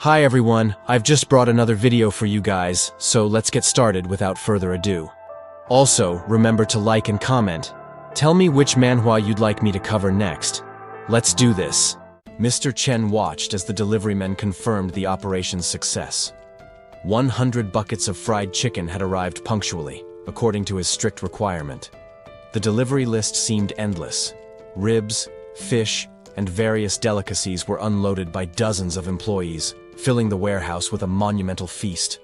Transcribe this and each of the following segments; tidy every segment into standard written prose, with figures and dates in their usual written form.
Hi everyone, I've just brought another video for you guys, so let's get started without further ado. Also, remember to like and comment. Tell me which manhwa you'd like me to cover next. Let's do this. Mr. Chen watched as the delivery men confirmed the operation's success. 100 buckets of fried chicken had arrived punctually, according to his strict requirement. The delivery list seemed endless. Ribs, fish, and various delicacies were unloaded by dozens of employees, filling the warehouse with a monumental feast.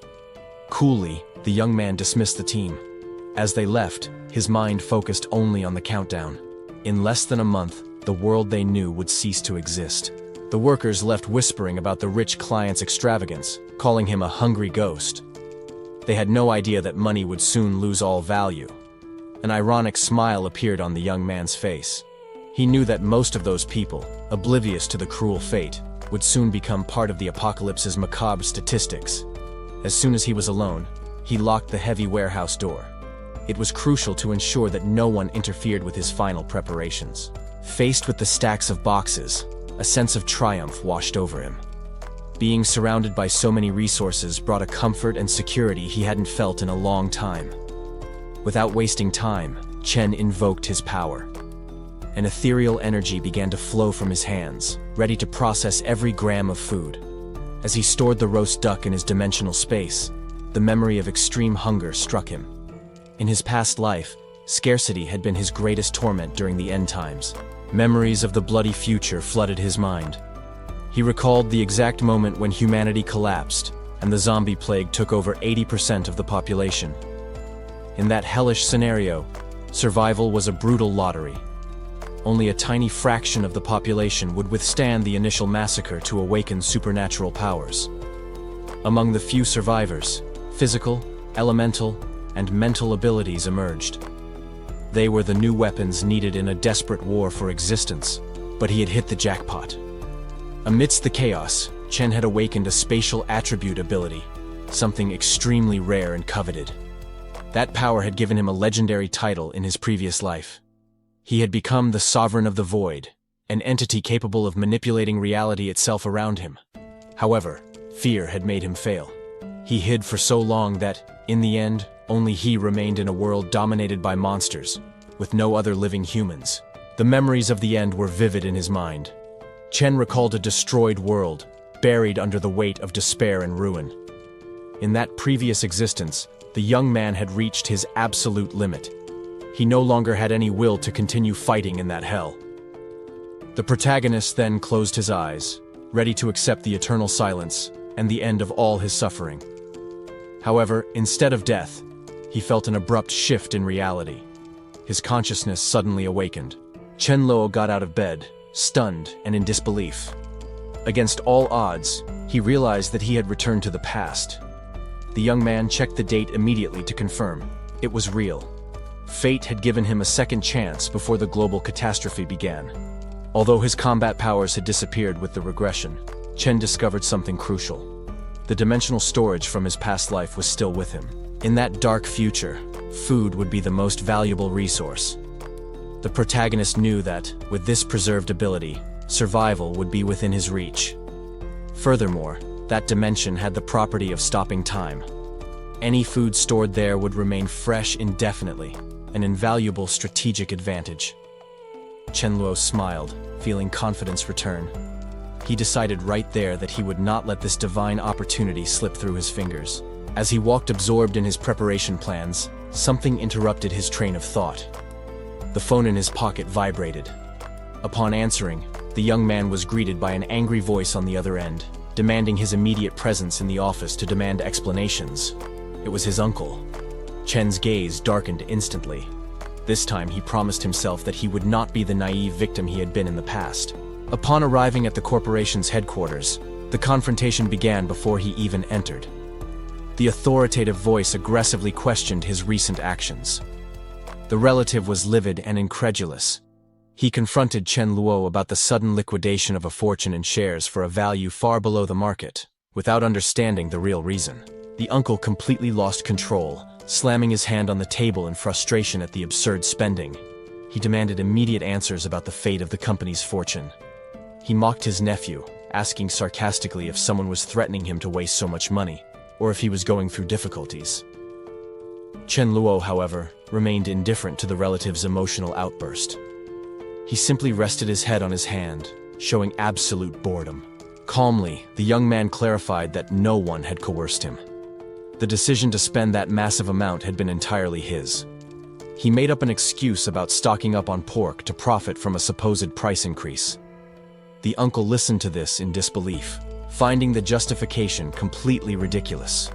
Coolly, the young man dismissed the team. As they left, his mind focused only on the countdown. In less than a month, the world they knew would cease to exist. The workers left whispering about the rich client's extravagance, calling him a hungry ghost. They had no idea that money would soon lose all value. An ironic smile appeared on the young man's face. He knew that most of those people, oblivious to the cruel fate, would soon become part of the apocalypse's macabre statistics. As soon as he was alone, he locked the heavy warehouse door. It was crucial to ensure that no one interfered with his final preparations. Faced with the stacks of boxes, a sense of triumph washed over him. Being surrounded by so many resources brought a comfort and security he hadn't felt in a long time. Without wasting time, Chen invoked his power. An ethereal energy began to flow from his hands, ready to process every gram of food. As he stored the roast duck in his dimensional space, the memory of extreme hunger struck him. In his past life, scarcity had been his greatest torment during the end times. Memories of the bloody future flooded his mind. He recalled the exact moment when humanity collapsed and the zombie plague took over 80% of the population. In that hellish scenario, survival was a brutal lottery. Only a tiny fraction of the population would withstand the initial massacre to awaken supernatural powers. Among the few survivors, physical, elemental, and mental abilities emerged. They were the new weapons needed in a desperate war for existence, but he had hit the jackpot. Amidst the chaos, Chen had awakened a spatial attribute ability, something extremely rare and coveted. That power had given him a legendary title in his previous life. He had become the Sovereign of the Void, an entity capable of manipulating reality itself around him. However, fear had made him fail. He hid for so long that, in the end, only he remained in a world dominated by monsters, with no other living humans. The memories of the end were vivid in his mind. Chen recalled a destroyed world, buried under the weight of despair and ruin. In that previous existence, the young man had reached his absolute limit. He no longer had any will to continue fighting in that hell. The protagonist then closed his eyes, ready to accept the eternal silence and the end of all his suffering. However, instead of death, he felt an abrupt shift in reality. His consciousness suddenly awakened. Chen Luo got out of bed, stunned and in disbelief. Against all odds, he realized that he had returned to the past. The young man checked the date immediately to confirm. It was real. Fate had given him a second chance before the global catastrophe began. Although his combat powers had disappeared with the regression, Chen discovered something crucial. The dimensional storage from his past life was still with him. In that dark future, food would be the most valuable resource. The protagonist knew that, with this preserved ability, survival would be within his reach. Furthermore, that dimension had the property of stopping time. Any food stored there would remain fresh indefinitely, an invaluable strategic advantage. Chen Luo smiled, feeling confidence return. He decided right there that he would not let this divine opportunity slip through his fingers. As he walked absorbed in his preparation plans, something interrupted his train of thought. The phone in his pocket vibrated. Upon answering, the young man was greeted by an angry voice on the other end, demanding his immediate presence in the office to demand explanations. It was his uncle. Chen's gaze darkened instantly. This time he promised himself that he would not be the naive victim he had been in the past. Upon arriving at the corporation's headquarters, the confrontation began before he even entered. The authoritative voice aggressively questioned his recent actions. The relative was livid and incredulous. He confronted Chen Luo about the sudden liquidation of a fortune in shares for a value far below the market, without understanding the real reason. The uncle completely lost control, slamming his hand on the table in frustration at the absurd spending. He demanded immediate answers about the fate of the company's fortune. He mocked his nephew, asking sarcastically if someone was threatening him to waste so much money, or if he was going through difficulties. Chen Luo, however, remained indifferent to the relative's emotional outburst. He simply rested his head on his hand, showing absolute boredom. Calmly, the young man clarified that no one had coerced him. The decision to spend that massive amount had been entirely his. He made up an excuse about stocking up on pork to profit from a supposed price increase. The uncle listened to this in disbelief, finding the justification completely ridiculous.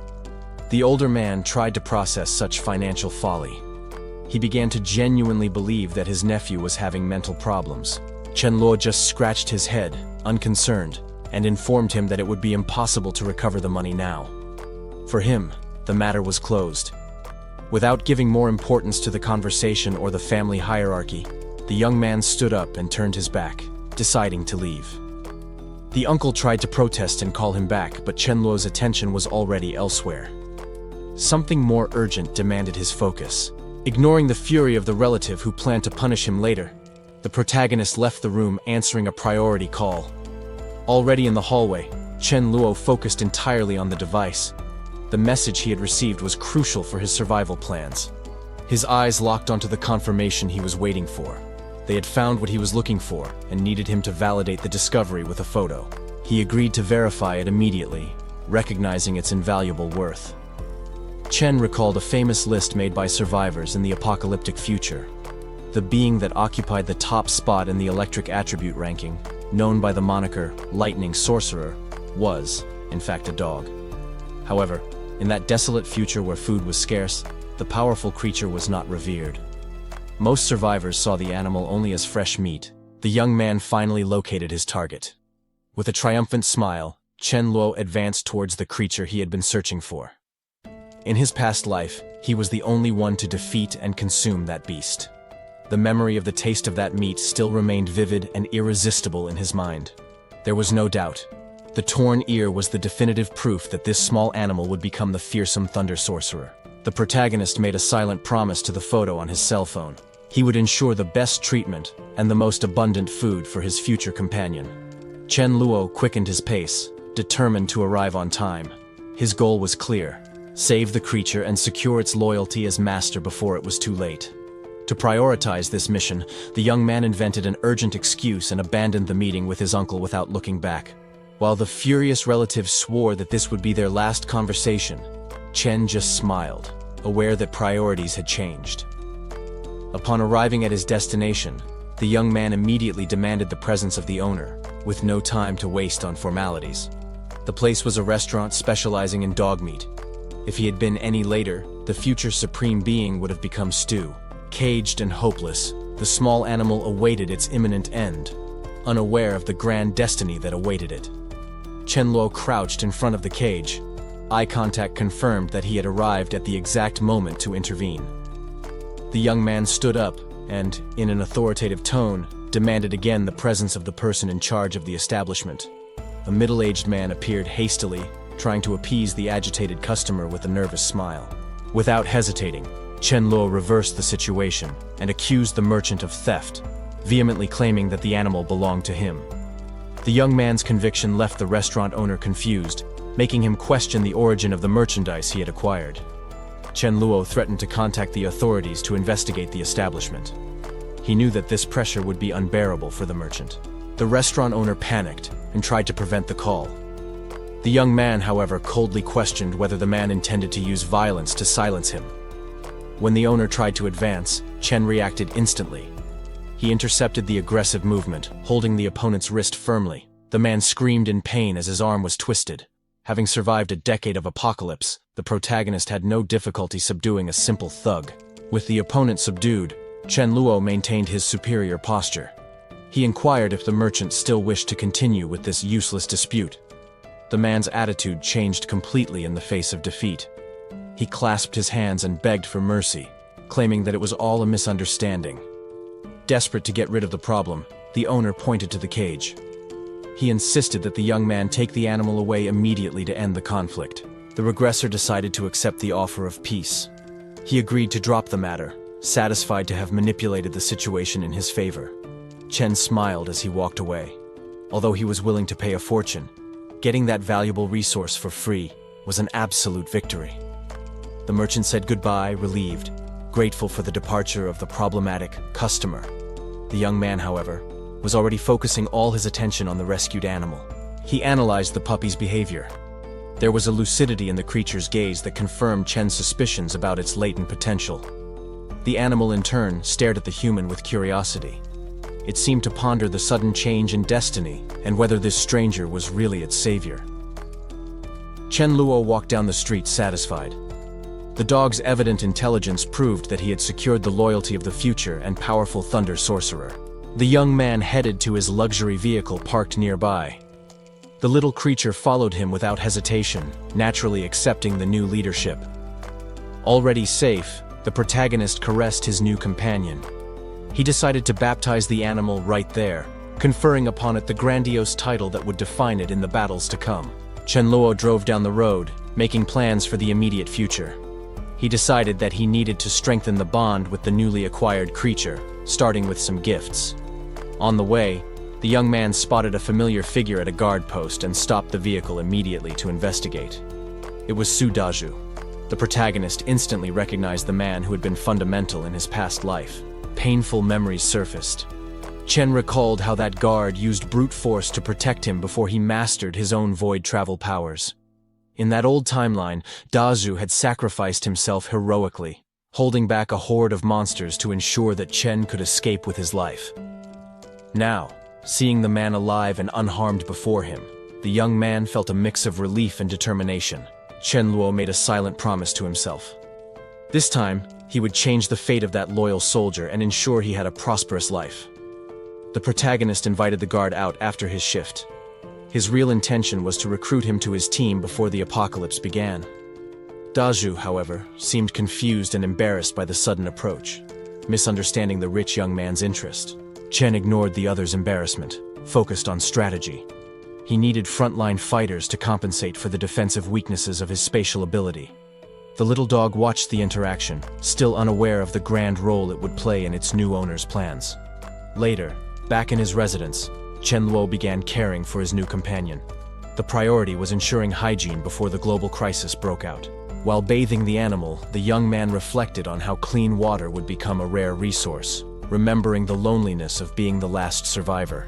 The older man tried to process such financial folly. He began to genuinely believe that his nephew was having mental problems. Chen Luo just scratched his head, unconcerned, and informed him that it would be impossible to recover the money now. For him, the matter was closed. Without giving more importance to the conversation or the family hierarchy, the young man stood up and turned his back, deciding to leave. The uncle tried to protest and call him back, but Chen Luo's attention was already elsewhere. Something more urgent demanded his focus. Ignoring the fury of the relative who planned to punish him later, the protagonist left the room answering a priority call. Already in the hallway, Chen Luo focused entirely on the device. The message he had received was crucial for his survival plans. His eyes locked onto the confirmation he was waiting for. They had found what he was looking for and needed him to validate the discovery with a photo. He agreed to verify it immediately, recognizing its invaluable worth. Chen recalled a famous list made by survivors in the apocalyptic future. The being that occupied the top spot in the electric attribute ranking, known by the moniker Lightning Sorcerer, was, in fact, a dog. However, in that desolate future where food was scarce, the powerful creature was not revered. Most survivors saw the animal only as fresh meat. The young man finally located his target. With a triumphant smile, Chen Luo advanced towards the creature he had been searching for. In his past life, he was the only one to defeat and consume that beast. The memory of the taste of that meat still remained vivid and irresistible in his mind. There was no doubt. The torn ear was the definitive proof that this small animal would become the fearsome Thunder Sorcerer. The protagonist made a silent promise to the photo on his cell phone. He would ensure the best treatment and the most abundant food for his future companion. Chen Luo quickened his pace, determined to arrive on time. His goal was clear: save the creature and secure its loyalty as master before it was too late. To prioritize this mission, the young man invented an urgent excuse and abandoned the meeting with his uncle without looking back. While the furious relative swore that this would be their last conversation, Chen just smiled, aware that priorities had changed. Upon arriving at his destination, the young man immediately demanded the presence of the owner, with no time to waste on formalities. The place was a restaurant specializing in dog meat. If he had been any later, the future supreme being would have become stew. Caged and hopeless, the small animal awaited its imminent end, unaware of the grand destiny that awaited it. Chen Luo crouched in front of the cage. Eye contact confirmed that he had arrived at the exact moment to intervene. The young man stood up and, in an authoritative tone, demanded again the presence of the person in charge of the establishment. A middle-aged man appeared hastily, trying to appease the agitated customer with a nervous smile. Without hesitating, Chen Luo reversed the situation and accused the merchant of theft, vehemently claiming that the animal belonged to him. The young man's conviction left the restaurant owner confused, making him question the origin of the merchandise he had acquired. Chen Luo threatened to contact the authorities to investigate the establishment. He knew that this pressure would be unbearable for the merchant. The restaurant owner panicked and tried to prevent the call. The young man, however, coldly questioned whether the man intended to use violence to silence him. When the owner tried to advance, Chen reacted instantly. He intercepted the aggressive movement, holding the opponent's wrist firmly. The man screamed in pain as his arm was twisted. Having survived a decade of apocalypse, the protagonist had no difficulty subduing a simple thug. With the opponent subdued, Chen Luo maintained his superior posture. He inquired if the merchant still wished to continue with this useless dispute. The man's attitude changed completely in the face of defeat. He clasped his hands and begged for mercy, claiming that it was all a misunderstanding. Desperate to get rid of the problem, the owner pointed to the cage. He insisted that the young man take the animal away immediately to end the conflict. The regressor decided to accept the offer of peace. He agreed to drop the matter, satisfied to have manipulated the situation in his favor. Chen smiled as he walked away. Although he was willing to pay a fortune, getting that valuable resource for free was an absolute victory. The merchant said goodbye, relieved, grateful for the departure of the problematic customer. The young man, however, was already focusing all his attention on the rescued animal. He analyzed the puppy's behavior. There was a lucidity in the creature's gaze that confirmed Chen's suspicions about its latent potential. The animal, in turn, stared at the human with curiosity. It seemed to ponder the sudden change in destiny and whether this stranger was really its savior. Chen Luo walked down the street satisfied. The dog's evident intelligence proved that he had secured the loyalty of the future and powerful Thunder Sorcerer. The young man headed to his luxury vehicle parked nearby. The little creature followed him without hesitation, naturally accepting the new leadership. Already safe, the protagonist caressed his new companion. He decided to baptize the animal right there, conferring upon it the grandiose title that would define it in the battles to come. Chen Luo drove down the road, making plans for the immediate future. He decided that he needed to strengthen the bond with the newly acquired creature, starting with some gifts. On the way, the young man spotted a familiar figure at a guard post and stopped the vehicle immediately to investigate. It was Su Daju. The protagonist instantly recognized the man who had been fundamental in his past life. Painful memories surfaced. Chen recalled how that guard used brute force to protect him before he mastered his own void travel powers. In that old timeline, Daju had sacrificed himself heroically, holding back a horde of monsters to ensure that Chen could escape with his life. Now, seeing the man alive and unharmed before him, the young man felt a mix of relief and determination. Chen Luo made a silent promise to himself. This time, he would change the fate of that loyal soldier and ensure he had a prosperous life. The protagonist invited the guard out after his shift. His real intention was to recruit him to his team before the apocalypse began. Daju, however, seemed confused and embarrassed by the sudden approach, misunderstanding the rich young man's interest. Chen ignored the other's embarrassment, focused on strategy. He needed frontline fighters to compensate for the defensive weaknesses of his spatial ability. The little dog watched the interaction, still unaware of the grand role it would play in its new owner's plans. Later, back in his residence, Chen Luo began caring for his new companion. The priority was ensuring hygiene before the global crisis broke out. While bathing the animal, the young man reflected on how clean water would become a rare resource, remembering the loneliness of being the last survivor.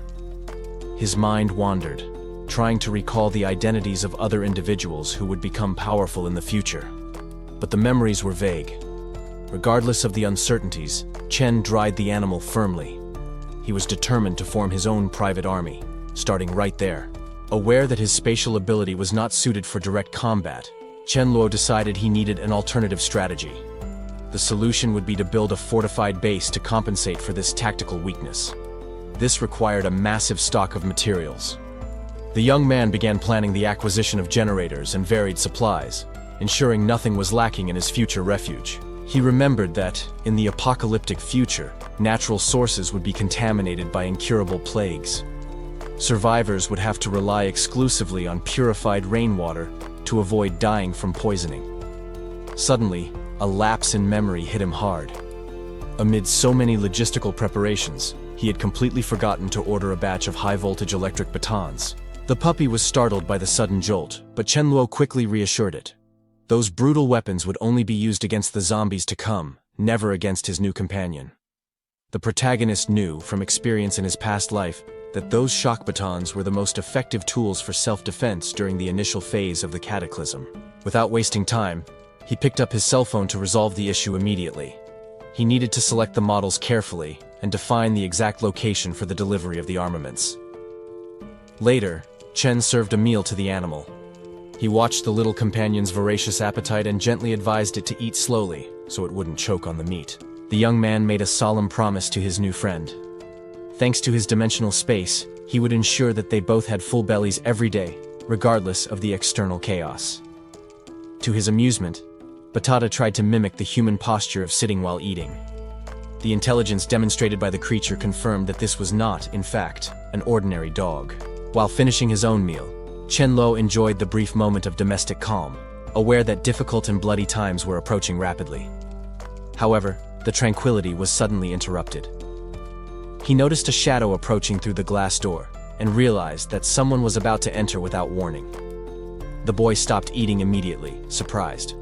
His mind wandered, trying to recall the identities of other individuals who would become powerful in the future. But the memories were vague. Regardless of the uncertainties, Chen dried the animal firmly. He was determined to form his own private army, starting right there. Aware that his spatial ability was not suited for direct combat, Chen Luo decided he needed an alternative strategy. The solution would be to build a fortified base to compensate for this tactical weakness. This required a massive stock of materials. The young man began planning the acquisition of generators and varied supplies, ensuring nothing was lacking in his future refuge. He remembered that, in the apocalyptic future, natural sources would be contaminated by incurable plagues. Survivors would have to rely exclusively on purified rainwater to avoid dying from poisoning. Suddenly, a lapse in memory hit him hard. Amid so many logistical preparations, he had completely forgotten to order a batch of high-voltage electric batons. The puppy was startled by the sudden jolt, but Chen Luo quickly reassured it. Those brutal weapons would only be used against the zombies to come, never against his new companion. The protagonist knew, from experience in his past life, that those shock batons were the most effective tools for self-defense during the initial phase of the cataclysm. Without wasting time, he picked up his cell phone to resolve the issue immediately. He needed to select the models carefully and define the exact location for the delivery of the armaments. Later, Chen served a meal to the animal. He watched the little companion's voracious appetite and gently advised it to eat slowly, so it wouldn't choke on the meat. The young man made a solemn promise to his new friend. Thanks to his dimensional space, he would ensure that they both had full bellies every day, regardless of the external chaos. To his amusement, Batata tried to mimic the human posture of sitting while eating. The intelligence demonstrated by the creature confirmed that this was not, in fact, an ordinary dog. While finishing his own meal, Chen Luo enjoyed the brief moment of domestic calm, aware that difficult and bloody times were approaching rapidly. However, the tranquility was suddenly interrupted. He noticed a shadow approaching through the glass door, and realized that someone was about to enter without warning. The boy stopped eating immediately, surprised.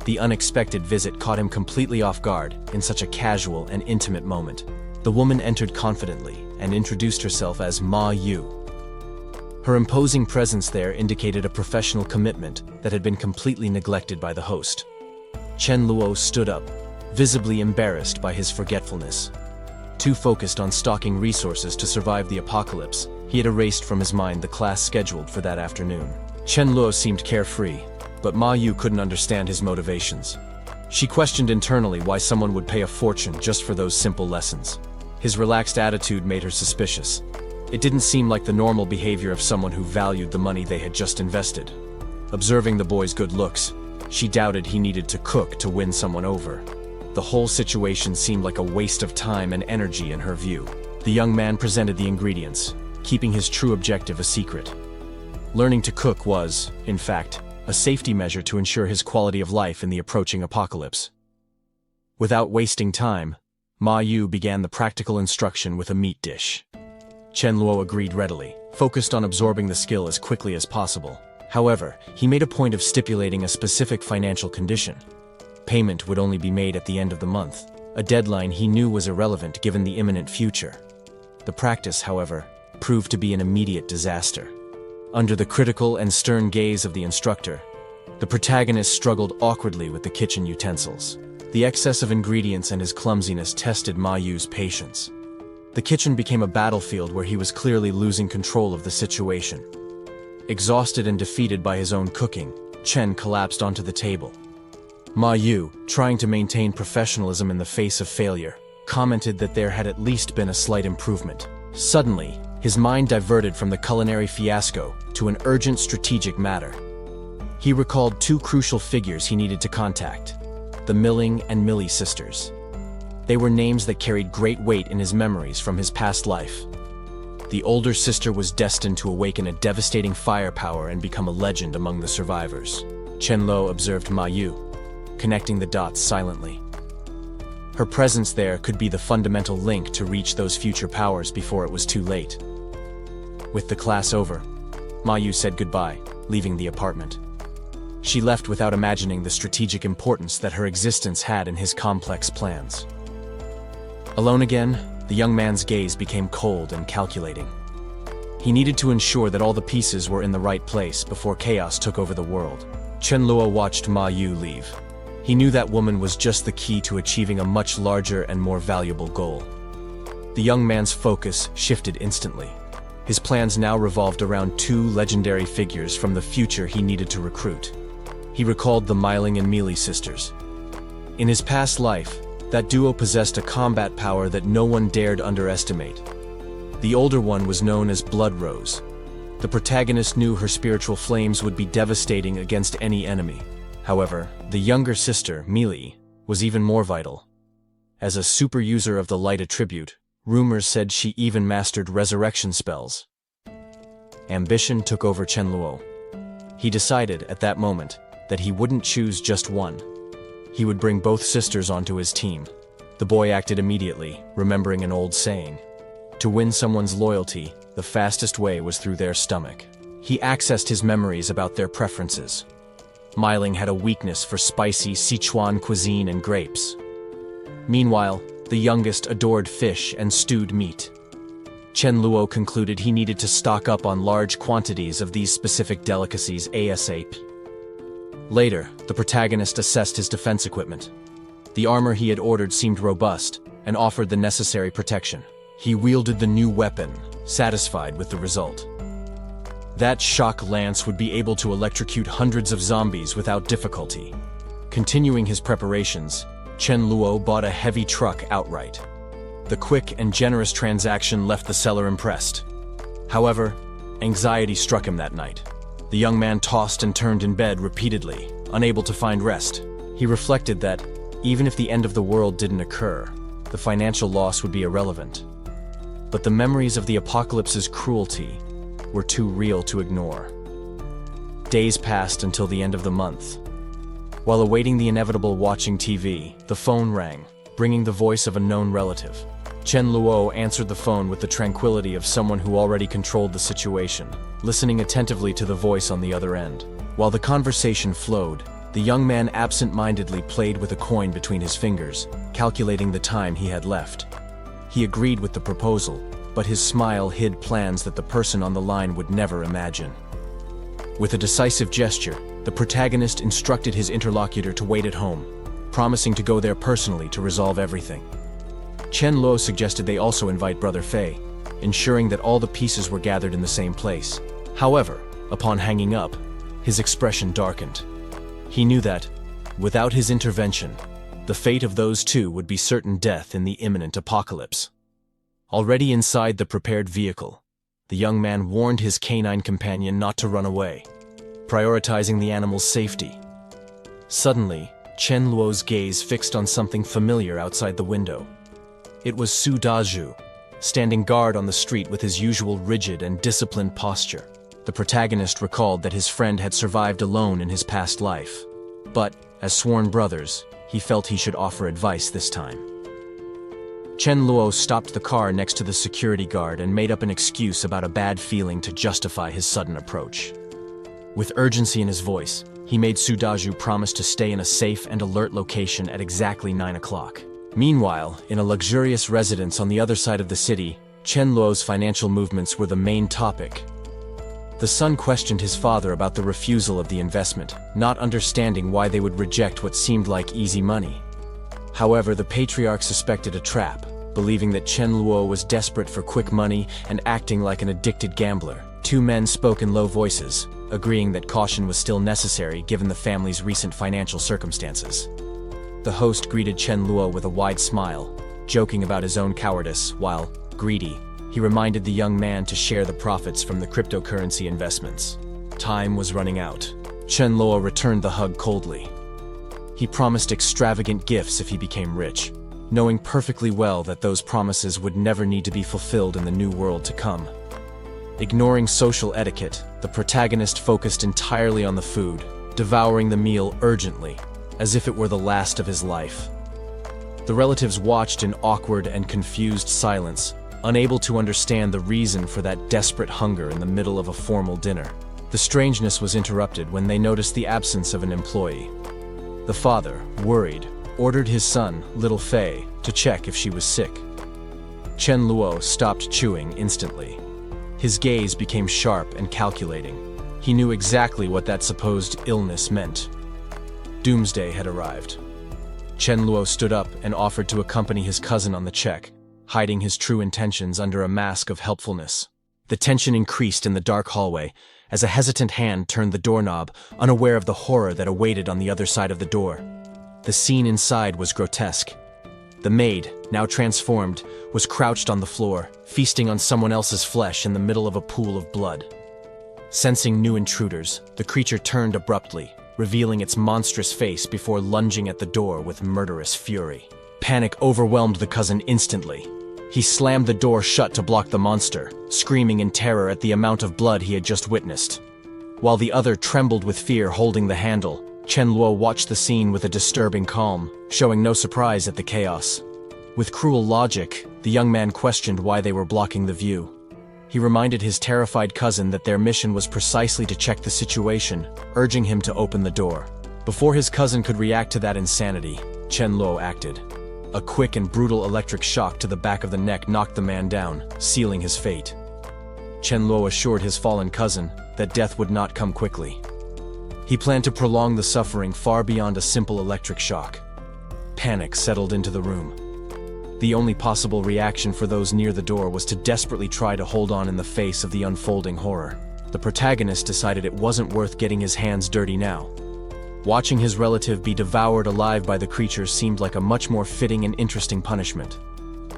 The unexpected visit caught him completely off guard in such a casual and intimate moment. The woman entered confidently and introduced herself as Ma Yu. Her imposing presence there indicated a professional commitment that had been completely neglected by the host. Chen Luo stood up, visibly embarrassed by his forgetfulness. Too focused on stocking resources to survive the apocalypse, he had erased from his mind the class scheduled for that afternoon. Chen Luo seemed carefree, but Ma Yu couldn't understand his motivations. She questioned internally why someone would pay a fortune just for those simple lessons. His relaxed attitude made her suspicious. It didn't seem like the normal behavior of someone who valued the money they had just invested. Observing the boy's good looks, she doubted he needed to cook to win someone over. The whole situation seemed like a waste of time and energy in her view. The young man presented the ingredients, keeping his true objective a secret. Learning to cook was, in fact, a safety measure to ensure his quality of life in the approaching apocalypse. Without wasting time, Ma Yu began the practical instruction with a meat dish. Chen Luo agreed readily, focused on absorbing the skill as quickly as possible. However, he made a point of stipulating a specific financial condition. Payment would only be made at the end of the month, a deadline he knew was irrelevant given the imminent future. The practice, however, proved to be an immediate disaster. Under the critical and stern gaze of the instructor, the protagonist struggled awkwardly with the kitchen utensils. The excess of ingredients and his clumsiness tested Ma Yu's patience. The kitchen became a battlefield where he was clearly losing control of the situation. Exhausted and defeated by his own cooking, Chen collapsed onto the table. Ma Yu, trying to maintain professionalism in the face of failure, commented that there had at least been a slight improvement. Suddenly, his mind diverted from the culinary fiasco to an urgent strategic matter. He recalled two crucial figures he needed to contact: the Milling and Millie sisters. They were names that carried great weight in his memories from his past life. The older sister was destined to awaken a devastating firepower and become a legend among the survivors. Chen Luo observed Ma Yu, connecting the dots silently. Her presence there could be the fundamental link to reach those future powers before it was too late. With the class over, Ma Yu said goodbye, leaving the apartment. She left without imagining the strategic importance that her existence had in his complex plans. Alone again, the young man's gaze became cold and calculating. He needed to ensure that all the pieces were in the right place before chaos took over the world. Chen Luo watched Ma Yu leave. He knew that woman was just the key to achieving a much larger and more valuable goal. The young man's focus shifted instantly. His plans now revolved around two legendary figures from the future he needed to recruit. He recalled the Milling and Millie sisters. In his past life, that duo possessed a combat power that no one dared underestimate. The older one was known as Blood Rose. The protagonist knew her spiritual flames would be devastating against any enemy. However, the younger sister, Millie, was even more vital. As a super user of the light attribute, rumors said she even mastered resurrection spells. Ambition took over Chen Luo. He decided at that moment that he wouldn't choose just one. He would bring both sisters onto his team. The boy acted immediately, remembering an old saying: to win someone's loyalty, the fastest way was through their stomach. He accessed his memories about their preferences. Milling had a weakness for spicy Sichuan cuisine and grapes. Meanwhile, the youngest adored fish and stewed meat. Chen Luo concluded he needed to stock up on large quantities of these specific delicacies ASAP. Later, the protagonist assessed his defense equipment. The armor he had ordered seemed robust and offered the necessary protection. He wielded the new weapon, satisfied with the result. That shock lance would be able to electrocute hundreds of zombies without difficulty. Continuing his preparations, Chen Luo bought a heavy truck outright. The quick and generous transaction left the seller impressed. However, anxiety struck him that night. The young man tossed and turned in bed repeatedly, unable to find rest. He reflected that, even if the end of the world didn't occur, the financial loss would be irrelevant. But the memories of the apocalypse's cruelty were too real to ignore. Days passed until the end of the month. While awaiting the inevitable watching TV, the phone rang, bringing the voice of a known relative. Chen Luo answered the phone with the tranquility of someone who already controlled the situation, listening attentively to the voice on the other end. While the conversation flowed, the young man absent-mindedly played with a coin between his fingers, calculating the time he had left. He agreed with the proposal, but his smile hid plans that the person on the line would never imagine. With a decisive gesture, the protagonist instructed his interlocutor to wait at home, promising to go there personally to resolve everything. Chen Luo suggested they also invite Brother Fei, ensuring that all the pieces were gathered in the same place. However, upon hanging up, his expression darkened. He knew that, without his intervention, the fate of those two would be certain death in the imminent apocalypse. Already inside the prepared vehicle, the young man warned his canine companion not to run away, prioritizing the animal's safety. Suddenly, Chen Luo's gaze fixed on something familiar outside the window. It was Su Dazhu, standing guard on the street with his usual rigid and disciplined posture. The protagonist recalled that his friend had survived alone in his past life. But, as sworn brothers, he felt he should offer advice this time. Chen Luo stopped the car next to the security guard and made up an excuse about a bad feeling to justify his sudden approach. With urgency in his voice, he made Su Dazhu promise to stay in a safe and alert location at exactly 9 o'clock. Meanwhile, in a luxurious residence on the other side of the city, Chen Luo's financial movements were the main topic. The son questioned his father about the refusal of the investment, not understanding why they would reject what seemed like easy money. However, the patriarch suspected a trap, believing that Chen Luo was desperate for quick money and acting like an addicted gambler. Two men spoke in low voices, agreeing that caution was still necessary given the family's recent financial circumstances. The host greeted Chen Luo with a wide smile, joking about his own cowardice, while, greedy, he reminded the young man to share the profits from the cryptocurrency investments. Time was running out. Chen Luo returned the hug coldly. He promised extravagant gifts if he became rich, knowing perfectly well that those promises would never need to be fulfilled in the new world to come. Ignoring social etiquette, the protagonist focused entirely on the food, devouring the meal urgently, as if it were the last of his life. The relatives watched in awkward and confused silence, unable to understand the reason for that desperate hunger in the middle of a formal dinner. The strangeness was interrupted when they noticed the absence of an employee. The father, worried, ordered his son, little Fei, to check if she was sick. Chen Luo stopped chewing instantly. His gaze became sharp and calculating. He knew exactly what that supposed illness meant. Doomsday had arrived. Chen Luo stood up and offered to accompany his cousin on the check, hiding his true intentions under a mask of helpfulness. The tension increased in the dark hallway as a hesitant hand turned the doorknob, unaware of the horror that awaited on the other side of the door. The scene inside was grotesque. The maid, now transformed, was crouched on the floor, feasting on someone else's flesh in the middle of a pool of blood. Sensing new intruders, the creature turned abruptly, revealing its monstrous face before lunging at the door with murderous fury. Panic overwhelmed the cousin instantly. He slammed the door shut to block the monster, screaming in terror at the amount of blood he had just witnessed. While the other trembled with fear holding the handle, Chen Luo watched the scene with a disturbing calm, showing no surprise at the chaos. With cruel logic, the young man questioned why they were blocking the view. He reminded his terrified cousin that their mission was precisely to check the situation, urging him to open the door. Before his cousin could react to that insanity, Chen Luo acted. A quick and brutal electric shock to the back of the neck knocked the man down, sealing his fate. Chen Luo assured his fallen cousin that death would not come quickly. He planned to prolong the suffering far beyond a simple electric shock. Panic settled into the room. The only possible reaction for those near the door was to desperately try to hold on in the face of the unfolding horror. The protagonist decided it wasn't worth getting his hands dirty now. Watching his relative be devoured alive by the creature seemed like a much more fitting and interesting punishment.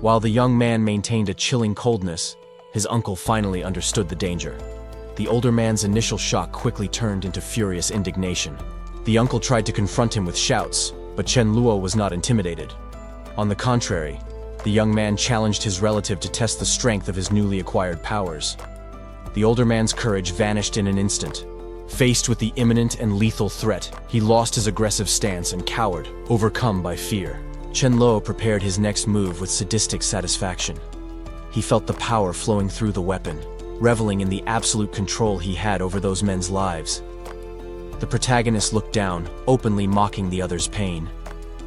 While the young man maintained a chilling coldness, his uncle finally understood the danger. The older man's initial shock quickly turned into furious indignation. The uncle tried to confront him with shouts, but Chen Luo was not intimidated. On the contrary, the young man challenged his relative to test the strength of his newly acquired powers. The older man's courage vanished in an instant. Faced with the imminent and lethal threat, he lost his aggressive stance and cowered, overcome by fear. Chen Luo prepared his next move with sadistic satisfaction. He felt the power flowing through the weapon, reveling in the absolute control he had over those men's lives. The protagonist looked down, openly mocking the other's pain.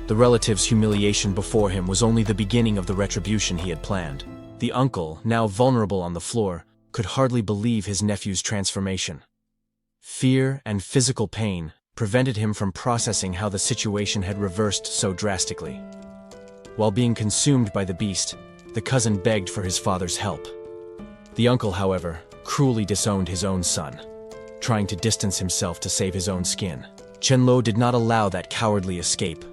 The relative's humiliation before him was only the beginning of the retribution he had planned. The uncle, now vulnerable on the floor, could hardly believe his nephew's transformation. Fear and physical pain prevented him from processing how the situation had reversed so drastically. While being consumed by the beast, the cousin begged for his father's help. The uncle, however, cruelly disowned his own son, trying to distance himself to save his own skin. Chen Luo did not allow that cowardly escape.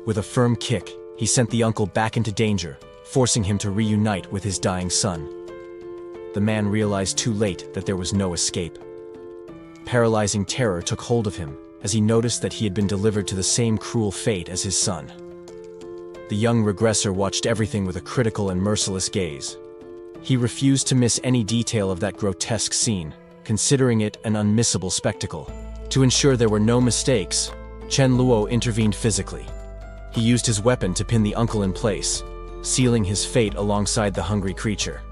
With a firm kick, he sent the uncle back into danger, forcing him to reunite with his dying son. The man realized too late that there was no escape. Paralyzing terror took hold of him as he noticed that he had been delivered to the same cruel fate as his son. The young regressor watched everything with a critical and merciless gaze. He refused to miss any detail of that grotesque scene, considering it an unmissable spectacle. To ensure there were no mistakes, Chen Luo intervened physically. He used his weapon to pin the uncle in place, sealing his fate alongside the hungry creature.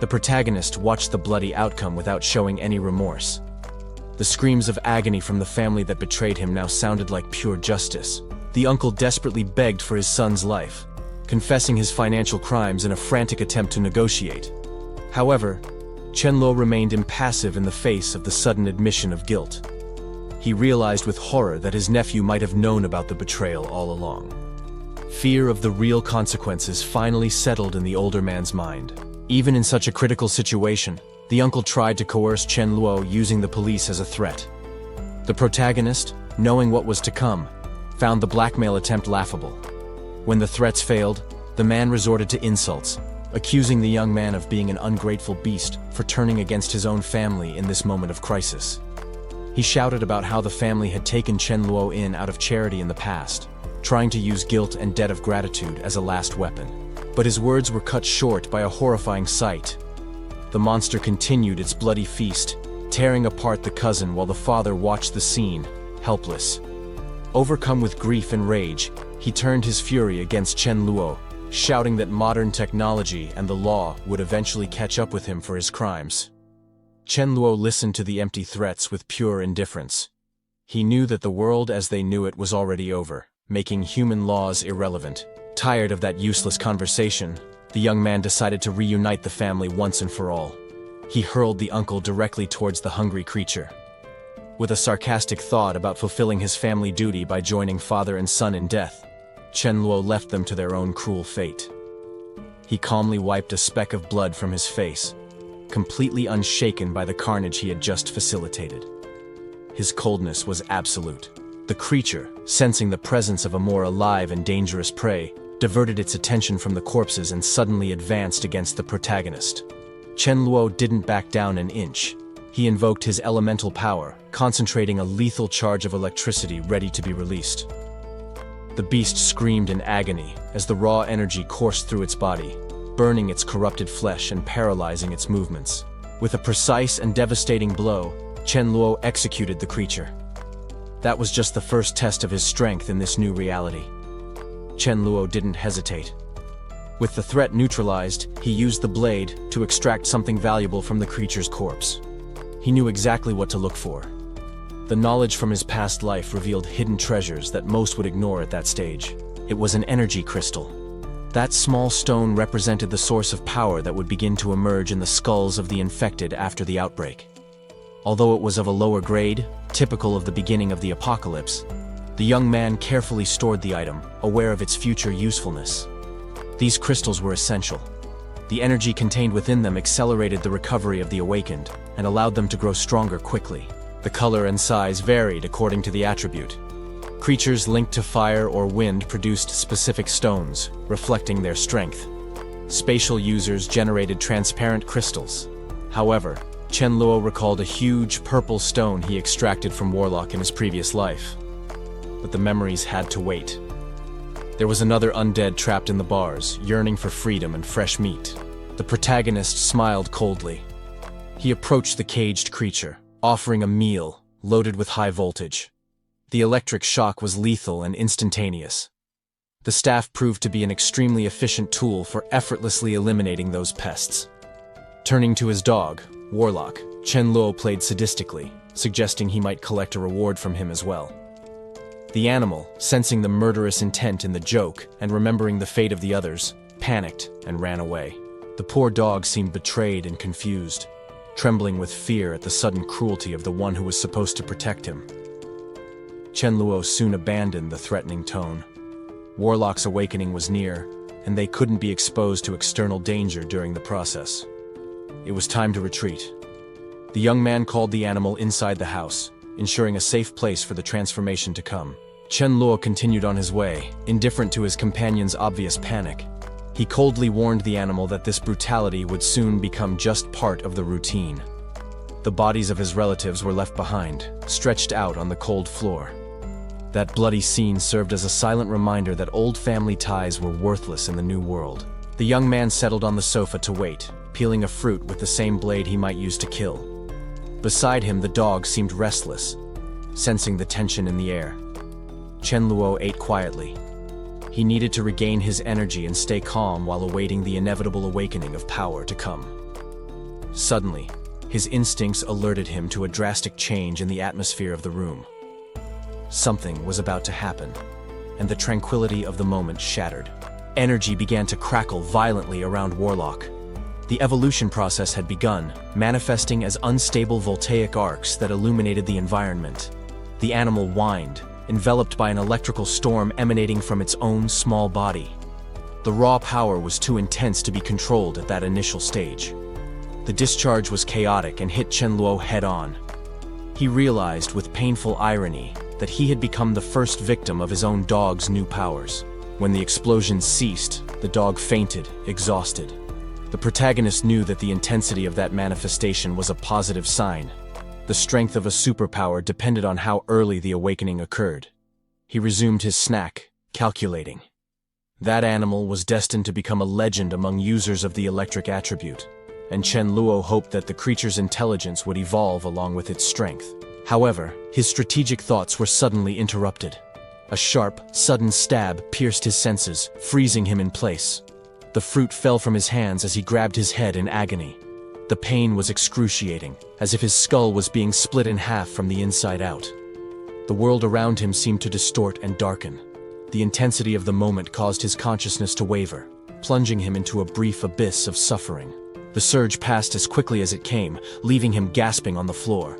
The protagonist watched the bloody outcome without showing any remorse. The screams of agony from the family that betrayed him now sounded like pure justice. The uncle desperately begged for his son's life, confessing his financial crimes in a frantic attempt to negotiate. However, Chen Luo remained impassive in the face of the sudden admission of guilt. He realized with horror that his nephew might have known about the betrayal all along. Fear of the real consequences finally settled in the older man's mind. Even in such a critical situation, the uncle tried to coerce Chen Luo using the police as a threat. The protagonist, knowing what was to come, found the blackmail attempt laughable. When the threats failed, the man resorted to insults, accusing the young man of being an ungrateful beast for turning against his own family in this moment of crisis. He shouted about how the family had taken Chen Luo in out of charity in the past, trying to use guilt and debt of gratitude as a last weapon. But his words were cut short by a horrifying sight. The monster continued its bloody feast, tearing apart the cousin while the father watched the scene, helpless. Overcome with grief and rage, he turned his fury against Chen Luo, shouting that modern technology and the law would eventually catch up with him for his crimes. Chen Luo listened to the empty threats with pure indifference. He knew that the world as they knew it was already over, making human laws irrelevant. Tired of that useless conversation, the young man decided to reunite the family once and for all. He hurled the uncle directly towards the hungry creature. With a sarcastic thought about fulfilling his family duty by joining father and son in death, Chen Luo left them to their own cruel fate. He calmly wiped a speck of blood from his face, completely unshaken by the carnage he had just facilitated. His coldness was absolute. The creature, sensing the presence of a more alive and dangerous prey, diverted its attention from the corpses and suddenly advanced against the protagonist. Chen Luo didn't back down an inch. He invoked his elemental power, concentrating a lethal charge of electricity ready to be released. The beast screamed in agony as the raw energy coursed through its body, burning its corrupted flesh and paralyzing its movements. With a precise and devastating blow, Chen Luo executed the creature. That was just the first test of his strength in this new reality. Chen Luo didn't hesitate. With the threat neutralized, he used the blade to extract something valuable from the creature's corpse. He knew exactly what to look for. The knowledge from his past life revealed hidden treasures that most would ignore at that stage. It was an energy crystal. That small stone represented the source of power that would begin to emerge in the skulls of the infected after the outbreak. Although it was of a lower grade, typical of the beginning of the apocalypse, the young man carefully stored the item, aware of its future usefulness. These crystals were essential. The energy contained within them accelerated the recovery of the awakened and allowed them to grow stronger quickly. The color and size varied according to the attribute. Creatures linked to fire or wind produced specific stones, reflecting their strength. Spatial users generated transparent crystals. However, Chen Luo recalled a huge purple stone he extracted from Warlock in his previous life. But the memories had to wait. There was another undead trapped in the bars, yearning for freedom and fresh meat. The protagonist smiled coldly. He approached the caged creature, offering a meal loaded with high voltage. The electric shock was lethal and instantaneous. The staff proved to be an extremely efficient tool for effortlessly eliminating those pests. Turning to his dog, Warlock, Chen Luo played sadistically, suggesting he might collect a reward from him as well. The animal, sensing the murderous intent in the joke and remembering the fate of the others, panicked and ran away. The poor dog seemed betrayed and confused, trembling with fear at the sudden cruelty of the one who was supposed to protect him. Chen Luo soon abandoned the threatening tone. Warlock's awakening was near, and they couldn't be exposed to external danger during the process. It was time to retreat. The young man called the animal inside the house, ensuring a safe place for the transformation to come. Chen Luo continued on his way, indifferent to his companion's obvious panic. He coldly warned the animal that this brutality would soon become just part of the routine. The bodies of his relatives were left behind, stretched out on the cold floor. That bloody scene served as a silent reminder that old family ties were worthless in the new world. The young man settled on the sofa to wait, peeling a fruit with the same blade he might use to kill. Beside him, the dog seemed restless, sensing the tension in the air. Chen Luo ate quietly. He needed to regain his energy and stay calm while awaiting the inevitable awakening of power to come. Suddenly, his instincts alerted him to a drastic change in the atmosphere of the room. Something was about to happen, and the tranquility of the moment shattered. Energy began to crackle violently around Warlock. The evolution process had begun, manifesting as unstable voltaic arcs that illuminated the environment. The animal whined, enveloped by an electrical storm emanating from its own small body. The raw power was too intense to be controlled at that initial stage. The discharge was chaotic and hit Chen Luo head-on. He realized with painful irony that he had become the first victim of his own dog's new powers. When the explosion ceased, the dog fainted, exhausted. The protagonist knew that the intensity of that manifestation was a positive sign. The strength of a superpower depended on how early the awakening occurred. He resumed his snack, calculating. That animal was destined to become a legend among users of the electric attribute, and Chen Luo hoped that the creature's intelligence would evolve along with its strength. However, his strategic thoughts were suddenly interrupted. A sharp, sudden stab pierced his senses, freezing him in place. The fruit fell from his hands as he grabbed his head in agony. The pain was excruciating, as if his skull was being split in half from the inside out. The world around him seemed to distort and darken. The intensity of the moment caused his consciousness to waver, plunging him into a brief abyss of suffering. The surge passed as quickly as it came, leaving him gasping on the floor.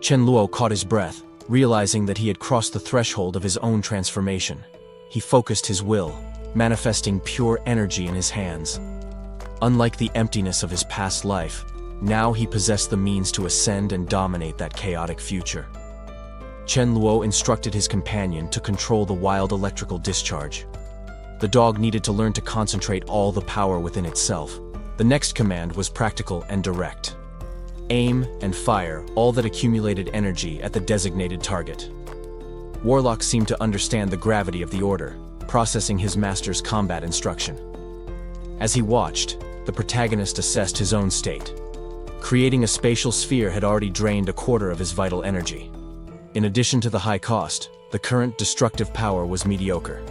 Chen Luo caught his breath, realizing that he had crossed the threshold of his own transformation. He focused his will, manifesting pure energy in his hands. Unlike the emptiness of his past life, now he possessed the means to ascend and dominate that chaotic future. Chen Luo instructed his companion to control the wild electrical discharge. The dog needed to learn to concentrate all the power within itself. The next command was practical and direct. Aim and fire all that accumulated energy at the designated target. Warlock seemed to understand the gravity of the order, processing his master's combat instruction. As he watched, the protagonist assessed his own state. Creating a spatial sphere had already drained a quarter of his vital energy. In addition to the high cost, the current destructive power was mediocre.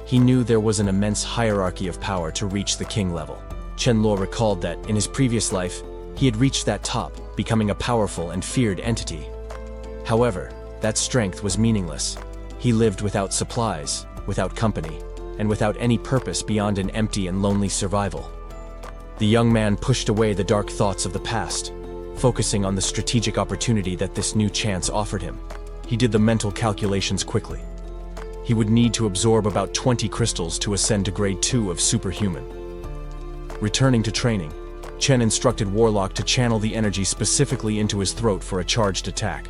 He knew there was an immense hierarchy of power to reach the king level. Chen Luo recalled that, in his previous life, he had reached that top, becoming a powerful and feared entity. However, that strength was meaningless. He lived without supplies, without company, and without any purpose beyond an empty and lonely survival. The young man pushed away the dark thoughts of the past, focusing on the strategic opportunity that this new chance offered him. He did the mental calculations quickly. He would need to absorb about 20 crystals to ascend to grade 2 of superhuman. Returning to training, Chen instructed Warlock to channel the energy specifically into his throat for a charged attack.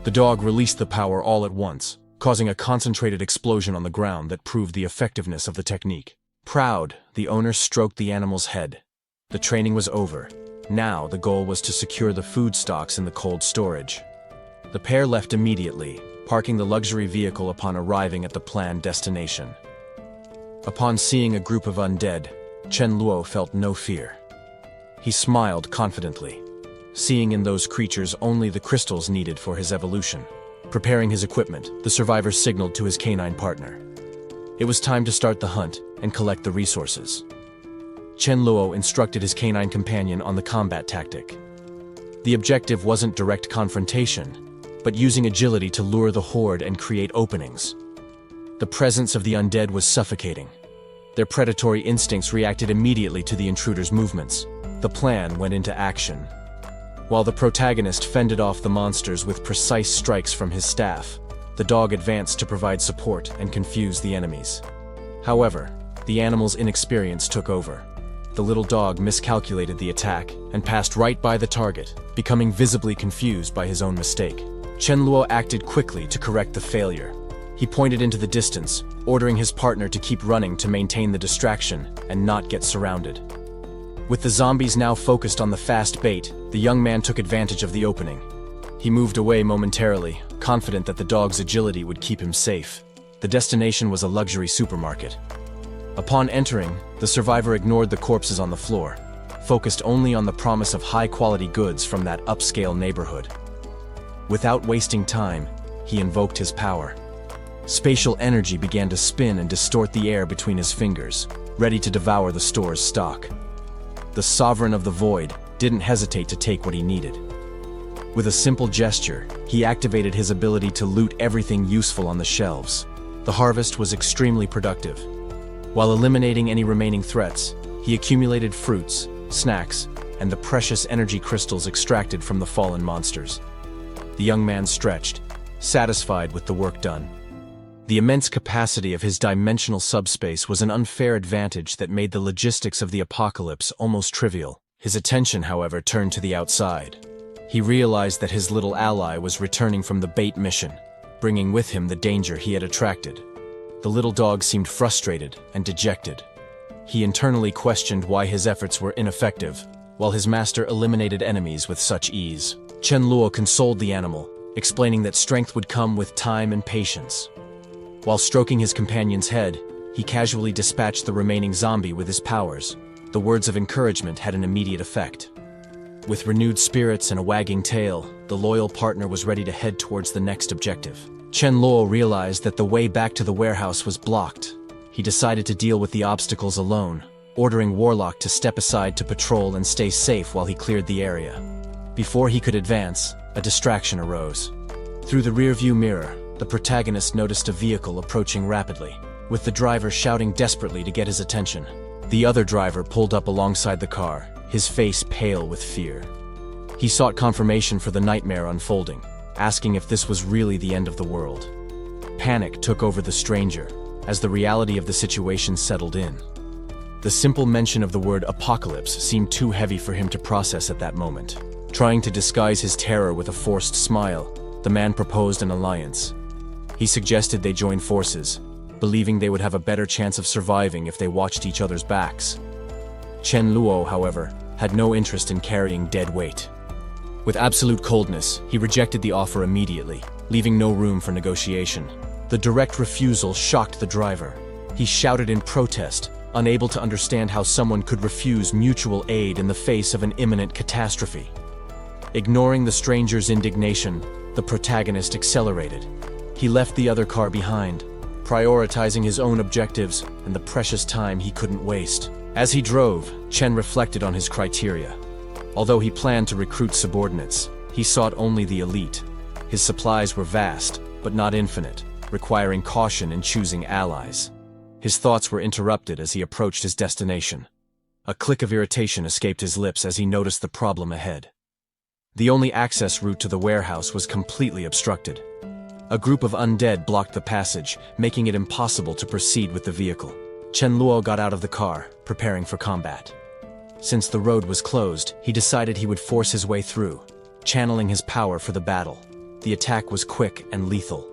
The dog released the power all at once, causing a concentrated explosion on the ground that proved the effectiveness of the technique. Proud, the owner stroked the animal's head. The training was over. Now the goal was to secure the food stocks in the cold storage. The pair left immediately, parking the luxury vehicle upon arriving at the planned destination. Upon seeing a group of undead, Chen Luo felt no fear. He smiled confidently, seeing in those creatures only the crystals needed for his evolution. Preparing his equipment, the survivor signaled to his canine partner. It was time to start the hunt and collect the resources. Chen Luo instructed his canine companion on the combat tactic. The objective wasn't direct confrontation, but using agility to lure the horde and create openings. The presence of the undead was suffocating. Their predatory instincts reacted immediately to the intruder's movements. The plan went into action. While the protagonist fended off the monsters with precise strikes from his staff, the dog advanced to provide support and confuse the enemies. However, the animal's inexperience took over. The little dog miscalculated the attack and passed right by the target, becoming visibly confused by his own mistake. Chen Luo acted quickly to correct the failure. He pointed into the distance, ordering his partner to keep running to maintain the distraction and not get surrounded. With the zombies now focused on the fast bait, the young man took advantage of the opening. He moved away momentarily, confident that the dog's agility would keep him safe. The destination was a luxury supermarket. Upon entering, the survivor ignored the corpses on the floor, focused only on the promise of high-quality goods from that upscale neighborhood. Without wasting time, he invoked his power. Spatial energy began to spin and distort the air between his fingers, ready to devour the store's stock. The Sovereign of the Void didn't hesitate to take what he needed. With a simple gesture, he activated his ability to loot everything useful on the shelves. The harvest was extremely productive. While eliminating any remaining threats, he accumulated fruits, snacks, and the precious energy crystals extracted from the fallen monsters. The young man stretched, satisfied with the work done. The immense capacity of his dimensional subspace was an unfair advantage that made the logistics of the apocalypse almost trivial. His attention, however, turned to the outside. He realized that his little ally was returning from the bait mission, bringing with him the danger he had attracted. The little dog seemed frustrated and dejected. He internally questioned why his efforts were ineffective, while his master eliminated enemies with such ease. Chen Luo consoled the animal, explaining that strength would come with time and patience. While stroking his companion's head, he casually dispatched the remaining zombie with his powers. The words of encouragement had an immediate effect. With renewed spirits and a wagging tail, the loyal partner was ready to head towards the next objective. Chen Luo realized that the way back to the warehouse was blocked. He decided to deal with the obstacles alone, ordering Warlock to step aside to patrol and stay safe while he cleared the area. Before he could advance, a distraction arose. Through the rearview mirror, the protagonist noticed a vehicle approaching rapidly, with the driver shouting desperately to get his attention. The other driver pulled up alongside the car, his face pale with fear. He sought confirmation for the nightmare unfolding, asking if this was really the end of the world. Panic took over the stranger, as the reality of the situation settled in. The simple mention of the word apocalypse seemed too heavy for him to process at that moment. Trying to disguise his terror with a forced smile, the man proposed an alliance. He suggested they join forces, believing they would have a better chance of surviving if they watched each other's backs. Chen Luo, however, had no interest in carrying dead weight. With absolute coldness, he rejected the offer immediately, leaving no room for negotiation. The direct refusal shocked the driver. He shouted in protest, unable to understand how someone could refuse mutual aid in the face of an imminent catastrophe. Ignoring the stranger's indignation, the protagonist accelerated. He left the other car behind, prioritizing his own objectives and the precious time he couldn't waste. As he drove, Chen reflected on his criteria. Although he planned to recruit subordinates, he sought only the elite. His supplies were vast, but not infinite, requiring caution in choosing allies. His thoughts were interrupted as he approached his destination. A click of irritation escaped his lips as he noticed the problem ahead. The only access route to the warehouse was completely obstructed. A group of undead blocked the passage, making it impossible to proceed with the vehicle. Chen Luo got out of the car, preparing for combat. Since the road was closed, he decided he would force his way through, channeling his power for the battle. The attack was quick and lethal.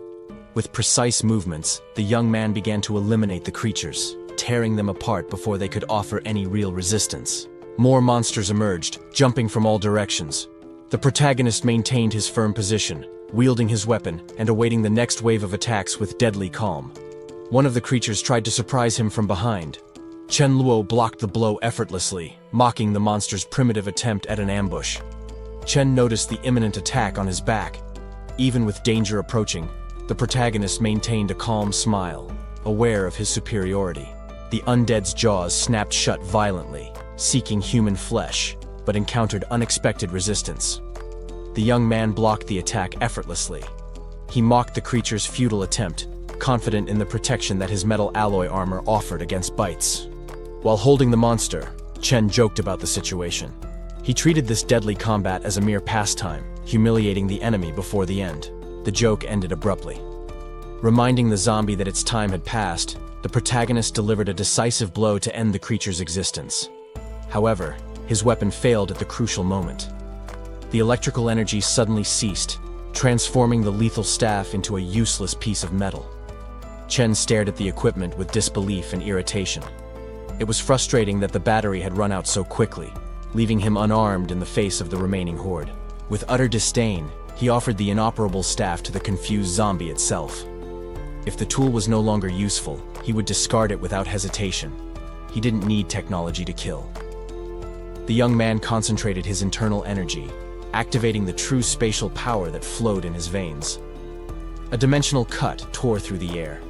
With precise movements, the young man began to eliminate the creatures, tearing them apart before they could offer any real resistance. More monsters emerged, jumping from all directions. The protagonist maintained his firm position, wielding his weapon and awaiting the next wave of attacks with deadly calm. One of the creatures tried to surprise him from behind. Chen Luo blocked the blow effortlessly, mocking the monster's primitive attempt at an ambush. Chen noticed the imminent attack on his back. Even with danger approaching, the protagonist maintained a calm smile. aware of his superiority. The undead's jaws snapped shut violently, seeking human flesh, but encountered unexpected resistance. The young man blocked the attack effortlessly. He mocked the creature's futile attempt, confident in the protection that his metal alloy armor offered against bites. While holding the monster, Chen joked about the situation. He treated this deadly combat as a mere pastime, humiliating the enemy before the end. The joke ended abruptly. Reminding the zombie that its time had passed, the protagonist delivered a decisive blow to end the creature's existence. However, his weapon failed at the crucial moment. The electrical energy suddenly ceased, transforming the lethal staff into a useless piece of metal. Chen stared at the equipment with disbelief and irritation. It was frustrating that the battery had run out so quickly, leaving him unarmed in the face of the remaining horde. With utter disdain, he offered the inoperable staff to the confused zombie itself. If the tool was no longer useful, he would discard it without hesitation. He didn't need technology to kill. The young man concentrated his internal energy, activating the true spatial power that flowed in his veins. A dimensional cut tore through the air.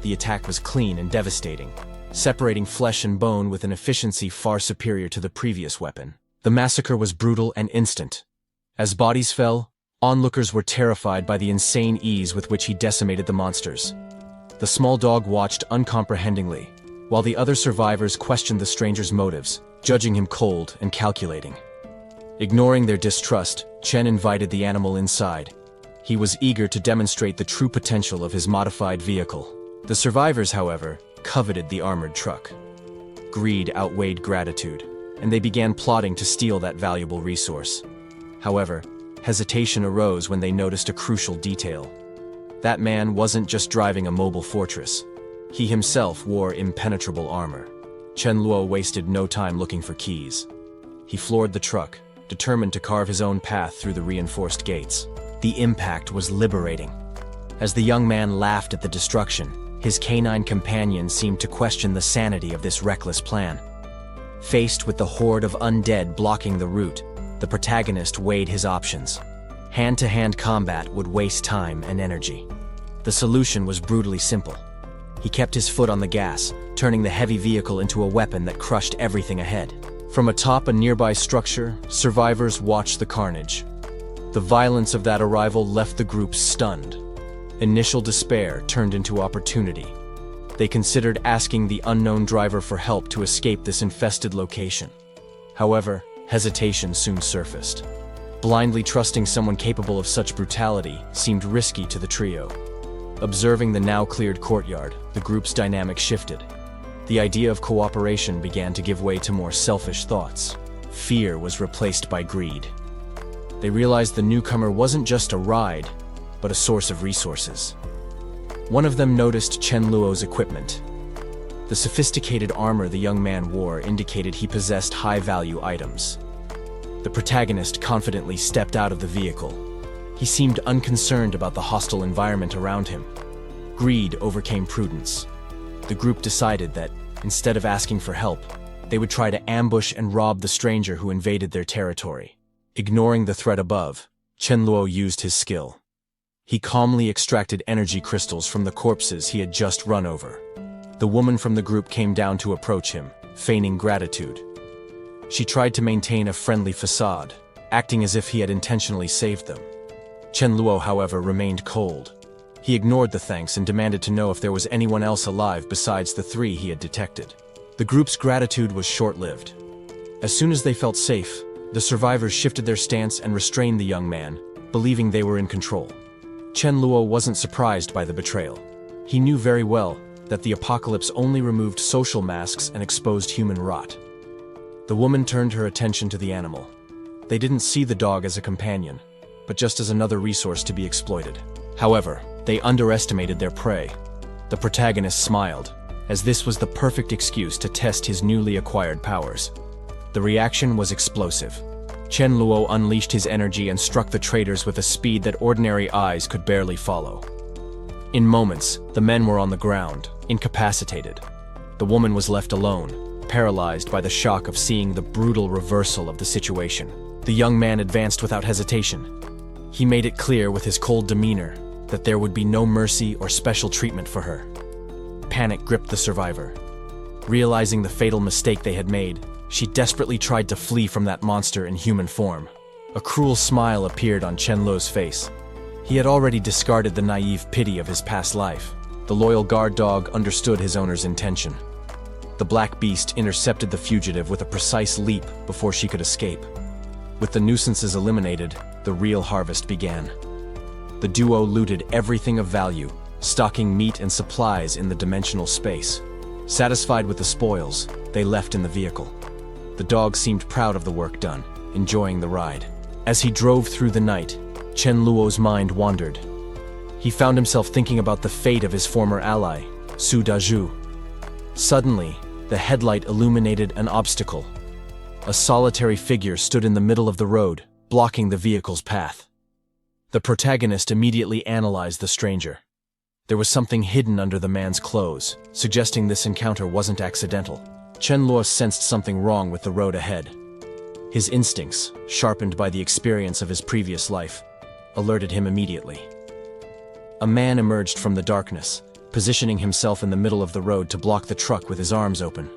The attack was clean and devastating, separating flesh and bone with an efficiency far superior to the previous weapon. The massacre was brutal and instant. As bodies fell, onlookers were terrified by the insane ease with which he decimated the monsters. The small dog watched uncomprehendingly, while the other survivors questioned the stranger's motives, judging him cold and calculating. Ignoring their distrust, Chen invited the animal inside. He was eager to demonstrate the true potential of his modified vehicle. The survivors, however, coveted the armored truck. Greed outweighed gratitude, and they began plotting to steal that valuable resource. However, hesitation arose when they noticed a crucial detail. That man wasn't just driving a mobile fortress. He himself wore impenetrable armor. Chen Luo wasted no time looking for keys. He floored the truck, determined to carve his own path through the reinforced gates. The impact was liberating. As the young man laughed at the destruction, his canine companion seemed to question the sanity of this reckless plan. Faced with the horde of undead blocking the route, the protagonist weighed his options. Hand-to-hand combat would waste time and energy. The solution was brutally simple. He kept his foot on the gas, turning the heavy vehicle into a weapon that crushed everything ahead. From atop a nearby structure, survivors watched the carnage. The violence of that arrival left the group stunned. Initial despair turned into opportunity. They considered asking the unknown driver for help to escape this infested location. However, hesitation soon surfaced. Blindly trusting someone capable of such brutality seemed risky to the trio. Observing the now cleared courtyard, the group's dynamic shifted. The idea of cooperation began to give way to more selfish thoughts. Fear was replaced by greed. They realized the newcomer wasn't just a ride, but a source of resources. One of them noticed Chen Luo's equipment. The sophisticated armor the young man wore indicated he possessed high-value items. The protagonist confidently stepped out of the vehicle. He seemed unconcerned about the hostile environment around him. Greed overcame prudence. The group decided that, instead of asking for help, they would try to ambush and rob the stranger who invaded their territory. Ignoring the threat above, Chen Luo used his skill. He calmly extracted energy crystals from the corpses he had just run over. The woman from the group came down to approach him, feigning gratitude. She tried to maintain a friendly facade, acting as if he had intentionally saved them. Chen Luo, however, remained cold. He ignored the thanks and demanded to know if there was anyone else alive besides the three he had detected. The group's gratitude was short-lived. As soon as they felt safe, the survivors shifted their stance and restrained the young man, believing they were in control. Chen Luo wasn't surprised by the betrayal. He knew very well that the apocalypse only removed social masks and exposed human rot. The woman turned her attention to the animal. They didn't see the dog as a companion, but just as another resource to be exploited. However, they underestimated their prey. The protagonist smiled, as this was the perfect excuse to test his newly acquired powers. The reaction was explosive. Chen Luo unleashed his energy and struck the traitors with a speed that ordinary eyes could barely follow. In moments, the men were on the ground, incapacitated. The woman was left alone, paralyzed by the shock of seeing the brutal reversal of the situation. The young man advanced without hesitation. He made it clear with his cold demeanor that there would be no mercy or special treatment for her. panic gripped the survivor. Realizing the fatal mistake they had made, she desperately tried to flee from that monster in human form. A cruel smile appeared on Chen Luo's face. He had already discarded the naive pity of his past life. The loyal guard dog understood his owner's intention. The black beast intercepted the fugitive with a precise leap before she could escape. With the nuisances eliminated, the real harvest began. The duo looted everything of value, stocking meat and supplies in the dimensional space. Satisfied with the spoils, they left in the vehicle. The dog seemed proud of the work done, enjoying the ride. As he drove through the night, Chen Luo's mind wandered. He found himself thinking about the fate of his former ally, Su Dazhu. Suddenly, the headlight illuminated an obstacle. A solitary figure stood in the middle of the road, blocking the vehicle's path. The protagonist immediately analyzed the stranger. There was something hidden under the man's clothes, suggesting this encounter wasn't accidental. Chen Luo sensed something wrong with the road ahead. His instincts, sharpened by the experience of his previous life, alerted him immediately. A man emerged from the darkness, positioning himself in the middle of the road to block the truck with his arms open.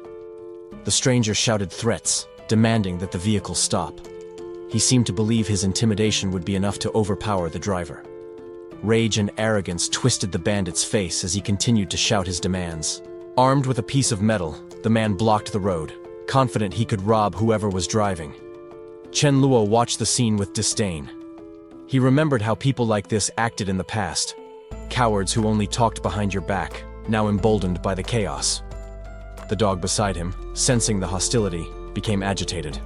The stranger shouted threats, demanding that the vehicle stop. He seemed to believe his intimidation would be enough to overpower the driver. Rage and arrogance twisted the bandit's face as he continued to shout his demands. Armed with a piece of metal, the man blocked the road, confident he could rob whoever was driving. Chen Luo watched the scene with disdain. He remembered how people like this acted in the past. Cowards who only talked behind your back, now emboldened by the chaos. The dog beside him, sensing the hostility, became agitated.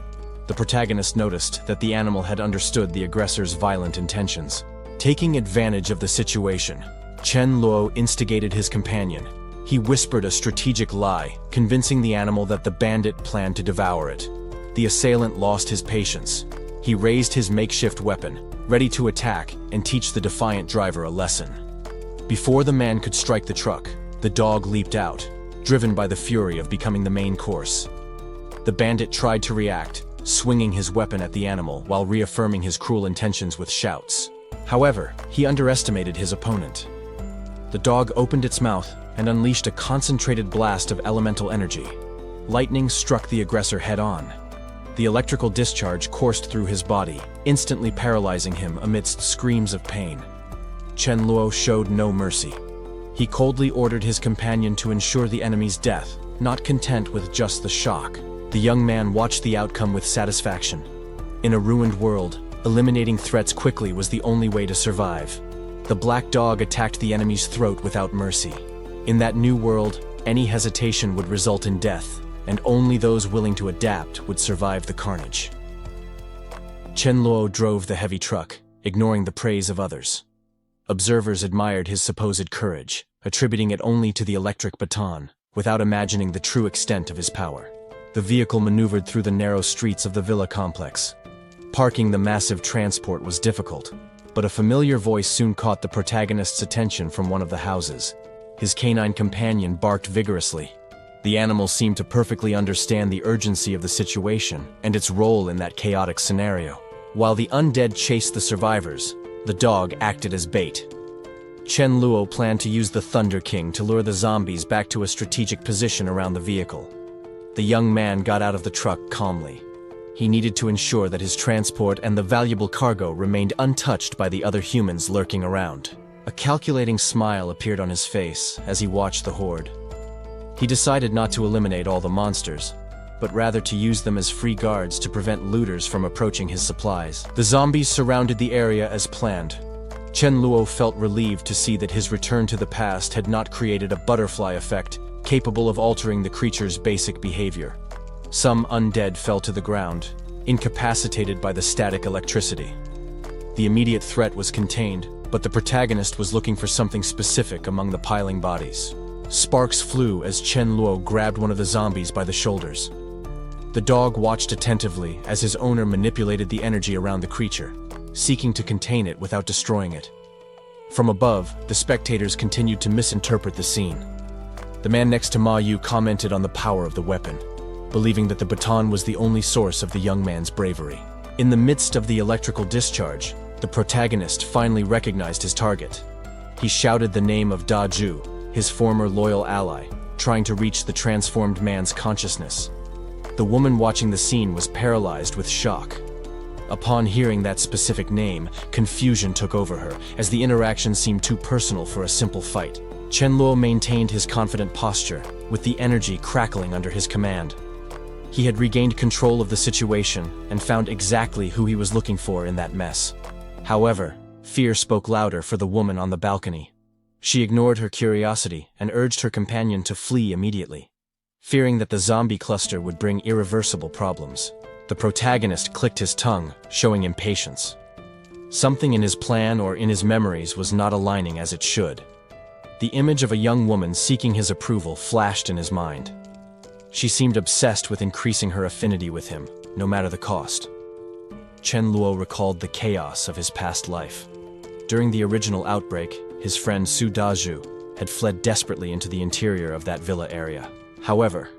The protagonist noticed that the animal had understood the aggressor's violent intentions. Taking advantage of the situation, Chen Luo instigated his companion. He whispered a strategic lie, convincing the animal that the bandit planned to devour it. The assailant lost his patience. He raised his makeshift weapon, ready to attack and teach the defiant driver a lesson. Before the man could strike the truck, the dog leaped out, driven by the fury of becoming the main course. The bandit tried to react, swinging his weapon at the animal while reaffirming his cruel intentions with shouts. However, he underestimated his opponent. The dog opened its mouth and unleashed a concentrated blast of elemental energy. Lightning struck the aggressor head-on. The electrical discharge coursed through his body, instantly paralyzing him amidst screams of pain. Chen Luo showed no mercy. He coldly ordered his companion to ensure the enemy's death, not content with just the shock. The young man watched the outcome with satisfaction. In a ruined world, eliminating threats quickly was the only way to survive. The black dog attacked the enemy's throat without mercy. In that new world, any hesitation would result in death, and only those willing to adapt would survive the carnage. Chen Luo drove the heavy truck, ignoring the praise of others. Observers admired his supposed courage, attributing it only to the electric baton, without imagining the true extent of his power. The vehicle maneuvered through the narrow streets of the villa complex. Parking the massive transport was difficult, but a familiar voice soon caught the protagonist's attention from one of the houses. His canine companion barked vigorously. The animal seemed to perfectly understand the urgency of the situation and its role in that chaotic scenario. While the undead chased the survivors, the dog acted as bait. Chen Luo planned to use the Thunder King to lure the zombies back to a strategic position around the vehicle. The young man got out of the truck calmly. He needed to ensure that his transport and the valuable cargo remained untouched by the other humans lurking around. A calculating smile appeared on his face as he watched the horde. He decided not to eliminate all the monsters, but rather to use them as free guards to prevent looters from approaching his supplies. The zombies surrounded the area as planned. Chen Luo felt relieved to see that his return to the past had not created a butterfly effect capable of altering the creature's basic behavior. Some undead fell to the ground, incapacitated by the static electricity. The immediate threat was contained, but the protagonist was looking for something specific among the piling bodies. Sparks flew as Chen Luo grabbed one of the zombies by the shoulders. The dog watched attentively as his owner manipulated the energy around the creature, seeking to contain it without destroying it. From above, the spectators continued to misinterpret the scene. The man next to Ma Yu commented on the power of the weapon, believing that the baton was the only source of the young man's bravery. In the midst of the electrical discharge, the protagonist finally recognized his target. He shouted the name of Da Ju, his former loyal ally, trying to reach the transformed man's consciousness. The woman watching the scene was paralyzed with shock. Upon hearing that specific name, confusion took over her, as the interaction seemed too personal for a simple fight. Chen Luo maintained his confident posture, with the energy crackling under his command. He had regained control of the situation and found exactly who he was looking for in that mess. However, fear spoke louder for the woman on the balcony. She ignored her curiosity and urged her companion to flee immediately. Fearing that the zombie cluster would bring irreversible problems, the protagonist clicked his tongue, showing impatience. Something in his plan or in his memories was not aligning as it should. The image of a young woman seeking his approval flashed in his mind. She seemed obsessed with increasing her affinity with him, no matter the cost. Chen Luo recalled the chaos of his past life. During the original outbreak, his friend Su Dazhu had fled desperately into the interior of that villa area. However,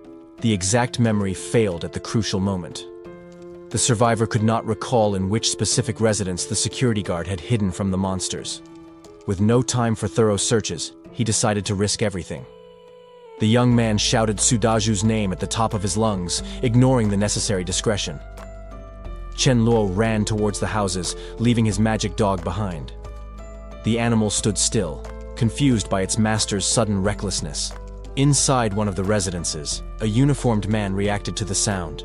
the exact memory failed at the crucial moment. The survivor could not recall in which specific residence the security guard had hidden from the monsters. With no time for thorough searches, he decided to risk everything. The young man shouted Su Dazhu's name at the top of his lungs, ignoring the necessary discretion. Chen Luo ran towards the houses, leaving his magic dog behind. The animal stood still, confused by its master's sudden recklessness. Inside one of the residences, a uniformed man reacted to the sound.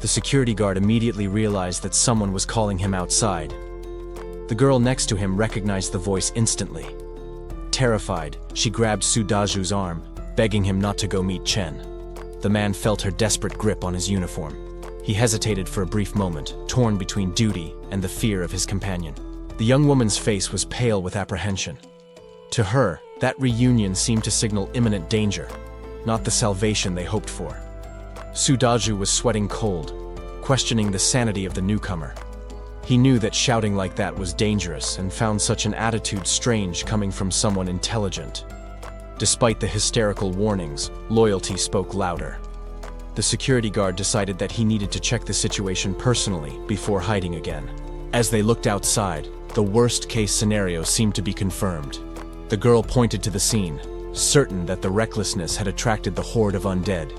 The security guard immediately realized that someone was calling him outside. The girl next to him recognized the voice instantly. Terrified, she grabbed Su Dazhu's arm, begging him not to go meet Chen. The man felt her desperate grip on his uniform. He hesitated for a brief moment, torn between duty and the fear of his companion. The young woman's face was pale with apprehension. To her, that reunion seemed to signal imminent danger, not the salvation they hoped for. Su Dazhu was sweating cold, questioning the sanity of the newcomer. He knew that shouting like that was dangerous and found such an attitude strange coming from someone intelligent. Despite the hysterical warnings, loyalty spoke louder. The security guard decided that he needed to check the situation personally before hiding again. As they looked outside, the worst-case scenario seemed to be confirmed. The girl pointed to the scene, certain that the recklessness had attracted the horde of undead.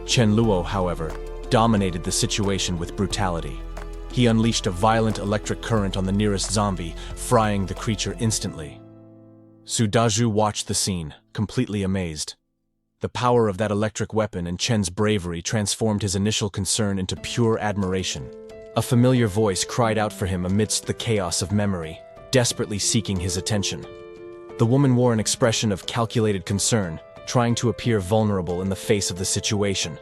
Chen Luo, however, dominated the situation with brutality. He unleashed a violent electric current on the nearest zombie, frying the creature instantly. Su Dazhu watched the scene, completely amazed. The power of that electric weapon and Chen's bravery transformed his initial concern into pure admiration. A familiar voice cried out for him amidst the chaos of memory, desperately seeking his attention. The woman wore an expression of calculated concern, trying to appear vulnerable in the face of the situation.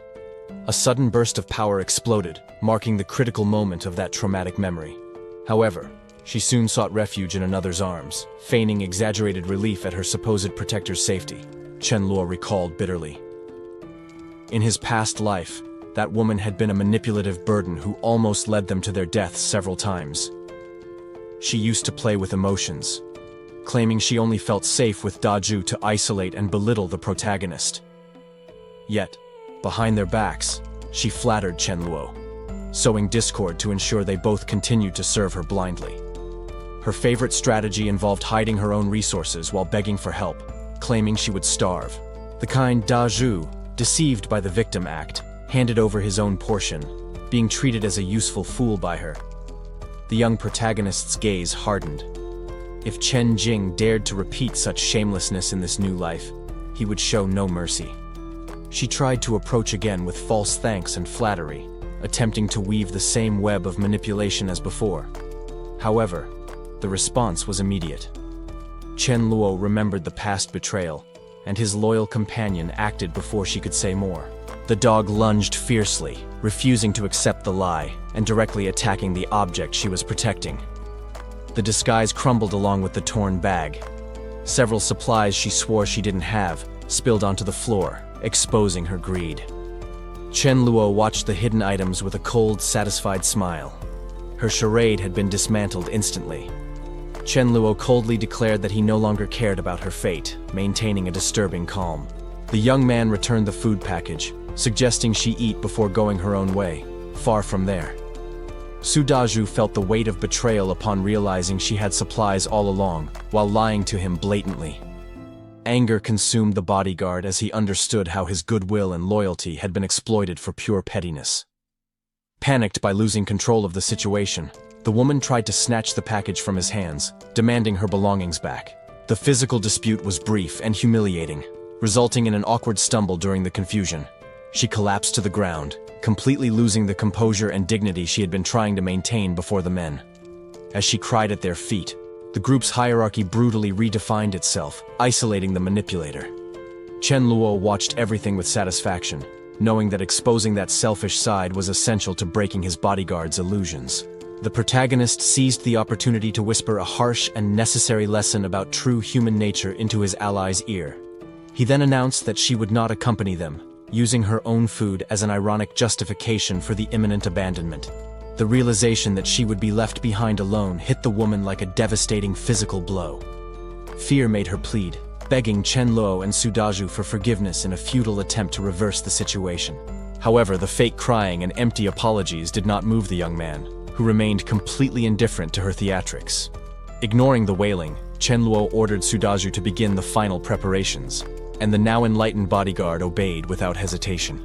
A sudden burst of power exploded, marking the critical moment of that traumatic memory. However, she soon sought refuge in another's arms, feigning exaggerated relief at her supposed protector's safety, Chen Luo recalled bitterly. In his past life, that woman had been a manipulative burden who almost led them to their deaths several times. She used to play with emotions, claiming she only felt safe with Dazhu to isolate and belittle the protagonist. Yet, behind their backs, she flattered Chen Luo, sowing discord to ensure they both continued to serve her blindly. Her favorite strategy involved hiding her own resources while begging for help, claiming she would starve. The kind Dazhu, deceived by the victim act, handed over his own portion, being treated as a useful fool by her. The young protagonist's gaze hardened. If Chen Jing dared to repeat such shamelessness in this new life, he would show no mercy. She tried to approach again with false thanks and flattery, attempting to weave the same web of manipulation as before. However, the response was immediate. Chen Luo remembered the past betrayal, and his loyal companion acted before she could say more. The dog lunged fiercely, refusing to accept the lie, and directly attacking the object she was protecting. The disguise crumbled along with the torn bag. Several supplies she swore she didn't have spilled onto the floor, exposing her greed. Chen Luo watched the hidden items with a cold, satisfied smile. Her charade had been dismantled instantly. Chen Luo coldly declared that he no longer cared about her fate, maintaining a disturbing calm. The young man returned the food package, suggesting she eat before going her own way. Far from there. Su Dazhu felt the weight of betrayal upon realizing she had supplies all along, while lying to him blatantly. Anger consumed the bodyguard as he understood how his goodwill and loyalty had been exploited for pure pettiness. Panicked by losing control of the situation, the woman tried to snatch the package from his hands, demanding her belongings back. The physical dispute was brief and humiliating, resulting in an awkward stumble during the confusion. She collapsed to the ground, completely losing the composure and dignity she had been trying to maintain before the men. As she cried at their feet, the group's hierarchy brutally redefined itself, isolating the manipulator. Chen Luo watched everything with satisfaction, knowing that exposing that selfish side was essential to breaking his bodyguard's illusions. The protagonist seized the opportunity to whisper a harsh and necessary lesson about true human nature into his ally's ear. He then announced that she would not accompany them, using her own food as an ironic justification for the imminent abandonment. The realization that she would be left behind alone hit the woman like a devastating physical blow. Fear made her plead, begging Chen Luo and Sudaju for forgiveness in a futile attempt to reverse the situation. However, the fake crying and empty apologies did not move the young man, who remained completely indifferent to her theatrics. Ignoring the wailing, Chen Luo ordered Sudaju to begin the final preparations, and the now enlightened bodyguard obeyed without hesitation.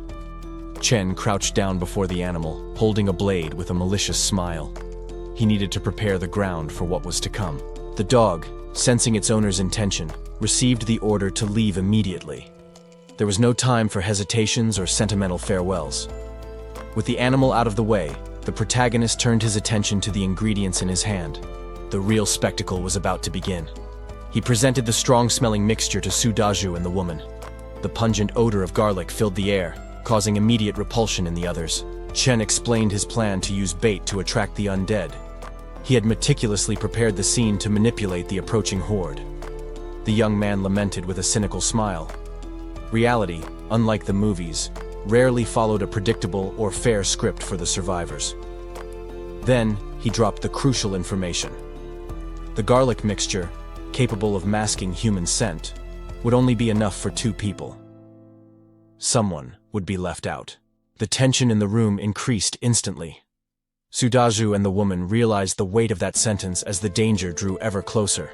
Chen crouched down before the animal, holding a blade with a malicious smile. He needed to prepare the ground for what was to come. The dog, sensing its owner's intention, received the order to leave immediately. There was no time for hesitations or sentimental farewells. With the animal out of the way, the protagonist turned his attention to the ingredients in his hand. The real spectacle was about to begin. He presented the strong-smelling mixture to Sudaju and the woman. The pungent odor of garlic filled the air, causing immediate repulsion in the others. Chen explained his plan to use bait to attract the undead. He had meticulously prepared the scene to manipulate the approaching horde. The young man lamented with a cynical smile. Reality, unlike the movies, rarely followed a predictable or fair script for the survivors. Then, he dropped the crucial information. The garlic mixture, capable of masking human scent, would only be enough for 2 people. Someone would be left out. The tension in the room increased instantly. Sudaju and the woman realized the weight of that sentence as the danger drew ever closer.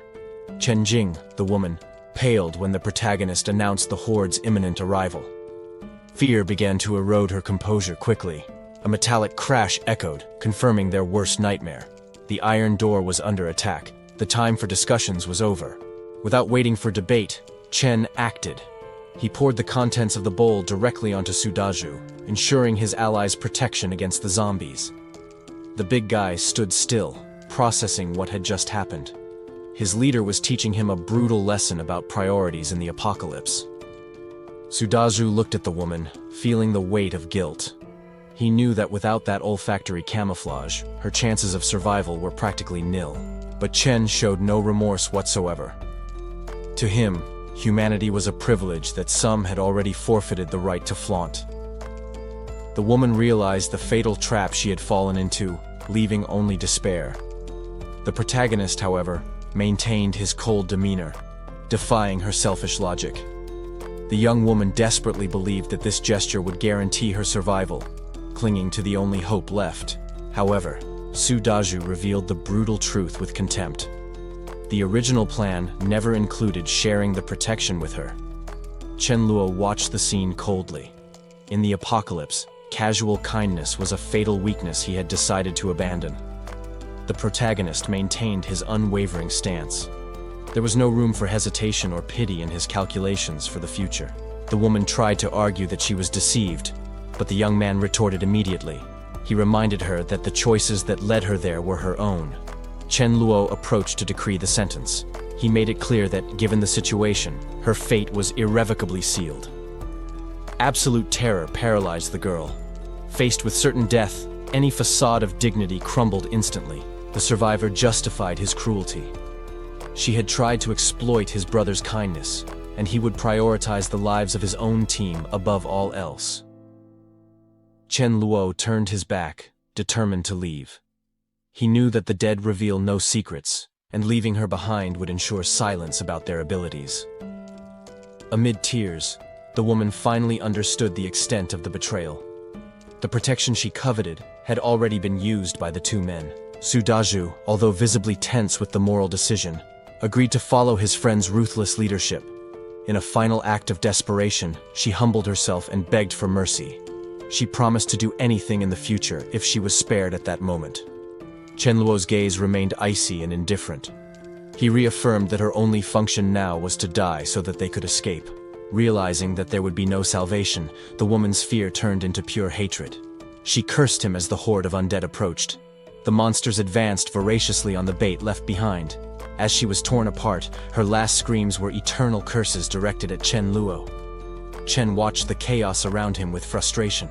Chen Jing, the woman, paled when the protagonist announced the horde's imminent arrival. Fear began to erode her composure quickly. A metallic crash echoed, confirming their worst nightmare. The iron door was under attack. The time for discussions was over. Without waiting for debate, Chen acted. He poured the contents of the bowl directly onto Sudaju, ensuring his ally's protection against the zombies. The big guy stood still, processing what had just happened. His leader was teaching him a brutal lesson about priorities in the apocalypse. Sudaju looked at the woman, feeling the weight of guilt. He knew that without that olfactory camouflage, her chances of survival were practically nil. But Chen showed no remorse whatsoever. To him, humanity was a privilege that some had already forfeited the right to flaunt. The woman realized the fatal trap she had fallen into, leaving only despair. The protagonist, however, maintained his cold demeanor, defying her selfish logic. The young woman desperately believed that this gesture would guarantee her survival, clinging to the only hope left. However, Sudaju revealed the brutal truth with contempt. The original plan never included sharing the protection with her. Chen Luo watched the scene coldly. In the apocalypse, casual kindness was a fatal weakness he had decided to abandon. The protagonist maintained his unwavering stance. There was no room for hesitation or pity in his calculations for the future. The woman tried to argue that she was deceived, but the young man retorted immediately. He reminded her that the choices that led her there were her own. Chen Luo approached to decree the sentence. He made it clear that, given the situation, her fate was irrevocably sealed. Absolute terror paralyzed the girl. Faced with certain death, any facade of dignity crumbled instantly. The survivor justified his cruelty. She had tried to exploit his brother's kindness, and he would prioritize the lives of his own team above all else. Chen Luo turned his back, determined to leave. He knew that the dead reveal no secrets, and leaving her behind would ensure silence about their abilities. Amid tears, the woman finally understood the extent of the betrayal. The protection she coveted had already been used by the 2 men. Sudaju, although visibly tense with the moral decision, agreed to follow his friend's ruthless leadership. In a final act of desperation, she humbled herself and begged for mercy. She promised to do anything in the future if she was spared at that moment. Chen Luo's gaze remained icy and indifferent. He reaffirmed that her only function now was to die so that they could escape. Realizing that there would be no salvation, the woman's fear turned into pure hatred. She cursed him as the horde of undead approached. The monsters advanced voraciously on the bait left behind. As she was torn apart, her last screams were eternal curses directed at Chen Luo. Chen watched the chaos around him with frustration.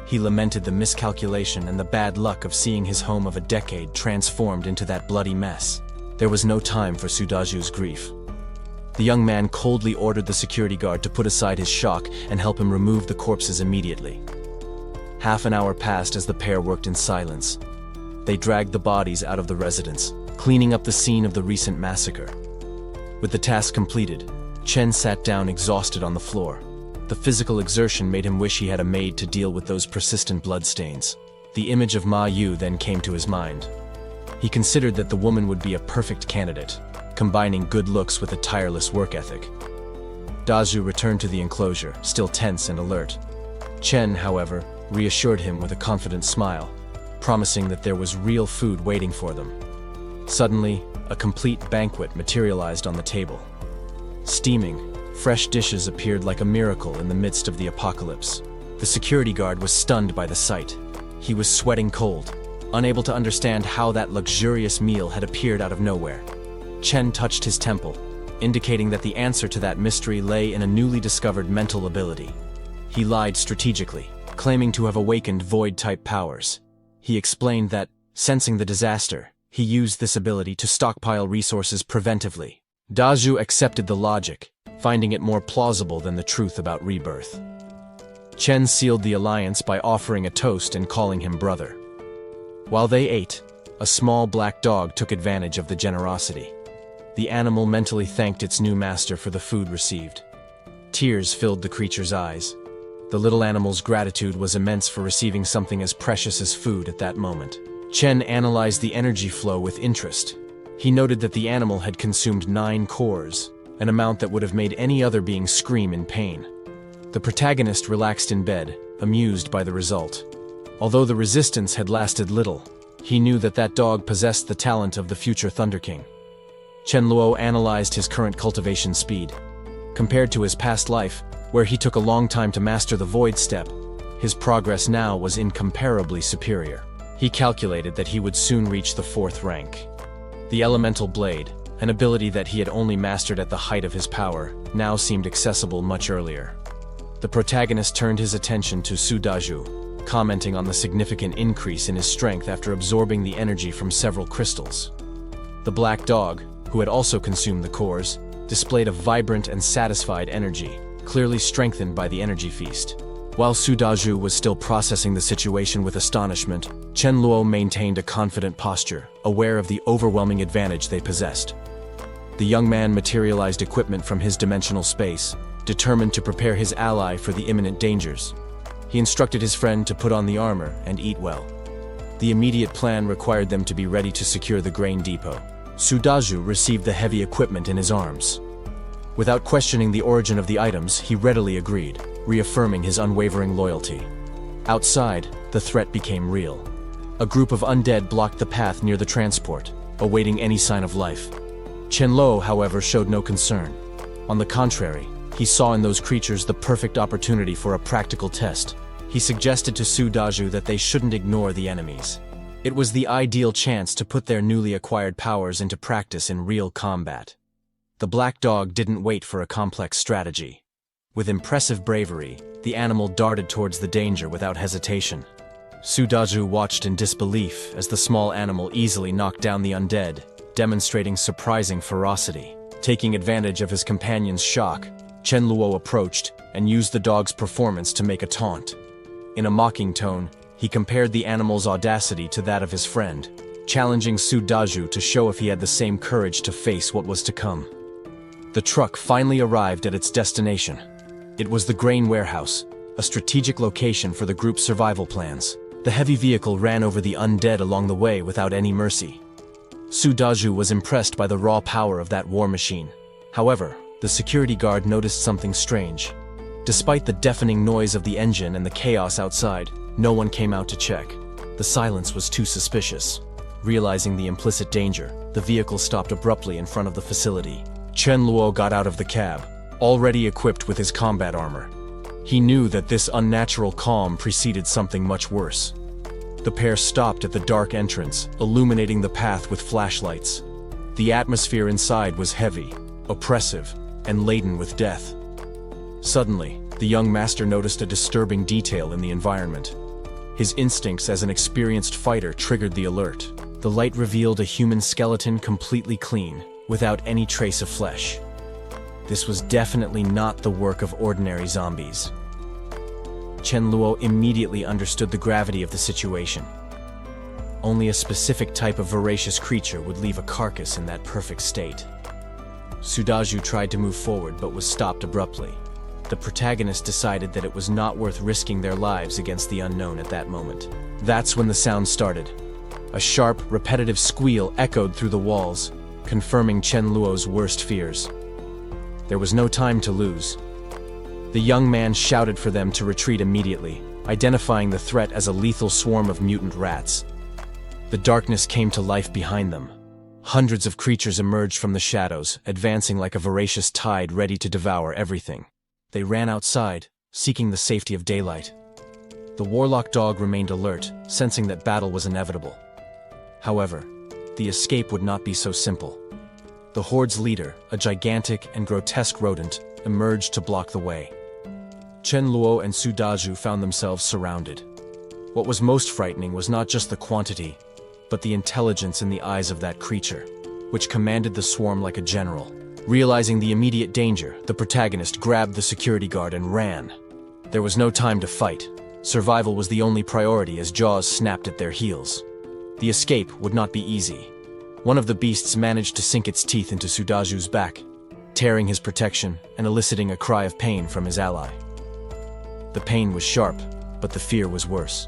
He lamented the miscalculation and the bad luck of seeing his home of a decade transformed into that bloody mess. There was no time for Sudaju's grief. The young man coldly ordered the security guard to put aside his shock and help him remove the corpses immediately. Half an hour passed as the pair worked in silence. They dragged the bodies out of the residence, cleaning up the scene of the recent massacre. With the task completed, Chen sat down exhausted on the floor. The physical exertion made him wish he had a maid to deal with those persistent bloodstains. The image of Ma Yu then came to his mind. He considered that the woman would be a perfect candidate, combining good looks with a tireless work ethic. Dazhu returned to the enclosure, still tense and alert. Chen, however, reassured him with a confident smile, promising that there was real food waiting for them. Suddenly, a complete banquet materialized on the table. Steaming, fresh dishes appeared like a miracle in the midst of the apocalypse. The security guard was stunned by the sight. He was sweating cold, unable to understand how that luxurious meal had appeared out of nowhere. Chen touched his temple, indicating that the answer to that mystery lay in a newly discovered mental ability. He lied strategically, claiming to have awakened void-type powers. He explained that, sensing the disaster, he used this ability to stockpile resources preventively. Dazhu accepted the logic, finding it more plausible than the truth about rebirth. Chen sealed the alliance by offering a toast and calling him brother. While they ate, a small black dog took advantage of the generosity. The animal mentally thanked its new master for the food received. Tears filled the creature's eyes. The little animal's gratitude was immense for receiving something as precious as food at that moment. Chen analyzed the energy flow with interest. He noted that the animal had consumed 9 cores, an amount that would have made any other being scream in pain. The protagonist relaxed in bed, amused by the result. Although the resistance had lasted little, he knew that that dog possessed the talent of the future Thunder King. Chen Luo analyzed his current cultivation speed. Compared to his past life, where he took a long time to master the Void Step, his progress now was incomparably superior. He calculated that he would soon reach the 4th rank. The Elemental Blade, an ability that he had only mastered at the height of his power, now seemed accessible much earlier. The protagonist turned his attention to Sudaju, commenting on the significant increase in his strength after absorbing the energy from several crystals. The black dog, who had also consumed the cores, displayed a vibrant and satisfied energy, clearly strengthened by the energy feast. While Sudaju was still processing the situation with astonishment, Chen Luo maintained a confident posture, aware of the overwhelming advantage they possessed. The young man materialized equipment from his dimensional space, determined to prepare his ally for the imminent dangers. He instructed his friend to put on the armor and eat well. The immediate plan required them to be ready to secure the grain depot. Sudaju received the heavy equipment in his arms. Without questioning the origin of the items, he readily agreed, reaffirming his unwavering loyalty. Outside, the threat became real. A group of undead blocked the path near the transport, awaiting any sign of life. Chen Luo, however, showed no concern. On the contrary, he saw in those creatures the perfect opportunity for a practical test. He suggested to Sudaju that they shouldn't ignore the enemies. It was the ideal chance to put their newly acquired powers into practice in real combat. The black dog didn't wait for a complex strategy. With impressive bravery, the animal darted towards the danger without hesitation. Sudaju watched in disbelief as the small animal easily knocked down the undead, demonstrating surprising ferocity. Taking advantage of his companion's shock, Chen Luo approached and used the dog's performance to make a taunt. In a mocking tone, he compared the animal's audacity to that of his friend, challenging Sudaju to show if he had the same courage to face what was to come. The truck finally arrived at its destination. It was the grain warehouse, a strategic location for the group's survival plans. The heavy vehicle ran over the undead along the way without any mercy. Sudaju was impressed by the raw power of that war machine. However, The security guard noticed something strange. Despite the deafening noise of the engine and the chaos outside, no one came out to check. The silence was too suspicious. Realizing the implicit danger, the vehicle stopped abruptly in front of the facility. Chen Luo got out of the cab, already equipped with his combat armor. He knew that this unnatural calm preceded something much worse. The pair stopped at the dark entrance, illuminating the path with flashlights. The atmosphere inside was heavy, oppressive, and laden with death. Suddenly, the young master noticed a disturbing detail in the environment. His instincts as an experienced fighter triggered the alert. The light revealed a human skeleton completely clean, without any trace of flesh. This was definitely not the work of ordinary zombies. Chen Luo immediately understood the gravity of the situation. Only a specific type of voracious creature would leave a carcass in that perfect state. Sudaju tried to move forward but was stopped abruptly. The protagonist decided that it was not worth risking their lives against the unknown at that moment. That's when the sound started. A sharp, repetitive squeal echoed through the walls, confirming Chen Luo's worst fears. There was no time to lose. The young man shouted for them to retreat immediately, identifying the threat as a lethal swarm of mutant rats. The darkness came to life behind them. Hundreds of creatures emerged from the shadows, advancing like a voracious tide ready to devour everything. They ran outside, seeking the safety of daylight. The warlock dog remained alert, sensing that battle was inevitable. However, the escape would not be so simple. The horde's leader, a gigantic and grotesque rodent, emerged to block the way. Chen Luo and Sudaju found themselves surrounded. What was most frightening was not just the quantity, but the intelligence in the eyes of that creature, which commanded the swarm like a general. Realizing the immediate danger, the protagonist grabbed the security guard and ran. There was no time to fight. Survival was the only priority as jaws snapped at their heels. The escape would not be easy. One of the beasts managed to sink its teeth into Sudaju's back, tearing his protection and eliciting a cry of pain from his ally. The pain was sharp, but the fear was worse.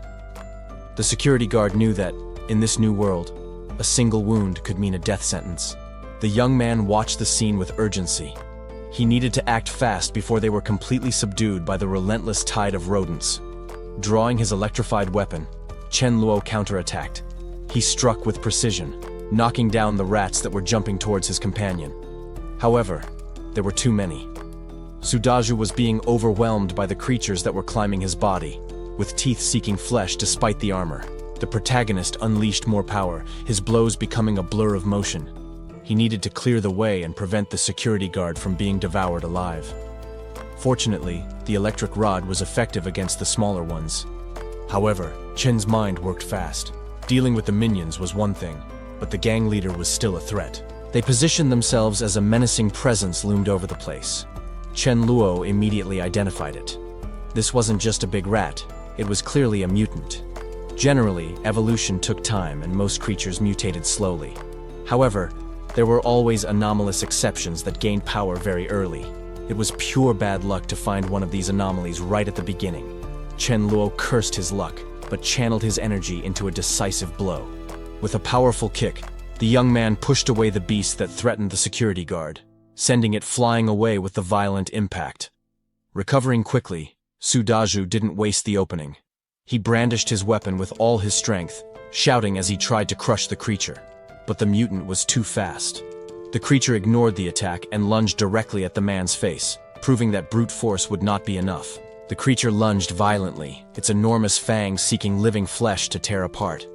The security guard knew that, in this new world, a single wound could mean a death sentence. The young man watched the scene with urgency. He needed to act fast before they were completely subdued by the relentless tide of rodents. Drawing his electrified weapon, Chen Luo counterattacked. He struck with precision, knocking down the rats that were jumping towards his companion. However, there were too many. Sudaju was being overwhelmed by the creatures that were climbing his body, with teeth seeking flesh despite the armor. The protagonist unleashed more power, his blows becoming a blur of motion. He needed to clear the way and prevent the security guard from being devoured alive. Fortunately, the electric rod was effective against the smaller ones. However, Chen's mind worked fast. Dealing with the minions was one thing, but the gang leader was still a threat. They positioned themselves as a menacing presence loomed over the place. Chen Luo immediately identified it. This wasn't just a big rat, it was clearly a mutant. Generally, evolution took time and most creatures mutated slowly. However, there were always anomalous exceptions that gained power very early. It was pure bad luck to find one of these anomalies right at the beginning. Chen Luo cursed his luck, but channeled his energy into a decisive blow. With a powerful kick, the young man pushed away the beast that threatened the security guard, sending it flying away with the violent impact. Recovering quickly, Sudaju didn't waste the opening. He brandished his weapon with all his strength, shouting as he tried to crush the creature. But the mutant was too fast. The creature ignored the attack and lunged directly at the man's face, proving that brute force would not be enough. The creature lunged violently, its enormous fangs seeking living flesh to tear apart.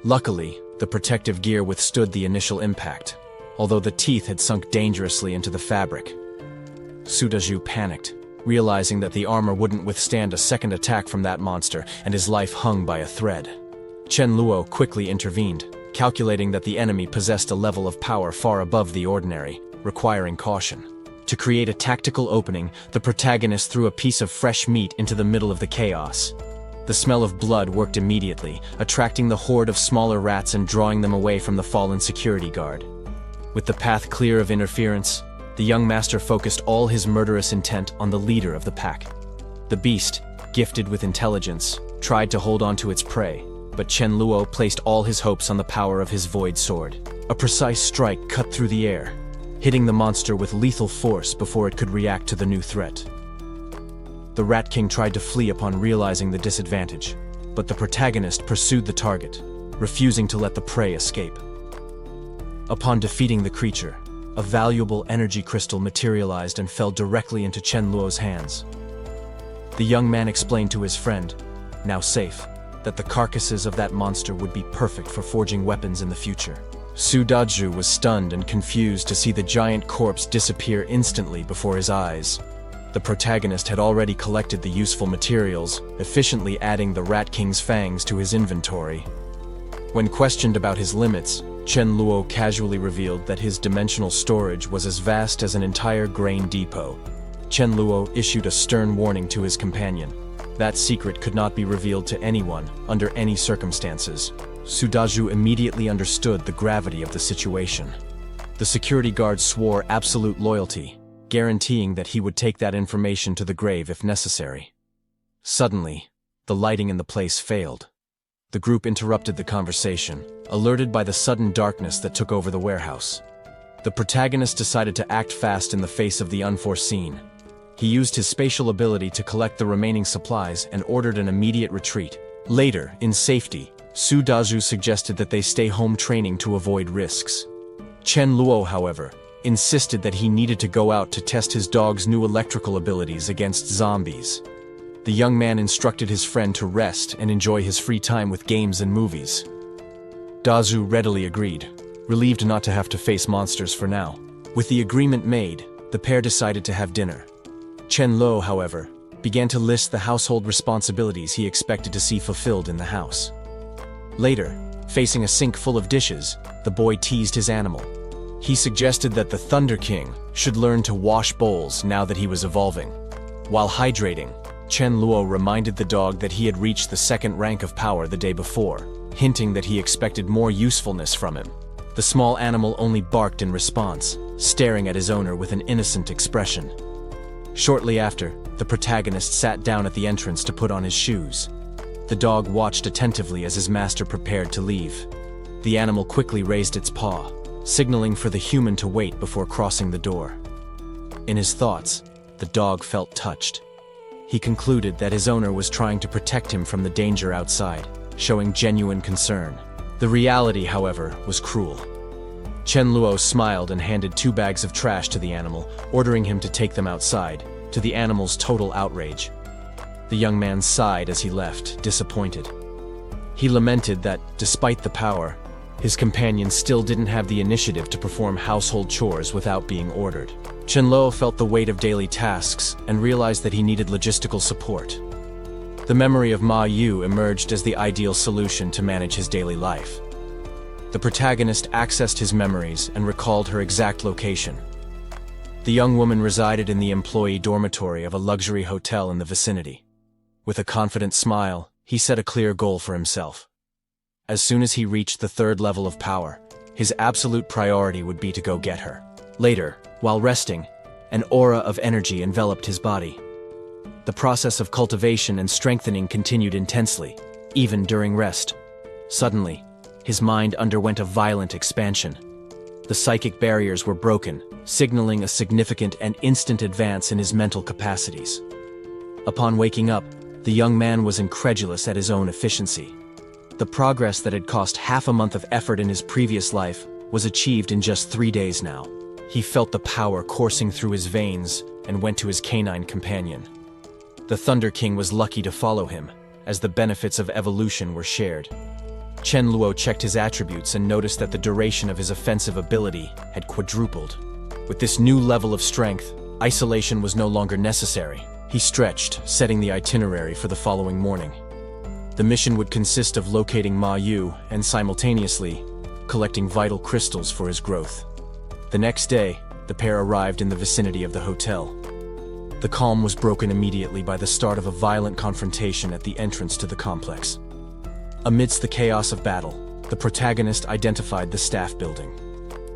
Luckily, the protective gear withstood the initial impact, although the teeth had sunk dangerously into the fabric. Sudaju panicked, realizing that the armor wouldn't withstand a second attack from that monster and his life hung by a thread. Chen Luo quickly intervened, calculating that the enemy possessed a level of power far above the ordinary, requiring caution. To create a tactical opening, the protagonist threw a piece of fresh meat into the middle of the chaos. The smell of blood worked immediately, attracting the horde of smaller rats and drawing them away from the fallen security guard. With the path clear of interference, the young master focused all his murderous intent on the leader of the pack. The beast, gifted with intelligence, tried to hold on to its prey, but Chen Luo placed all his hopes on the power of his void sword. A precise strike cut through the air. hitting the monster with lethal force before it could react to the new threat. The Rat King tried to flee upon realizing the disadvantage, but the protagonist pursued the target, refusing to let the prey escape. Upon defeating the creature, a valuable energy crystal materialized and fell directly into Chen Luo's hands. The young man explained to his friend, now safe, that the carcasses of that monster would be perfect for forging weapons in the future. Su Dazhu was stunned and confused to see the giant corpse disappear instantly before his eyes. The protagonist had already collected the useful materials, efficiently adding the Rat King's fangs to his inventory. When questioned about his limits, Chen Luo casually revealed that his dimensional storage was as vast as an entire grain depot. Chen Luo issued a stern warning to his companion. That secret could not be revealed to anyone, under any circumstances. Su Dazhu immediately understood the gravity of the situation. The security guard swore absolute loyalty, guaranteeing that he would take that information to the grave if necessary. Suddenly, the lighting in the place failed. The group interrupted the conversation, alerted by the sudden darkness that took over the warehouse. The protagonist decided to act fast in the face of the unforeseen. He used his spatial ability to collect the remaining supplies and ordered an immediate retreat. Later, in safety, Su Dazhu suggested that they stay home training to avoid risks. Chen Luo, however, insisted that he needed to go out to test his dog's new electrical abilities against zombies. The young man instructed his friend to rest and enjoy his free time with games and movies. Dazhu readily agreed, relieved not to have to face monsters for now. With the agreement made, the pair decided to have dinner. Chen Luo, however, began to list the household responsibilities he expected to see fulfilled in the house. Later, facing a sink full of dishes, the boy teased his animal. He suggested that the Thunder King should learn to wash bowls now that he was evolving. While hydrating, Chen Luo reminded the dog that he had reached the second rank of power the day before, hinting that he expected more usefulness from him. The small animal only barked in response, staring at his owner with an innocent expression. Shortly after, the protagonist sat down at the entrance to put on his shoes. The dog watched attentively as his master prepared to leave. The animal quickly raised its paw, signaling for the human to wait before crossing the door. In his thoughts, the dog felt touched. He concluded that his owner was trying to protect him from the danger outside, showing genuine concern. The reality, however, was cruel. Chen Luo smiled and handed 2 bags of trash to the animal, ordering him to take them outside, to the animal's total outrage. The young man sighed as he left, disappointed. He lamented that, despite the power, his companion still didn't have the initiative to perform household chores without being ordered. Chen Luo felt the weight of daily tasks and realized that he needed logistical support. The memory of Ma Yu emerged as the ideal solution to manage his daily life. The protagonist accessed his memories and recalled her exact location. The young woman resided in the employee dormitory of a luxury hotel in the vicinity. With a confident smile, he set a clear goal for himself. As soon as he reached the 3rd level of power, his absolute priority would be to go get her. Later, while resting, an aura of energy enveloped his body. The process of cultivation and strengthening continued intensely, even during rest. Suddenly, his mind underwent a violent expansion. The psychic barriers were broken, signaling a significant and instant advance in his mental capacities. Upon waking up, the young man was incredulous at his own efficiency. The progress that had cost half a month of effort in his previous life was achieved in just 3 days now. He felt the power coursing through his veins and went to his canine companion. The Thunder King was lucky to follow him, as the benefits of evolution were shared. Chen Luo checked his attributes and noticed that the duration of his offensive ability had quadrupled. With this new level of strength, isolation was no longer necessary. He stretched, setting the itinerary for the following morning. The mission would consist of locating Ma Yu and simultaneously collecting vital crystals for his growth. The next day, the pair arrived in the vicinity of the hotel. The calm was broken immediately by the start of a violent confrontation at the entrance to the complex. Amidst the chaos of battle, the protagonist identified the staff building.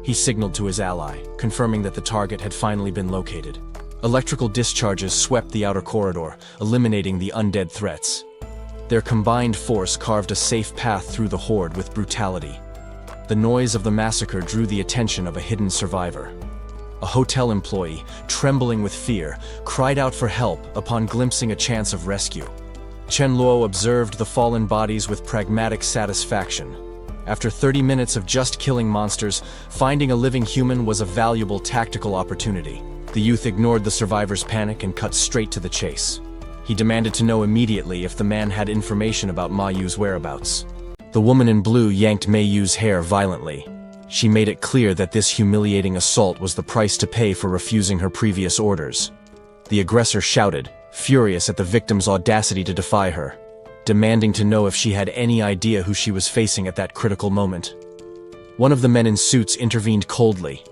He signaled to his ally, confirming that the target had finally been located. Electrical discharges swept the outer corridor, eliminating the undead threats. Their combined force carved a safe path through the horde with brutality. The noise of the massacre drew the attention of a hidden survivor. a hotel employee, trembling with fear, cried out for help upon glimpsing a chance of rescue. Chen Luo observed the fallen bodies with pragmatic satisfaction. After 30 minutes of just killing monsters, finding a living human was a valuable tactical opportunity. The youth ignored the survivors' panic and cut straight to the chase. He demanded to know immediately if the man had information about Ma Yu's whereabouts. The woman in blue yanked Mei Yu's hair violently. She made it clear that this humiliating assault was the price to pay for refusing her previous orders. The aggressor shouted, furious at the victim's audacity to defy her, demanding to know if she had any idea who she was facing at that critical moment. One of the men in suits intervened coldly.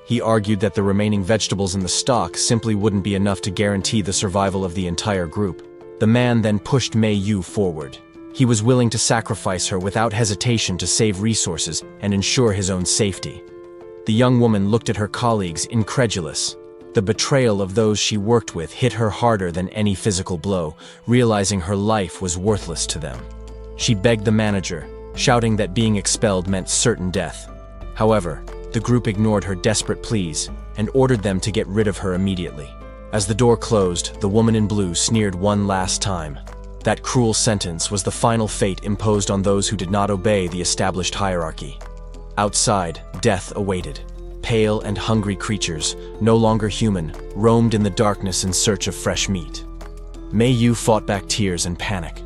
He argued that the remaining vegetables in the stock simply wouldn't be enough to guarantee the survival of the entire group. The man then pushed Mei Yu forward. He was willing to sacrifice her without hesitation to save resources and ensure his own safety. The young woman looked at her colleagues, incredulous. The betrayal of those she worked with hit her harder than any physical blow, realizing her life was worthless to them. She begged the manager, shouting that being expelled meant certain death. However, the group ignored her desperate pleas and ordered them to get rid of her immediately. As the door closed, the woman in blue sneered one last time. That cruel sentence was the final fate imposed on those who did not obey the established hierarchy. Outside, death awaited. Pale and hungry creatures, no longer human, roamed in the darkness in search of fresh meat. Mei Yu fought back tears and panic.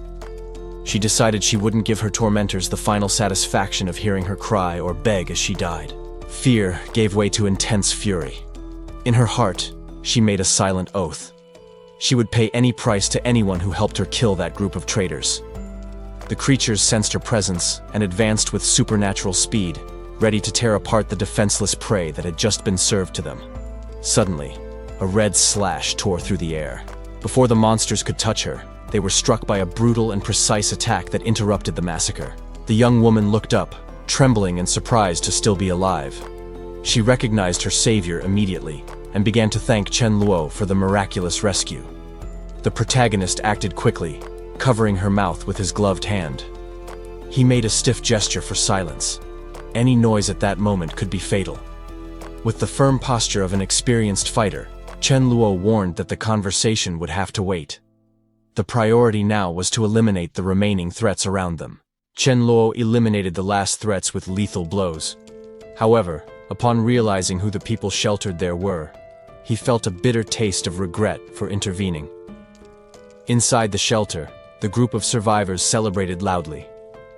She decided she wouldn't give her tormentors the final satisfaction of hearing her cry or beg as she died. Fear gave way to intense fury. In her heart, she made a silent oath. She would pay any price to anyone who helped her kill that group of traitors. The creatures sensed her presence and advanced with supernatural speed, ready to tear apart the defenseless prey that had just been served to them. Suddenly, a red slash tore through the air. Before the monsters could touch her, they were struck by a brutal and precise attack that interrupted the massacre. The young woman looked up, trembling and surprised to still be alive. She recognized her savior immediately and began to thank Chen Luo for the miraculous rescue. The protagonist acted quickly, covering her mouth with his gloved hand. He made a stiff gesture for silence. Any noise at that moment could be fatal. With the firm posture of an experienced fighter, Chen Luo warned that the conversation would have to wait. The priority now was to eliminate the remaining threats around them. Chen Luo eliminated the last threats with lethal blows. However, upon realizing who the people sheltered there were, he felt a bitter taste of regret for intervening. Inside the shelter, the group of survivors celebrated loudly.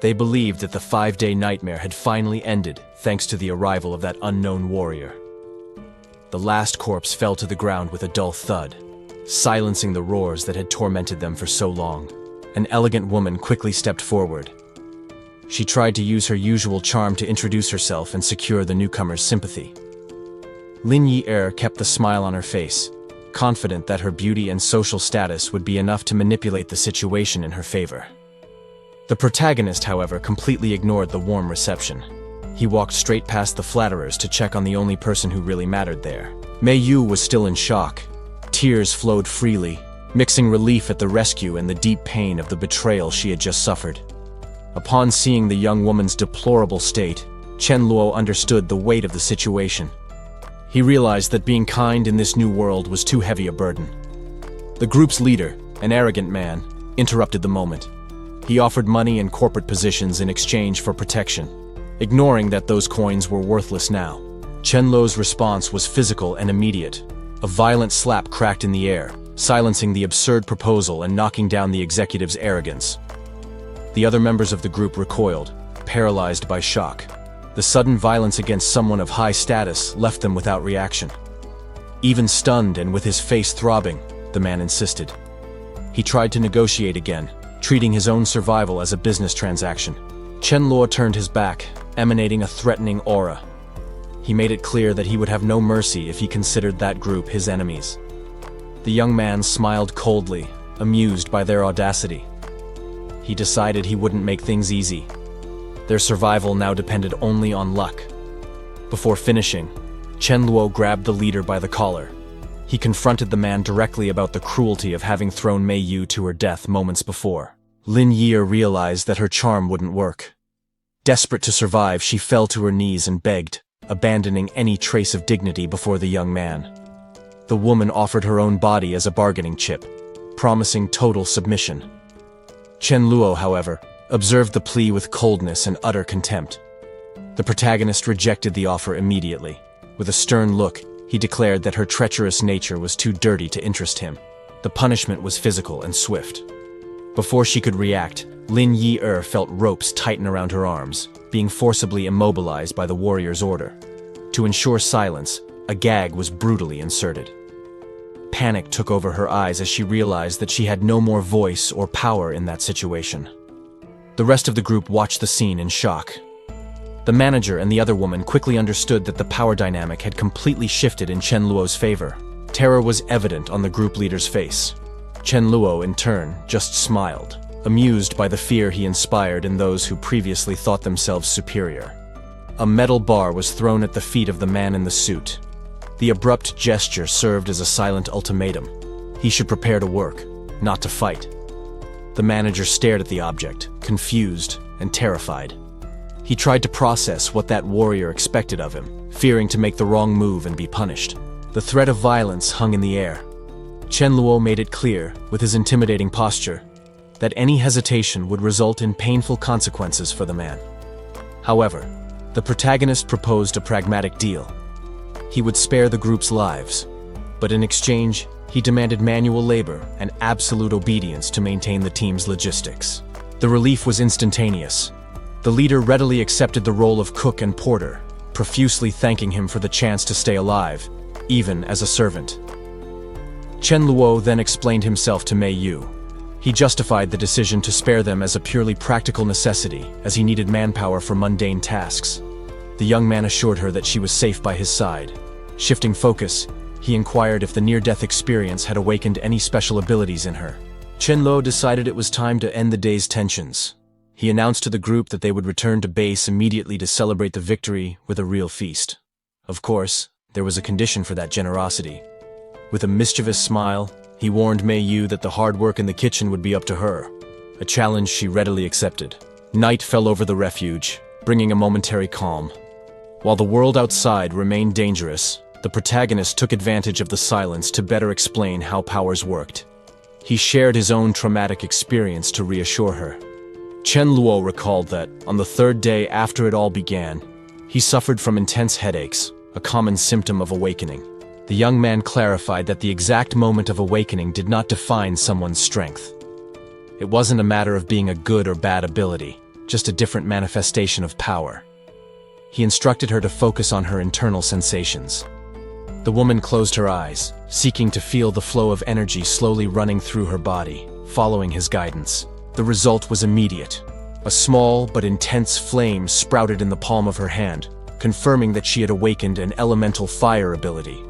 They believed that the 5-day nightmare had finally ended thanks to the arrival of that unknown warrior. The last corpse fell to the ground with a dull thud, silencing the roars that had tormented them for so long. An elegant woman quickly stepped forward. She tried to use her usual charm to introduce herself and secure the newcomer's sympathy. Lin Yi kept the smile on her face, confident that her beauty and social status would be enough to manipulate the situation in her favor. The protagonist, however, completely ignored the warm reception. He walked straight past the flatterers to check on the only person who really mattered there. Mei Yu was still in shock. Tears flowed freely, mixing relief at the rescue and the deep pain of the betrayal she had just suffered. Upon seeing the young woman's deplorable state, Chen Luo understood the weight of the situation. He realized that being kind in this new world was too heavy a burden. The group's leader, an arrogant man, interrupted the moment. He offered money and corporate positions in exchange for protection, ignoring that those coins were worthless now. Chen Luo's response was physical and immediate. A violent slap cracked in the air, silencing the absurd proposal and knocking down the executive's arrogance. The other members of the group recoiled, paralyzed by shock. The sudden violence against someone of high status left them without reaction. Even stunned and with his face throbbing, the man insisted. He tried to negotiate again, treating his own survival as a business transaction. Chen Luo turned his back, emanating a threatening aura. He made it clear that he would have no mercy if he considered that group his enemies. The young man smiled coldly, amused by their audacity. He decided he wouldn't make things easy. Their survival now depended only on luck. Before finishing, Chen Luo grabbed the leader by the collar. He confronted the man directly about the cruelty of having thrown Mei Yu to her death moments before. Lin Yi realized that her charm wouldn't work. Desperate to survive, she fell to her knees and begged, abandoning any trace of dignity before the young man. The woman offered her own body as a bargaining chip, promising total submission. Chen Luo, however, observed the plea with coldness and utter contempt. The protagonist rejected the offer immediately. With a stern look, he declared that her treacherous nature was too dirty to interest him. The punishment was physical and swift. Before she could react, Lin Yi-er felt ropes tighten around her arms, being forcibly immobilized by the warrior's order. To ensure silence, a gag was brutally inserted. Panic took over her eyes as she realized that she had no more voice or power in that situation. The rest of the group watched the scene in shock. The manager and the other woman quickly understood that the power dynamic had completely shifted in Chen Luo's favor. Terror was evident on the group leader's face. Chen Luo, in turn, just smiled, amused by the fear he inspired in those who previously thought themselves superior. A metal bar was thrown at the feet of the man in the suit. The abrupt gesture served as a silent ultimatum. He should prepare to work, not to fight. The manager stared at the object, confused and terrified. He tried to process what that warrior expected of him, fearing to make the wrong move and be punished. The threat of violence hung in the air. Chen Luo made it clear, with his intimidating posture, that any hesitation would result in painful consequences for the man. However, the protagonist proposed a pragmatic deal. He would spare the group's lives, but in exchange, he demanded manual labor and absolute obedience to maintain the team's logistics. The relief was instantaneous. The leader readily accepted the role of cook and porter, profusely thanking him for the chance to stay alive, even as a servant. Chen Luo then explained himself to Mei Yu. He justified the decision to spare them as a purely practical necessity, as he needed manpower for mundane tasks. The young man assured her that she was safe by his side. Shifting focus, he inquired if the near-death experience had awakened any special abilities in her. Chen Luo decided it was time to end the day's tensions. He announced to the group that they would return to base immediately to celebrate the victory with a real feast. Of course, there was a condition for that generosity. With a mischievous smile, he warned Mei Yu that the hard work in the kitchen would be up to her, a challenge she readily accepted. Night fell over the refuge, bringing a momentary calm. While the world outside remained dangerous, the protagonist took advantage of the silence to better explain how powers worked. He shared his own traumatic experience to reassure her. Chen Luo recalled that, on the third day after it all began, he suffered from intense headaches, a common symptom of awakening. The young man clarified that the exact moment of awakening did not define someone's strength. It wasn't a matter of being a good or bad ability, just a different manifestation of power. He instructed her to focus on her internal sensations. The woman closed her eyes, seeking to feel the flow of energy slowly running through her body, following his guidance. The result was immediate. A small but intense flame sprouted in the palm of her hand, confirming that she had awakened an elemental fire ability.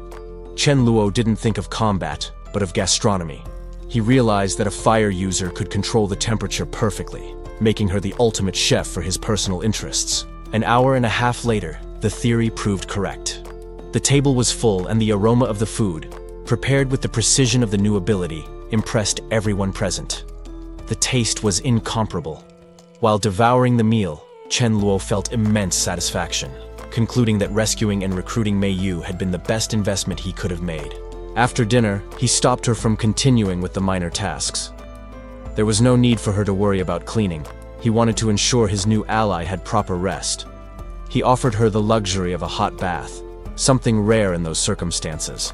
Chen Luo didn't think of combat, but of gastronomy. He realized that a fire user could control the temperature perfectly, making her the ultimate chef for his personal interests. An hour and a half later, the theory proved correct. The table was full, and the aroma of the food, prepared with the precision of the new ability, impressed everyone present. The taste was incomparable. While devouring the meal, Chen Luo felt immense satisfaction, concluding that rescuing and recruiting Mei Yu had been the best investment he could have made. After dinner, he stopped her from continuing with the minor tasks. There was no need for her to worry about cleaning. He wanted to ensure his new ally had proper rest. He offered her the luxury of a hot bath, something rare in those circumstances.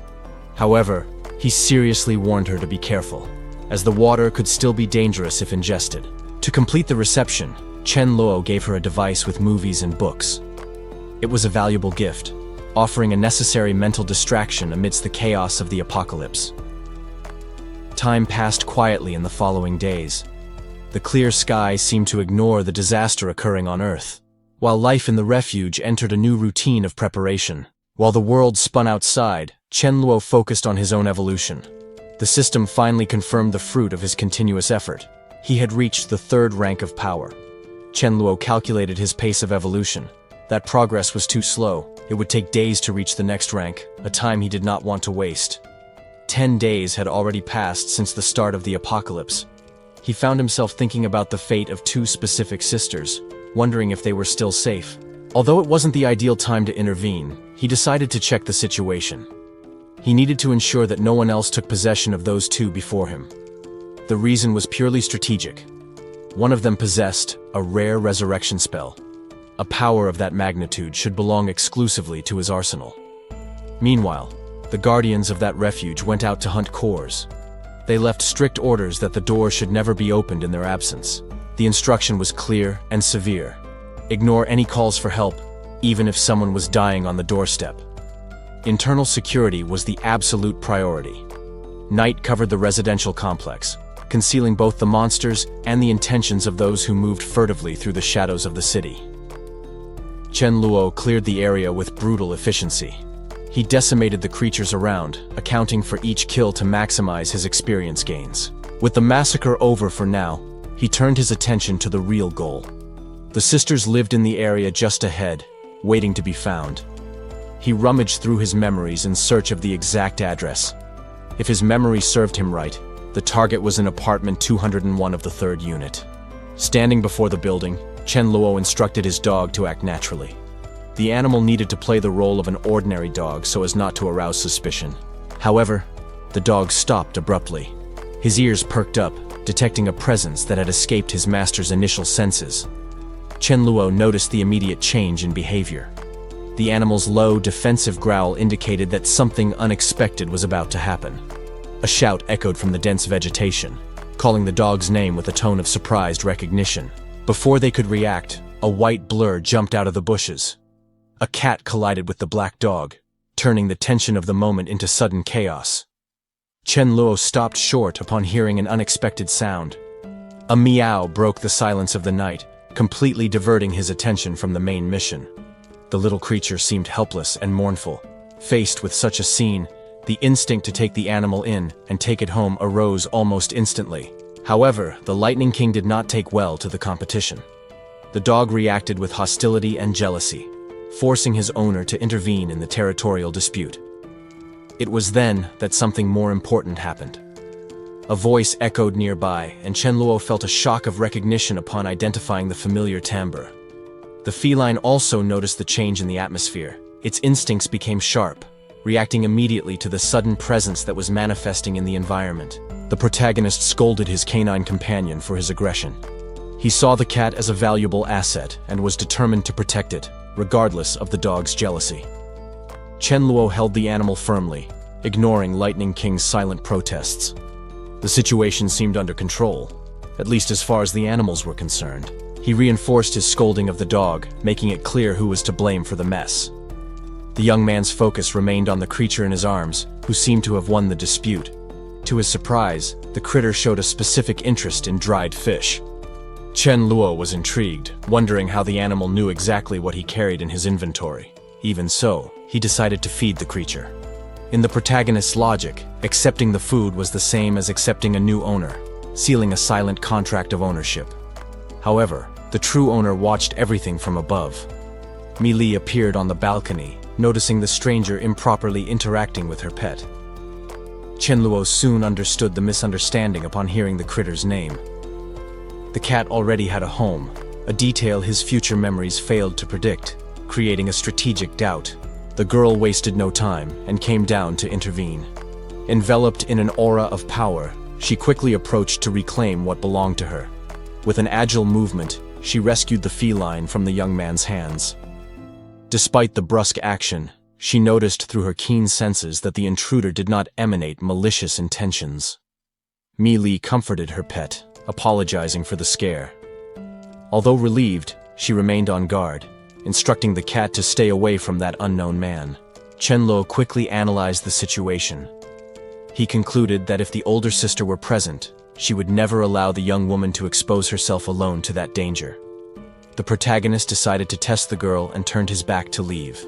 However, he seriously warned her to be careful, as the water could still be dangerous if ingested. To complete the reception, Chen Luo gave her a device with movies and books. It was a valuable gift, offering a necessary mental distraction amidst the chaos of the apocalypse. Time passed quietly in the following days. The clear sky seemed to ignore the disaster occurring on Earth, while life in the refuge entered a new routine of preparation. While the world spun outside, Chen Luo focused on his own evolution. The system finally confirmed the fruit of his continuous effort. He had reached the third rank of power. Chen Luo calculated his pace of evolution. That progress was too slow. It would take days to reach the next rank, a time he did not want to waste. 10 days had already passed since the start of the apocalypse. He found himself thinking about the fate of two specific sisters, wondering if they were still safe. Although it wasn't the ideal time to intervene, he decided to check the situation. He needed to ensure that no one else took possession of those two before him. The reason was purely strategic. One of them possessed a rare resurrection spell. A power of that magnitude should belong exclusively to his arsenal. Meanwhile, the guardians of that refuge went out to hunt cores. They left strict orders that the door should never be opened in their absence. The instruction was clear and severe. Ignore any calls for help, even if someone was dying on the doorstep. Internal security was the absolute priority. Night covered the residential complex, concealing both the monsters and the intentions of those who moved furtively through the shadows of the city. Chen Luo cleared the area with brutal efficiency. He decimated the creatures around, accounting for each kill to maximize his experience gains. With the massacre over for now, he turned his attention to the real goal. The sisters lived in the area just ahead, waiting to be found. He rummaged through his memories in search of the exact address. If his memory served him right, the target was in apartment 201 of the 3rd unit. Standing before the building, Chen Luo instructed his dog to act naturally. The animal needed to play the role of an ordinary dog so as not to arouse suspicion. However, the dog stopped abruptly. His ears perked up, detecting a presence that had escaped his master's initial senses. Chen Luo noticed the immediate change in behavior. The animal's low, defensive growl indicated that something unexpected was about to happen. A shout echoed from the dense vegetation, calling the dog's name with a tone of surprised recognition. Before they could react, a white blur jumped out of the bushes. A cat collided with the black dog, turning the tension of the moment into sudden chaos. Chen Luo stopped short upon hearing an unexpected sound. A meow broke the silence of the night, completely diverting his attention from the main mission. The little creature seemed helpless and mournful. Faced with such a scene, the instinct to take the animal in and take it home arose almost instantly. However, the Lightning King did not take well to the competition. The dog reacted with hostility and jealousy, forcing his owner to intervene in the territorial dispute. It was then that something more important happened. A voice echoed nearby, and Chen Luo felt a shock of recognition upon identifying the familiar timbre. The feline also noticed the change in the atmosphere. Its instincts became sharp, reacting immediately to the sudden presence that was manifesting in the environment. The protagonist scolded his canine companion for his aggression. He saw the cat as a valuable asset and was determined to protect it, regardless of the dog's jealousy. Chen Luo held the animal firmly, ignoring Lightning King's silent protests. The situation seemed under control, at least as far as the animals were concerned. He reinforced his scolding of the dog, making it clear who was to blame for the mess. The young man's focus remained on the creature in his arms, who seemed to have won the dispute. To his surprise, the critter showed a specific interest in dried fish. Chen Luo was intrigued, wondering how the animal knew exactly what he carried in his inventory. Even so, he decided to feed the creature. In the protagonist's logic, accepting the food was the same as accepting a new owner, sealing a silent contract of ownership. However, the true owner watched everything from above. Mi Li appeared on the balcony, noticing the stranger improperly interacting with her pet. Chen Luo soon understood the misunderstanding upon hearing the critter's name. The cat already had a home, a detail his future memories failed to predict, creating a strategic doubt. The girl wasted no time and came down to intervene. Enveloped in an aura of power, she quickly approached to reclaim what belonged to her. With an agile movement, she rescued the feline from the young man's hands. Despite the brusque action, she noticed through her keen senses that the intruder did not emanate malicious intentions. Mi Li comforted her pet, apologizing for the scare. Although relieved, she remained on guard, instructing the cat to stay away from that unknown man. Chen Luo quickly analyzed the situation. He concluded that if the older sister were present, she would never allow the young woman to expose herself alone to that danger. The protagonist decided to test the girl and turned his back to leave.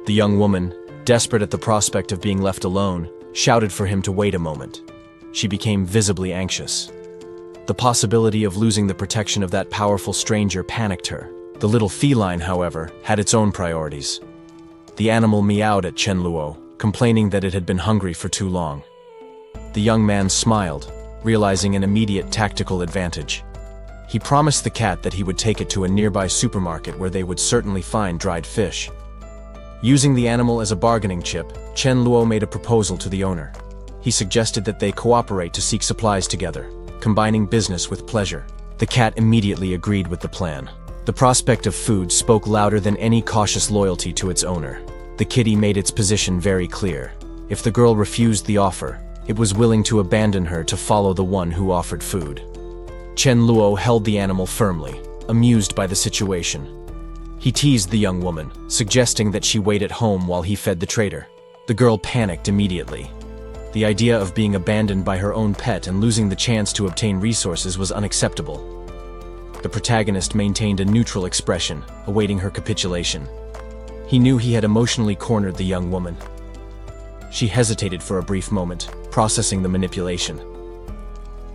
The young woman, desperate at the prospect of being left alone, shouted for him to wait a moment. She became visibly anxious. The possibility of losing the protection of that powerful stranger panicked her. The little feline, however, had its own priorities. The animal meowed at Chen Luo, complaining that it had been hungry for too long. The young man smiled, realizing an immediate tactical advantage. He promised the cat that he would take it to a nearby supermarket where they would certainly find dried fish. Using the animal as a bargaining chip, Chen Luo made a proposal to the owner. He suggested that they cooperate to seek supplies together, combining business with pleasure. The cat immediately agreed with the plan. The prospect of food spoke louder than any cautious loyalty to its owner. The kitty made its position very clear. If the girl refused the offer, it was willing to abandon her to follow the one who offered food. Chen Luo held the animal firmly, amused by the situation. He teased the young woman, suggesting that she wait at home while he fed the trader. The girl panicked immediately. The idea of being abandoned by her own pet and losing the chance to obtain resources was unacceptable. The protagonist maintained a neutral expression, awaiting her capitulation. He knew he had emotionally cornered the young woman. She hesitated for a brief moment, processing the manipulation.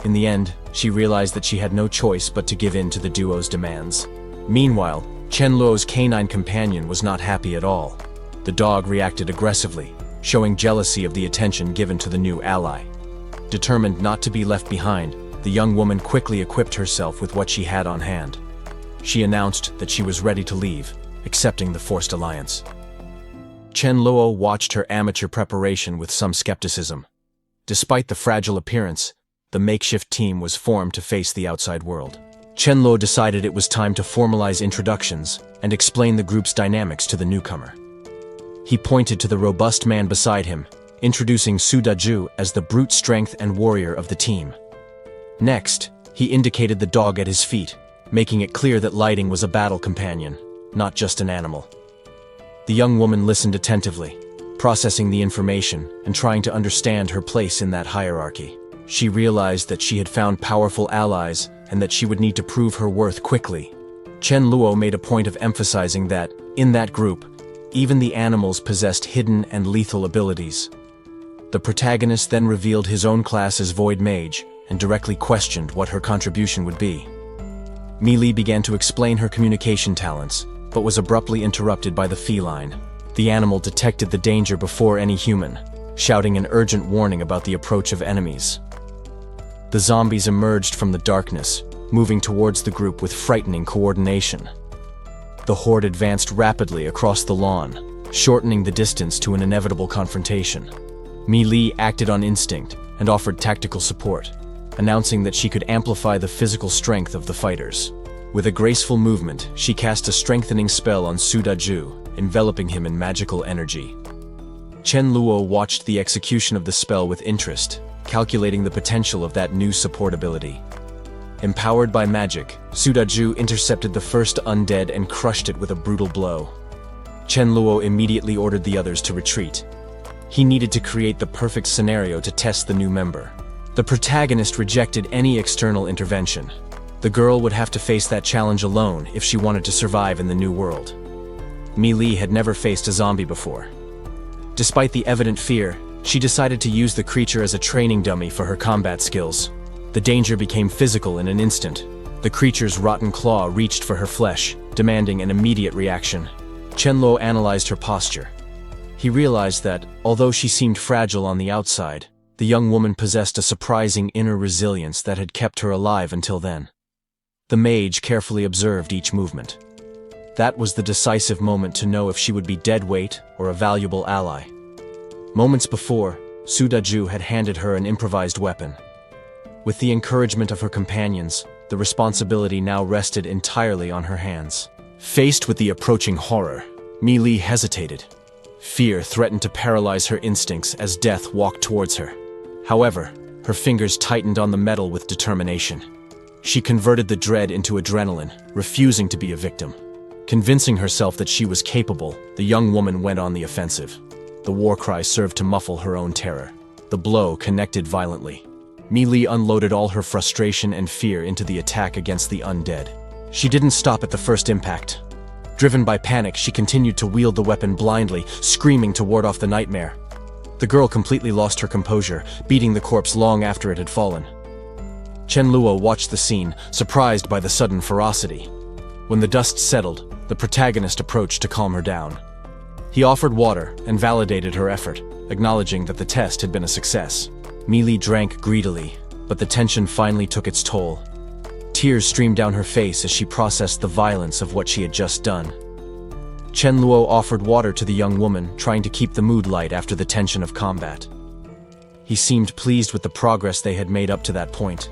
In the end, she realized that she had no choice but to give in to the duo's demands. Meanwhile, Chen Luo's canine companion was not happy at all. The dog reacted aggressively, showing jealousy of the attention given to the new ally. Determined not to be left behind, the young woman quickly equipped herself with what she had on hand. She announced that she was ready to leave, accepting the forced alliance. Chen Luo watched her amateur preparation with some skepticism. Despite the fragile appearance, the makeshift team was formed to face the outside world. Chen Luo decided it was time to formalize introductions and explain the group's dynamics to the newcomer. He pointed to the robust man beside him, introducing Su Daju as the brute strength and warrior of the team. Next, he indicated the dog at his feet, making it clear that Lighting was a battle companion, not just an animal. The young woman listened attentively, processing the information and trying to understand her place in that hierarchy. She realized that she had found powerful allies and that she would need to prove her worth quickly. Chen Luo made a point of emphasizing that, in that group, even the animals possessed hidden and lethal abilities. The protagonist then revealed his own class as Void Mage and directly questioned what her contribution would be. Mi Li began to explain her communication talents, but was abruptly interrupted by the feline. The animal detected the danger before any human, shouting an urgent warning about the approach of enemies. The zombies emerged from the darkness, moving towards the group with frightening coordination. The horde advanced rapidly across the lawn, shortening the distance to an inevitable confrontation. Mi Li acted on instinct and offered tactical support, announcing that she could amplify the physical strength of the fighters. With a graceful movement, she cast a strengthening spell on Su Daju, enveloping him in magical energy. Chen Luo watched the execution of the spell with interest, calculating the potential of that new support ability. Empowered by magic, Su Daju intercepted the first undead and crushed it with a brutal blow. Chen Luo immediately ordered the others to retreat. He needed to create the perfect scenario to test the new member. The protagonist rejected any external intervention. The girl would have to face that challenge alone if she wanted to survive in the new world. Mi Li had never faced a zombie before. Despite the evident fear, she decided to use the creature as a training dummy for her combat skills. The danger became physical in an instant. The creature's rotten claw reached for her flesh, demanding an immediate reaction. Chen Luo analyzed her posture. He realized that, although she seemed fragile on the outside, the young woman possessed a surprising inner resilience that had kept her alive until then. The mage carefully observed each movement. That was the decisive moment to know if she would be dead weight or a valuable ally. Moments before, Su Daju had handed her an improvised weapon. With the encouragement of her companions, the responsibility now rested entirely on her hands. Faced with the approaching horror, Mi Li hesitated. Fear threatened to paralyze her instincts as death walked towards her. However, her fingers tightened on the metal with determination. She converted the dread into adrenaline, refusing to be a victim. Convincing herself that she was capable, the young woman went on the offensive. The war cry served to muffle her own terror. The blow connected violently. Mi Li unloaded all her frustration and fear into the attack against the undead. She didn't stop at the first impact. Driven by panic, she continued to wield the weapon blindly, screaming to ward off the nightmare. The girl completely lost her composure, beating the corpse long after it had fallen. Chen Luo watched the scene, surprised by the sudden ferocity. When the dust settled, the protagonist approached to calm her down. He offered water and validated her effort, acknowledging that the test had been a success. Mi Li drank greedily, but the tension finally took its toll. Tears streamed down her face as she processed the violence of what she had just done. Chen Luo offered water to the young woman, trying to keep the mood light after the tension of combat. He seemed pleased with the progress they had made up to that point.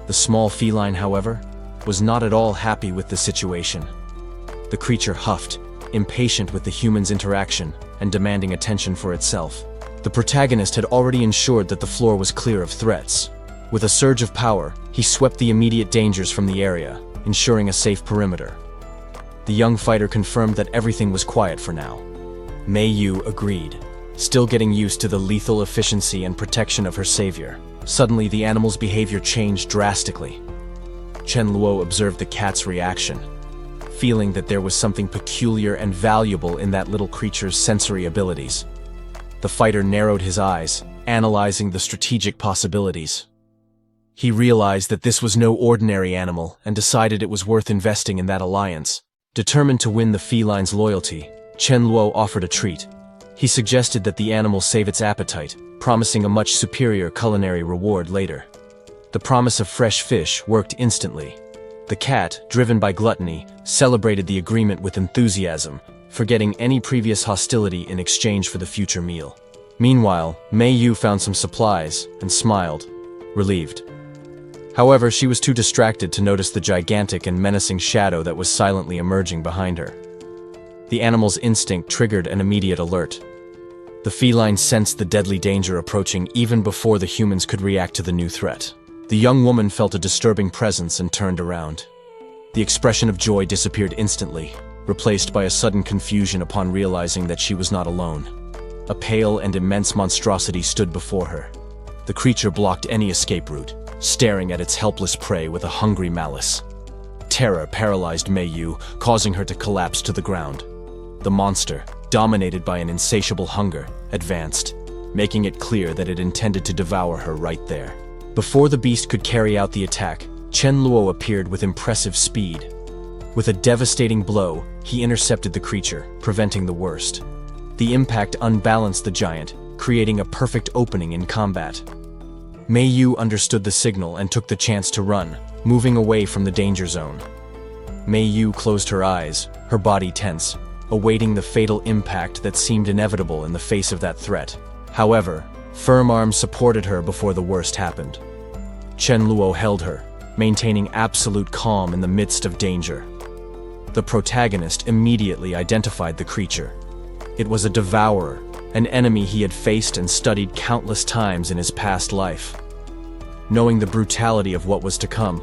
The small feline, however, was not at all happy with the situation. The creature huffed, impatient with the human's interaction and demanding attention for itself. The protagonist had already ensured that the floor was clear of threats. With a surge of power, he swept the immediate dangers from the area, ensuring a safe perimeter. The young fighter confirmed that everything was quiet for now. Mei Yu agreed, still getting used to the lethal efficiency and protection of her savior. Suddenly, the animal's behavior changed drastically. Chen Luo observed the cat's reaction, feeling that there was something peculiar and valuable in that little creature's sensory abilities. The fighter narrowed his eyes, analyzing the strategic possibilities. He realized that this was no ordinary animal and decided it was worth investing in that alliance. Determined to win the feline's loyalty, Chen Luo offered a treat. He suggested that the animal save its appetite, promising a much superior culinary reward later. The promise of fresh fish worked instantly. The cat, driven by gluttony, celebrated the agreement with enthusiasm, forgetting any previous hostility in exchange for the future meal. Meanwhile, Mei Yu found some supplies and smiled, relieved. However, she was too distracted to notice the gigantic and menacing shadow that was silently emerging behind her. The animal's instinct triggered an immediate alert. The feline sensed the deadly danger approaching even before the humans could react to the new threat. The young woman felt a disturbing presence and turned around. The expression of joy disappeared instantly, replaced by a sudden confusion upon realizing that she was not alone. A pale and immense monstrosity stood before her. The creature blocked any escape route, staring at its helpless prey with a hungry malice. Terror paralyzed Mei Yu, causing her to collapse to the ground. The monster, dominated by an insatiable hunger, advanced, making it clear that it intended to devour her right there. Before the beast could carry out the attack, Chen Luo appeared with impressive speed. With a devastating blow, he intercepted the creature, preventing the worst. The impact unbalanced the giant, creating a perfect opening in combat. Mei Yu understood the signal and took the chance to run, moving away from the danger zone. Mei Yu closed her eyes, her body tense, awaiting the fatal impact that seemed inevitable in the face of that threat. However, firm arms supported her before the worst happened. Chen Luo held her, maintaining absolute calm in the midst of danger. The protagonist immediately identified the creature. It was a devourer, an enemy he had faced and studied countless times in his past life. Knowing the brutality of what was to come,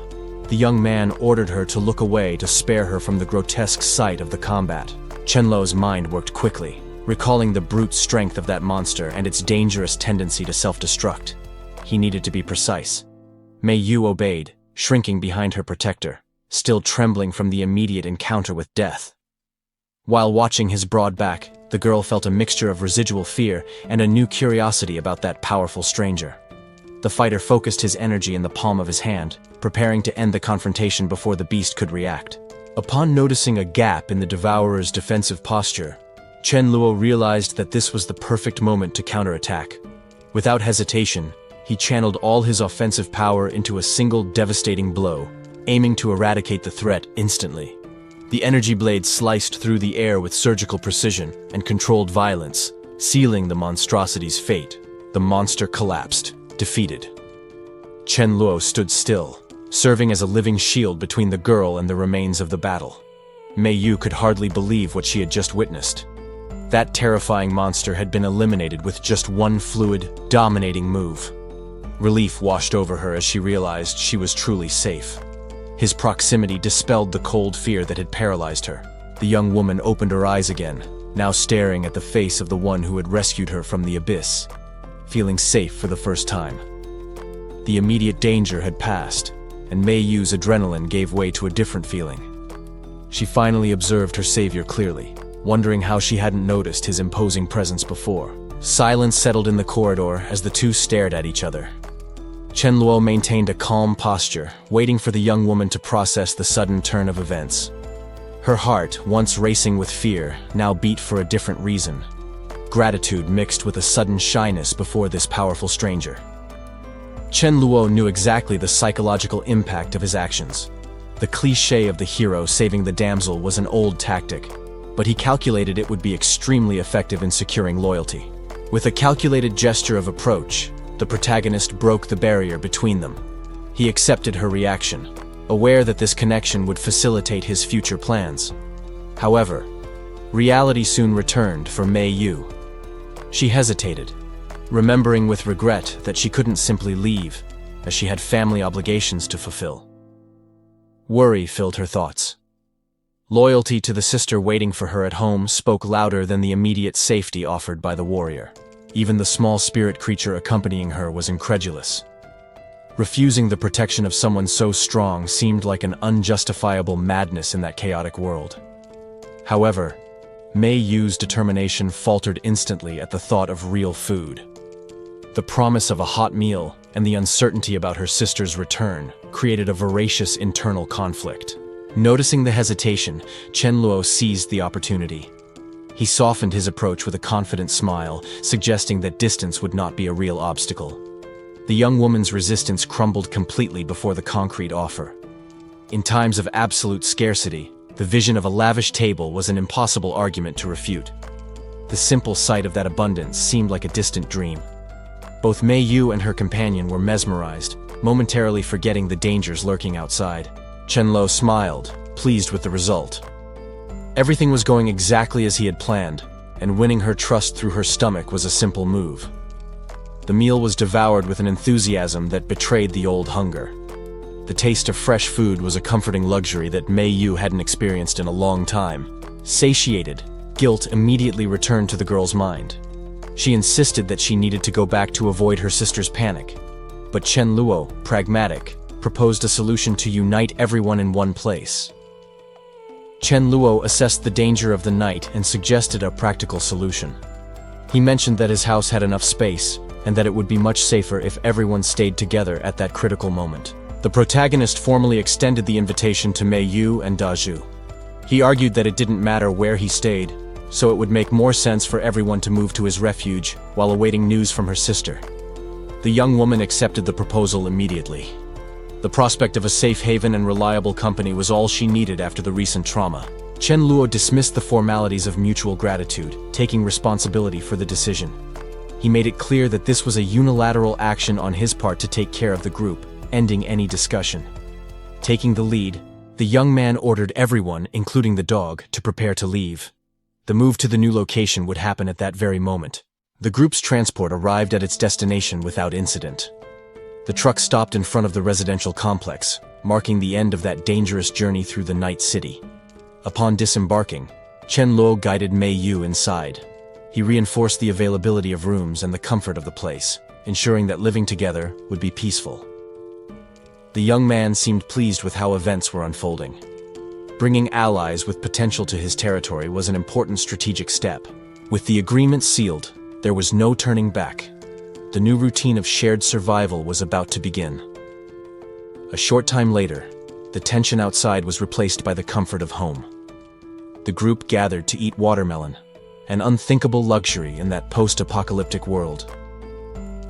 the young man ordered her to look away to spare her from the grotesque sight of the combat. Chen Luo's mind worked quickly, recalling the brute strength of that monster and its dangerous tendency to self-destruct. He needed to be precise. Mei Yu obeyed, shrinking behind her protector, still trembling from the immediate encounter with death. While watching his broad back, the girl felt a mixture of residual fear and a new curiosity about that powerful stranger. The fighter focused his energy in the palm of his hand, preparing to end the confrontation before the beast could react. Upon noticing a gap in the devourer's defensive posture, Chen Luo realized that this was the perfect moment to counterattack. Without hesitation, he channeled all his offensive power into a single devastating blow, aiming to eradicate the threat instantly. The energy blade sliced through the air with surgical precision and controlled violence, sealing the monstrosity's fate. The monster collapsed, defeated. Chen Luo stood still, serving as a living shield between the girl and the remains of the battle. Mei Yu could hardly believe what she had just witnessed. That terrifying monster had been eliminated with just one fluid, dominating move. Relief washed over her as she realized she was truly safe. His proximity dispelled the cold fear that had paralyzed her. The young woman opened her eyes again, now staring at the face of the one who had rescued her from the abyss, feeling safe for the first time. The immediate danger had passed, and Mei Yu's adrenaline gave way to a different feeling. She finally observed her savior clearly, wondering how she hadn't noticed his imposing presence before. Silence settled in the corridor as the two stared at each other. Chen Luo maintained a calm posture, waiting for the young woman to process the sudden turn of events. Her heart, once racing with fear, now beat for a different reason. Gratitude mixed with a sudden shyness before this powerful stranger. Chen Luo knew exactly the psychological impact of his actions. The cliché of the hero saving the damsel was an old tactic, but he calculated it would be extremely effective in securing loyalty. With a calculated gesture of approach, the protagonist broke the barrier between them. He accepted her reaction, aware that this connection would facilitate his future plans. However, reality soon returned for Mei Yu. She hesitated, remembering with regret that she couldn't simply leave, as she had family obligations to fulfill. Worry filled her thoughts. Loyalty to the sister waiting for her at home spoke louder than the immediate safety offered by the warrior. Even the small spirit creature accompanying her was incredulous. Refusing the protection of someone so strong seemed like an unjustifiable madness in that chaotic world. However, Mei Yu's determination faltered instantly at the thought of real food. The promise of a hot meal and the uncertainty about her sister's return created a voracious internal conflict. Noticing the hesitation, Chen Luo seized the opportunity. He softened his approach with a confident smile, suggesting that distance would not be a real obstacle. The young woman's resistance crumbled completely before the concrete offer. In times of absolute scarcity, the vision of a lavish table was an impossible argument to refute. The simple sight of that abundance seemed like a distant dream. Both Mei Yu and her companion were mesmerized, momentarily forgetting the dangers lurking outside. Chen Luo smiled, pleased with the result. Everything was going exactly as he had planned, and winning her trust through her stomach was a simple move. The meal was devoured with an enthusiasm that betrayed the old hunger. The taste of fresh food was a comforting luxury that Mei Yu hadn't experienced in a long time. Satiated, guilt immediately returned to the girl's mind. She insisted that she needed to go back to avoid her sister's panic. But Chen Luo, pragmatic, proposed a solution to unite everyone in one place. Chen Luo assessed the danger of the night and suggested a practical solution. He mentioned that his house had enough space, and that it would be much safer if everyone stayed together at that critical moment. The protagonist formally extended the invitation to Mei Yu and Da Zhu. He argued that it didn't matter where he stayed, so it would make more sense for everyone to move to his refuge while awaiting news from her sister. The young woman accepted the proposal immediately. The prospect of a safe haven and reliable company was all she needed after the recent trauma. Chen Luo dismissed the formalities of mutual gratitude, taking responsibility for the decision. He made it clear that this was a unilateral action on his part to take care of the group, ending any discussion. Taking the lead, the young man ordered everyone, including the dog, to prepare to leave. The move to the new location would happen at that very moment. The group's transport arrived at its destination without incident. The truck stopped in front of the residential complex, marking the end of that dangerous journey through the night city. Upon disembarking, Chen Luo guided Mei Yu inside. He reinforced the availability of rooms and the comfort of the place, ensuring that living together would be peaceful. The young man seemed pleased with how events were unfolding. Bringing allies with potential to his territory was an important strategic step. With the agreement sealed, there was no turning back. The new routine of shared survival was about to begin. A short time later, the tension outside was replaced by the comfort of home. The group gathered to eat watermelon, an unthinkable luxury in that post-apocalyptic world.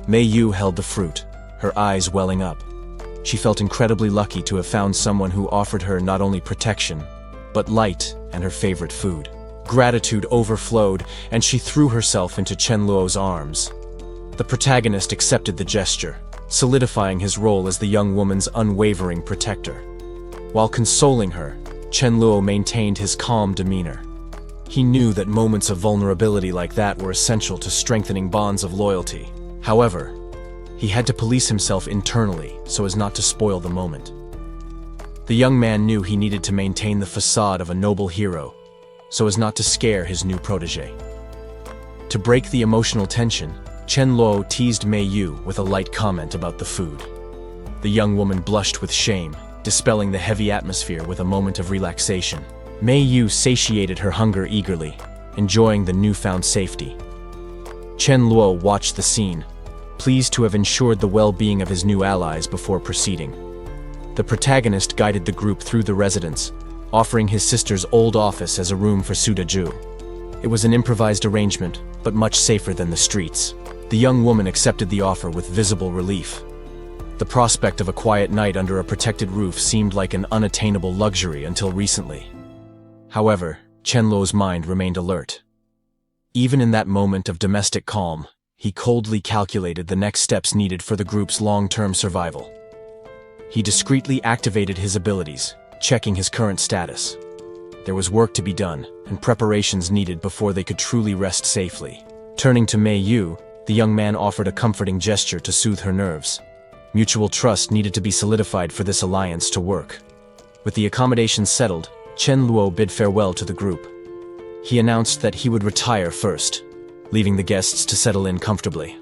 Mei Yu held the fruit, her eyes welling up. She felt incredibly lucky to have found someone who offered her not only protection, but light and her favorite food. Gratitude overflowed, and she threw herself into Chen Luo's arms. The protagonist accepted the gesture, solidifying his role as the young woman's unwavering protector. While consoling her, Chen Luo maintained his calm demeanor. He knew that moments of vulnerability like that were essential to strengthening bonds of loyalty. However, he had to police himself internally so as not to spoil the moment. The young man knew he needed to maintain the facade of a noble hero so as not to scare his new protege. To break the emotional tension, Chen Luo teased Mei Yu with a light comment about the food. The young woman blushed with shame, dispelling the heavy atmosphere with a moment of relaxation. Mei Yu satiated her hunger eagerly, enjoying the newfound safety. Chen Luo watched the scene, pleased to have ensured the well-being of his new allies before proceeding. The protagonist guided the group through the residence, offering his sister's old office as a room for Su Daju. It was an improvised arrangement, but much safer than the streets. The young woman accepted the offer with visible relief. The prospect of a quiet night under a protected roof seemed like an unattainable luxury until recently. However, Chen Luo's mind remained alert. Even in that moment of domestic calm, he coldly calculated the next steps needed for the group's long-term survival. He discreetly activated his abilities, checking his current status. There was work to be done, and preparations needed before they could truly rest safely. Turning to Mei Yu, the young man offered a comforting gesture to soothe her nerves. Mutual trust needed to be solidified for this alliance to work. With the accommodations settled, Chen Luo bid farewell to the group. He announced that he would retire first, leaving the guests to settle in comfortably.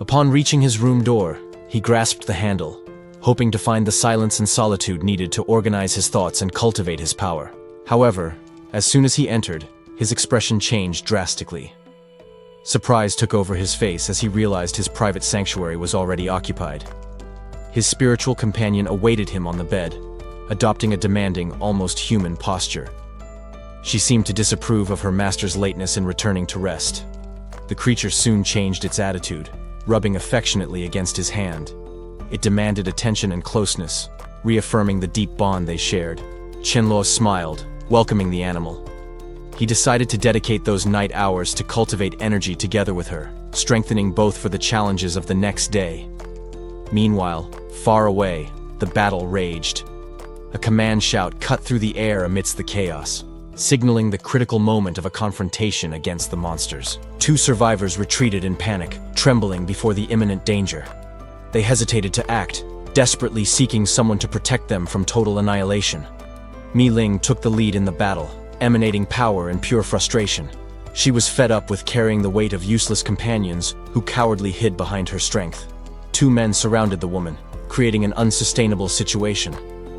Upon reaching his room door, he grasped the handle, hoping to find the silence and solitude needed to organize his thoughts and cultivate his power. However, as soon as he entered, his expression changed drastically. Surprise took over his face as he realized his private sanctuary was already occupied. His spiritual companion awaited him on the bed, adopting a demanding, almost human posture. She seemed to disapprove of her master's lateness in returning to rest. The creature soon changed its attitude, rubbing affectionately against his hand. It demanded attention and closeness, reaffirming the deep bond they shared. Chen Luo smiled, welcoming the animal. He decided to dedicate those night hours to cultivate energy together with her, strengthening both for the challenges of the next day. Meanwhile, far away, the battle raged. A command shout cut through the air amidst the chaos, signaling the critical moment of a confrontation against the monsters. Two survivors retreated in panic, trembling before the imminent danger. They hesitated to act, desperately seeking someone to protect them from total annihilation. Mi Ling took the lead in the battle, emanating power and pure frustration. She was fed up with carrying the weight of useless companions who cowardly hid behind her strength. Two men surrounded the woman, creating an unsustainable situation.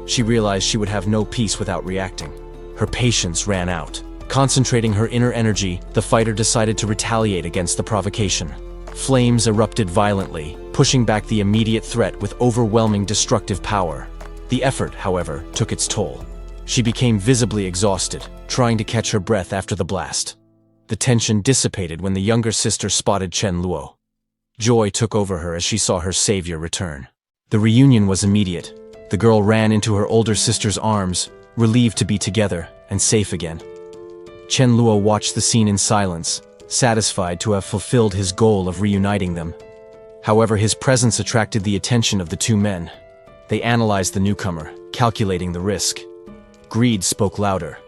She realized she would have no peace without reacting. Her patience ran out. Concentrating her inner energy, the fighter decided to retaliate against the provocation. Flames erupted violently, pushing back the immediate threat with overwhelming destructive power. The effort, however, took its toll. She became visibly exhausted, trying to catch her breath after the blast. The tension dissipated when the younger sister spotted Chen Luo. Joy took over her as she saw her savior return. The reunion was immediate. The girl ran into her older sister's arms, relieved to be together and safe again. Chen Luo watched the scene in silence, satisfied to have fulfilled his goal of reuniting them. However, his presence attracted the attention of the two men. They analyzed the newcomer, calculating the risk. Greed spoke louder.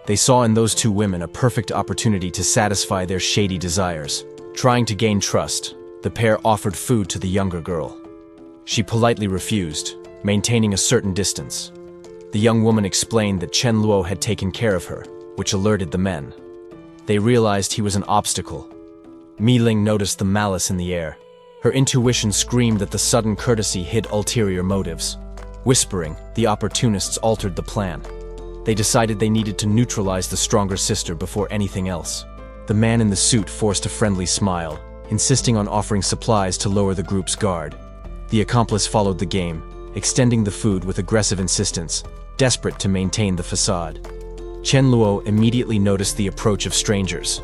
They saw in those two women a perfect opportunity to satisfy their shady desires. Trying to gain trust, the pair offered food to the younger girl. She politely refused, maintaining a certain distance. The young woman explained that Chen Luo had taken care of her, which alerted the men. They realized he was an obstacle. Mi Ling noticed the malice in the air. Her intuition screamed that the sudden courtesy hid ulterior motives. Whispering, the opportunists altered the plan. They decided they needed to neutralize the stronger sister before anything else. The man in the suit forced a friendly smile, insisting on offering supplies to lower the group's guard. The accomplice followed the game, extending the food with aggressive insistence, desperate to maintain the facade. Chen Luo immediately noticed the approach of strangers.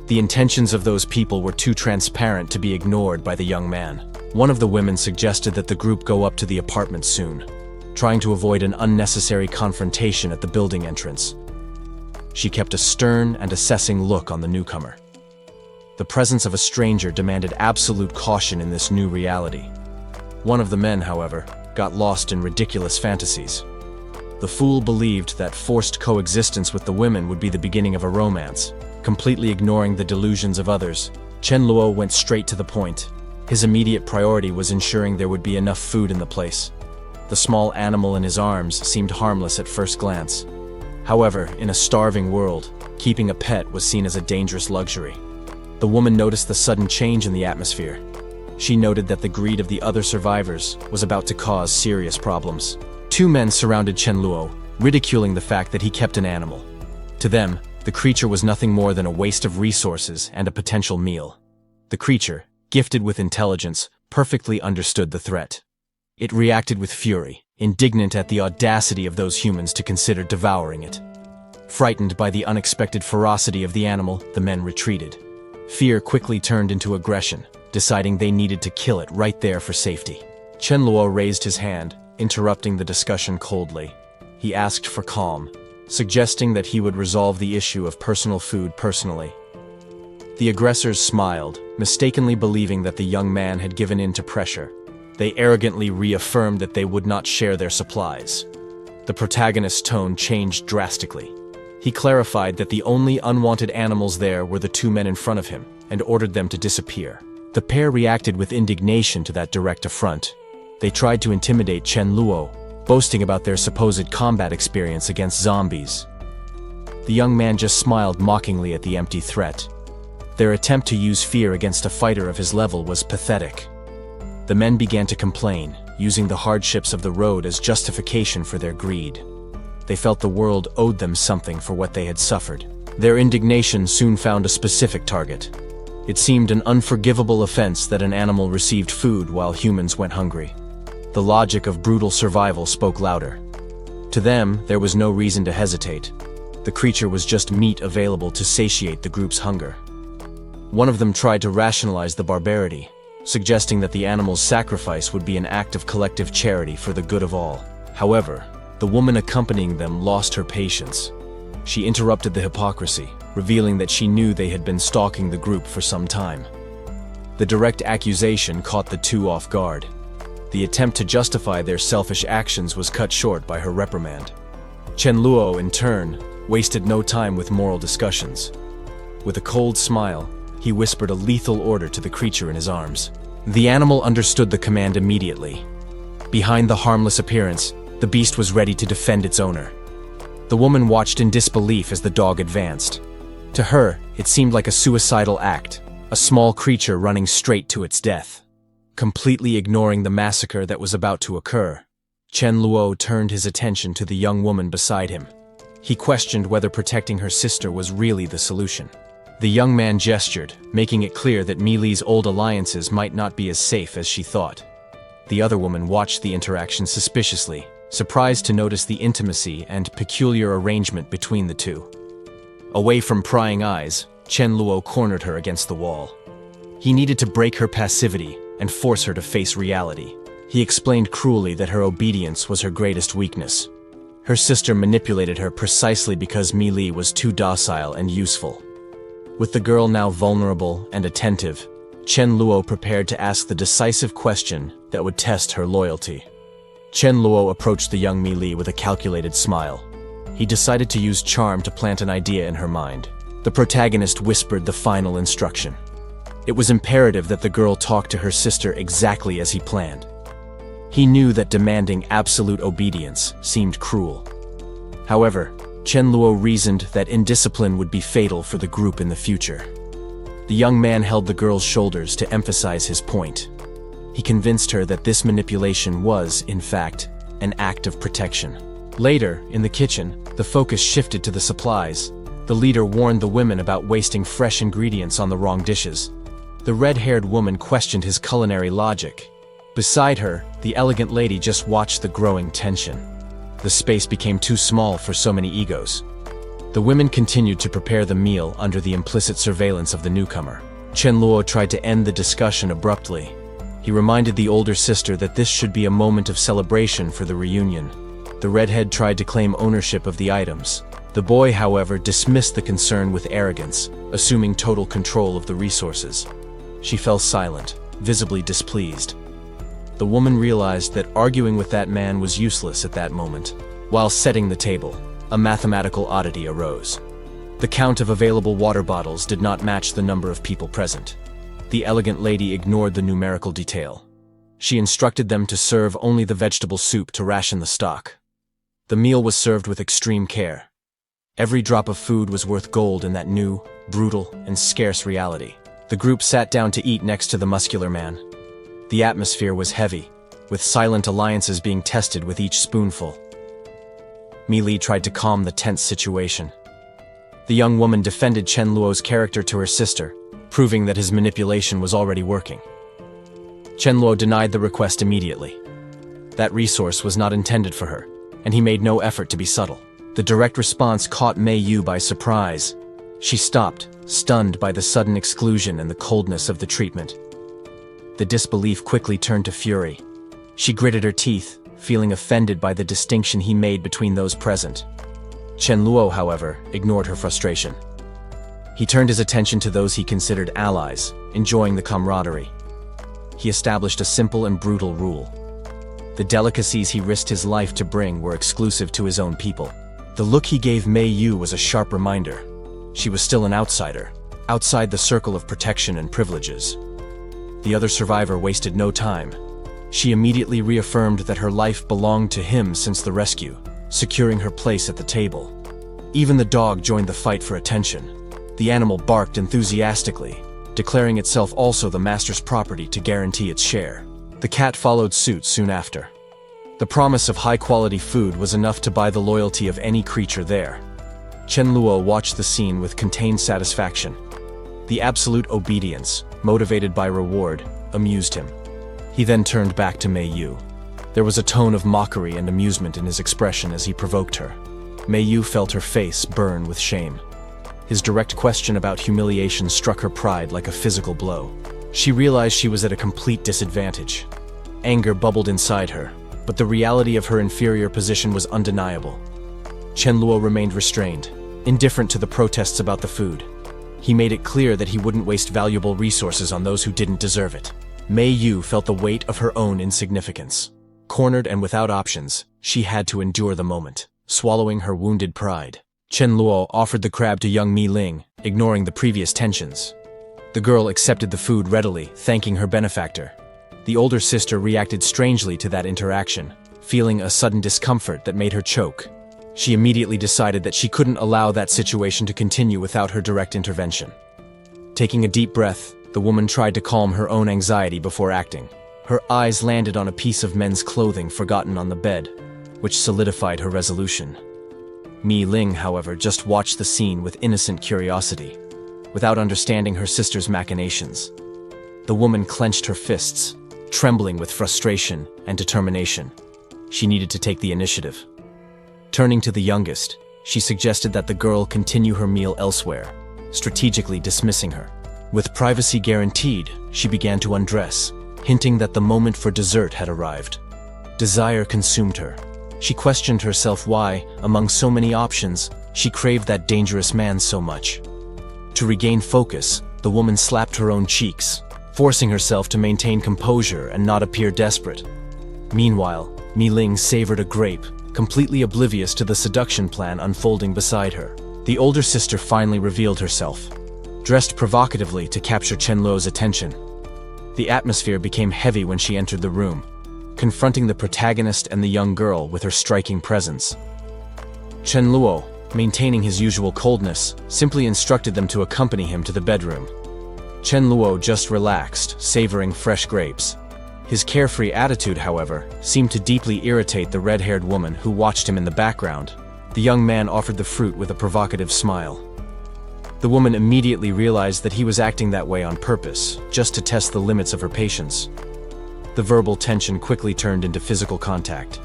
The intentions of those people were too transparent to be ignored by the young man. One of the women suggested that the group go up to the apartment soon, trying to avoid an unnecessary confrontation at the building entrance. She kept a stern and assessing look on the newcomer. The presence of a stranger demanded absolute caution in this new reality. One of the men, however, got lost in ridiculous fantasies. The fool believed that forced coexistence with the women would be the beginning of a romance. Completely ignoring the delusions of others, Chen Luo went straight to the point. His immediate priority was ensuring there would be enough food in the place. The small animal in his arms seemed harmless at first glance. However, in a starving world, keeping a pet was seen as a dangerous luxury. The woman noticed the sudden change in the atmosphere. She noted that the greed of the other survivors was about to cause serious problems. Two men surrounded Chen Luo, ridiculing the fact that he kept an animal. To them, the creature was nothing more than a waste of resources and a potential meal. The creature, gifted with intelligence, perfectly understood the threat. It reacted with fury, indignant at the audacity of those humans to consider devouring it. Frightened by the unexpected ferocity of the animal, the men retreated. Fear quickly turned into aggression, deciding they needed to kill it right there for safety. Chen Luo raised his hand, interrupting the discussion coldly. He asked for calm, suggesting that he would resolve the issue of personal food personally. The aggressors smiled, mistakenly believing that the young man had given in to pressure. They arrogantly reaffirmed that they would not share their supplies. The protagonist's tone changed drastically. He clarified that the only unwanted animals there were the two men in front of him, and ordered them to disappear. The pair reacted with indignation to that direct affront. They tried to intimidate Chen Luo, boasting about their supposed combat experience against zombies. The young man just smiled mockingly at the empty threat. Their attempt to use fear against a fighter of his level was pathetic. The men began to complain, using the hardships of the road as justification for their greed. They felt the world owed them something for what they had suffered. Their indignation soon found a specific target. It seemed an unforgivable offense that an animal received food while humans went hungry. The logic of brutal survival spoke louder. To them, there was no reason to hesitate. The creature was just meat available to satiate the group's hunger. One of them tried to rationalize the barbarity, suggesting that the animal's sacrifice would be an act of collective charity for the good of all. However, the woman accompanying them lost her patience. She interrupted the hypocrisy, revealing that she knew they had been stalking the group for some time. The direct accusation caught the two off guard. The attempt to justify their selfish actions was cut short by her reprimand. Chen Luo, in turn, wasted no time with moral discussions. With a cold smile, he whispered a lethal order to the creature in his arms. The animal understood the command immediately. Behind the harmless appearance, the beast was ready to defend its owner. The woman watched in disbelief as the dog advanced. To her, it seemed like a suicidal act, a small creature running straight to its death. Completely ignoring the massacre that was about to occur, Chen Luo turned his attention to the young woman beside him. He questioned whether protecting her sister was really the solution. The young man gestured, making it clear that Mili's old alliances might not be as safe as she thought. The other woman watched the interaction suspiciously, surprised to notice the intimacy and peculiar arrangement between the two. Away from prying eyes, Chen Luo cornered her against the wall. He needed to break her passivity and force her to face reality. He explained cruelly that her obedience was her greatest weakness. Her sister manipulated her precisely because Mili was too docile and useful. With the girl now vulnerable and attentive, Chen Luo prepared to ask the decisive question that would test her loyalty. Chen Luo approached the young Mili with a calculated smile. He decided to use charm to plant an idea in her mind. The protagonist whispered the final instruction. It was imperative that the girl talk to her sister exactly as he planned. He knew that demanding absolute obedience seemed cruel. However, Chen Luo reasoned that indiscipline would be fatal for the group in the future. The young man held the girl's shoulders to emphasize his point. He convinced her that this manipulation was, in fact, an act of protection. Later, in the kitchen, the focus shifted to the supplies. The leader warned the women about wasting fresh ingredients on the wrong dishes. The red-haired woman questioned his culinary logic. Beside her, the elegant lady just watched the growing tension. The space became too small for so many egos. The women continued to prepare the meal under the implicit surveillance of the newcomer. Chen Luo tried to end the discussion abruptly. He reminded the older sister that this should be a moment of celebration for the reunion. The redhead tried to claim ownership of the items. The boy, however, dismissed the concern with arrogance, assuming total control of the resources. She fell silent, visibly displeased. The woman realized that arguing with that man was useless at that moment. While setting the table, a mathematical oddity arose. The count of available water bottles did not match the number of people present. The elegant lady ignored the numerical detail. She instructed them to serve only the vegetable soup to ration the stock. The meal was served with extreme care. Every drop of food was worth gold in that new, brutal, and scarce reality. The group sat down to eat next to the muscular man. The atmosphere was heavy, with silent alliances being tested with each spoonful. Mili tried to calm the tense situation. The young woman defended Chen Luo's character to her sister, proving that his manipulation was already working. Chen Luo denied the request immediately. That resource was not intended for her, and he made no effort to be subtle. The direct response caught Mei Yu by surprise. She stopped, stunned by the sudden exclusion and the coldness of the treatment. The disbelief quickly turned to fury. She gritted her teeth, feeling offended by the distinction he made between those present. Chen Luo, however, ignored her frustration. He turned his attention to those he considered allies, enjoying the camaraderie. He established a simple and brutal rule. The delicacies he risked his life to bring were exclusive to his own people. The look he gave Mei Yu was a sharp reminder. She was still an outsider, outside the circle of protection and privileges. The other survivor wasted no time. She immediately reaffirmed that her life belonged to him since the rescue, securing her place at the table. Even the dog joined the fight for attention. The animal barked enthusiastically, declaring itself also the master's property to guarantee its share. The cat followed suit soon after. The promise of high-quality food was enough to buy the loyalty of any creature there. Chen Luo watched the scene with contained satisfaction. The absolute obedience, motivated by reward, amused him. He then turned back to Mei Yu. There was a tone of mockery and amusement in his expression as he provoked her. Mei Yu felt her face burn with shame. His direct question about humiliation struck her pride like a physical blow. She realized she was at a complete disadvantage. Anger bubbled inside her, but the reality of her inferior position was undeniable. Chen Luo remained restrained, indifferent to the protests about the food. He made it clear that he wouldn't waste valuable resources on those who didn't deserve it. Mei Yu felt the weight of her own insignificance. Cornered and without options, she had to endure the moment, swallowing her wounded pride. Chen Luo offered the crab to young Mi Ling, ignoring the previous tensions. The girl accepted the food readily, thanking her benefactor. The older sister reacted strangely to that interaction, feeling a sudden discomfort that made her choke. She immediately decided that she couldn't allow that situation to continue without her direct intervention. Taking a deep breath, the woman tried to calm her own anxiety before acting. Her eyes landed on a piece of men's clothing forgotten on the bed, which solidified her resolution. Mi Ling, however, just watched the scene with innocent curiosity, without understanding her sister's machinations. The woman clenched her fists, trembling with frustration and determination. She needed to take the initiative. Turning to the youngest, she suggested that the girl continue her meal elsewhere, strategically dismissing her. With privacy guaranteed, she began to undress, hinting that the moment for dessert had arrived. Desire consumed her. She questioned herself why, among so many options, she craved that dangerous man so much. To regain focus, the woman slapped her own cheeks, forcing herself to maintain composure and not appear desperate. Meanwhile, Mi Ling savored a grape, completely oblivious to the seduction plan unfolding beside her. The older sister finally revealed herself, dressed provocatively to capture Chen Luo's attention. The atmosphere became heavy when she entered the room, confronting the protagonist and the young girl with her striking presence. Chen Luo, maintaining his usual coldness, simply instructed them to accompany him to the bedroom. Chen Luo just relaxed, savoring fresh grapes. His carefree attitude, however, seemed to deeply irritate the red-haired woman who watched him in the background. The young man offered the fruit with a provocative smile. The woman immediately realized that he was acting that way on purpose, just to test the limits of her patience. The verbal tension quickly turned into physical contact.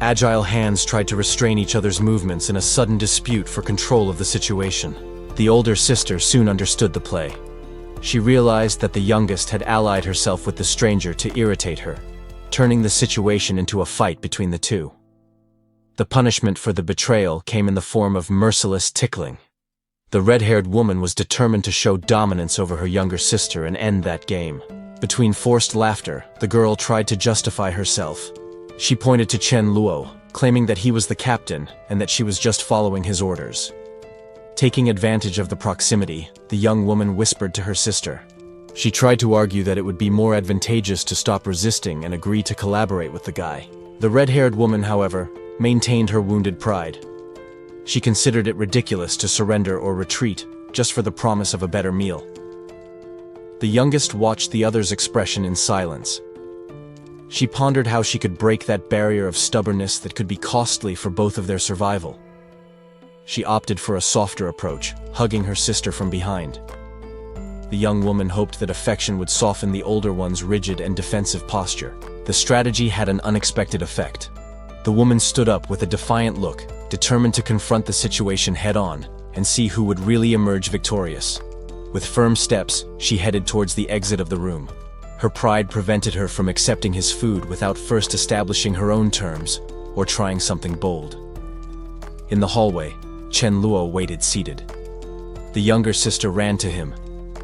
Agile hands tried to restrain each other's movements in a sudden dispute for control of the situation. The older sister soon understood the play. She realized that the youngest had allied herself with the stranger to irritate her, turning the situation into a fight between the two. The punishment for the betrayal came in the form of merciless tickling. The red-haired woman was determined to show dominance over her younger sister and end that game. Between forced laughter, the girl tried to justify herself. She pointed to Chen Luo, claiming that he was the captain and that she was just following his orders. Taking advantage of the proximity, the young woman whispered to her sister. She tried to argue that it would be more advantageous to stop resisting and agree to collaborate with the guy. The red-haired woman, however, maintained her wounded pride. She considered it ridiculous to surrender or retreat just for the promise of a better meal. The youngest watched the other's expression in silence. She pondered how she could break that barrier of stubbornness that could be costly for both of their survival. She opted for a softer approach, hugging her sister from behind. The young woman hoped that affection would soften the older one's rigid and defensive posture. The strategy had an unexpected effect. The woman stood up with a defiant look, determined to confront the situation head-on and see who would really emerge victorious. With firm steps, she headed towards the exit of the room. Her pride prevented her from accepting his food without first establishing her own terms or trying something bold. In the hallway, Chen Luo waited seated. The younger sister ran to him,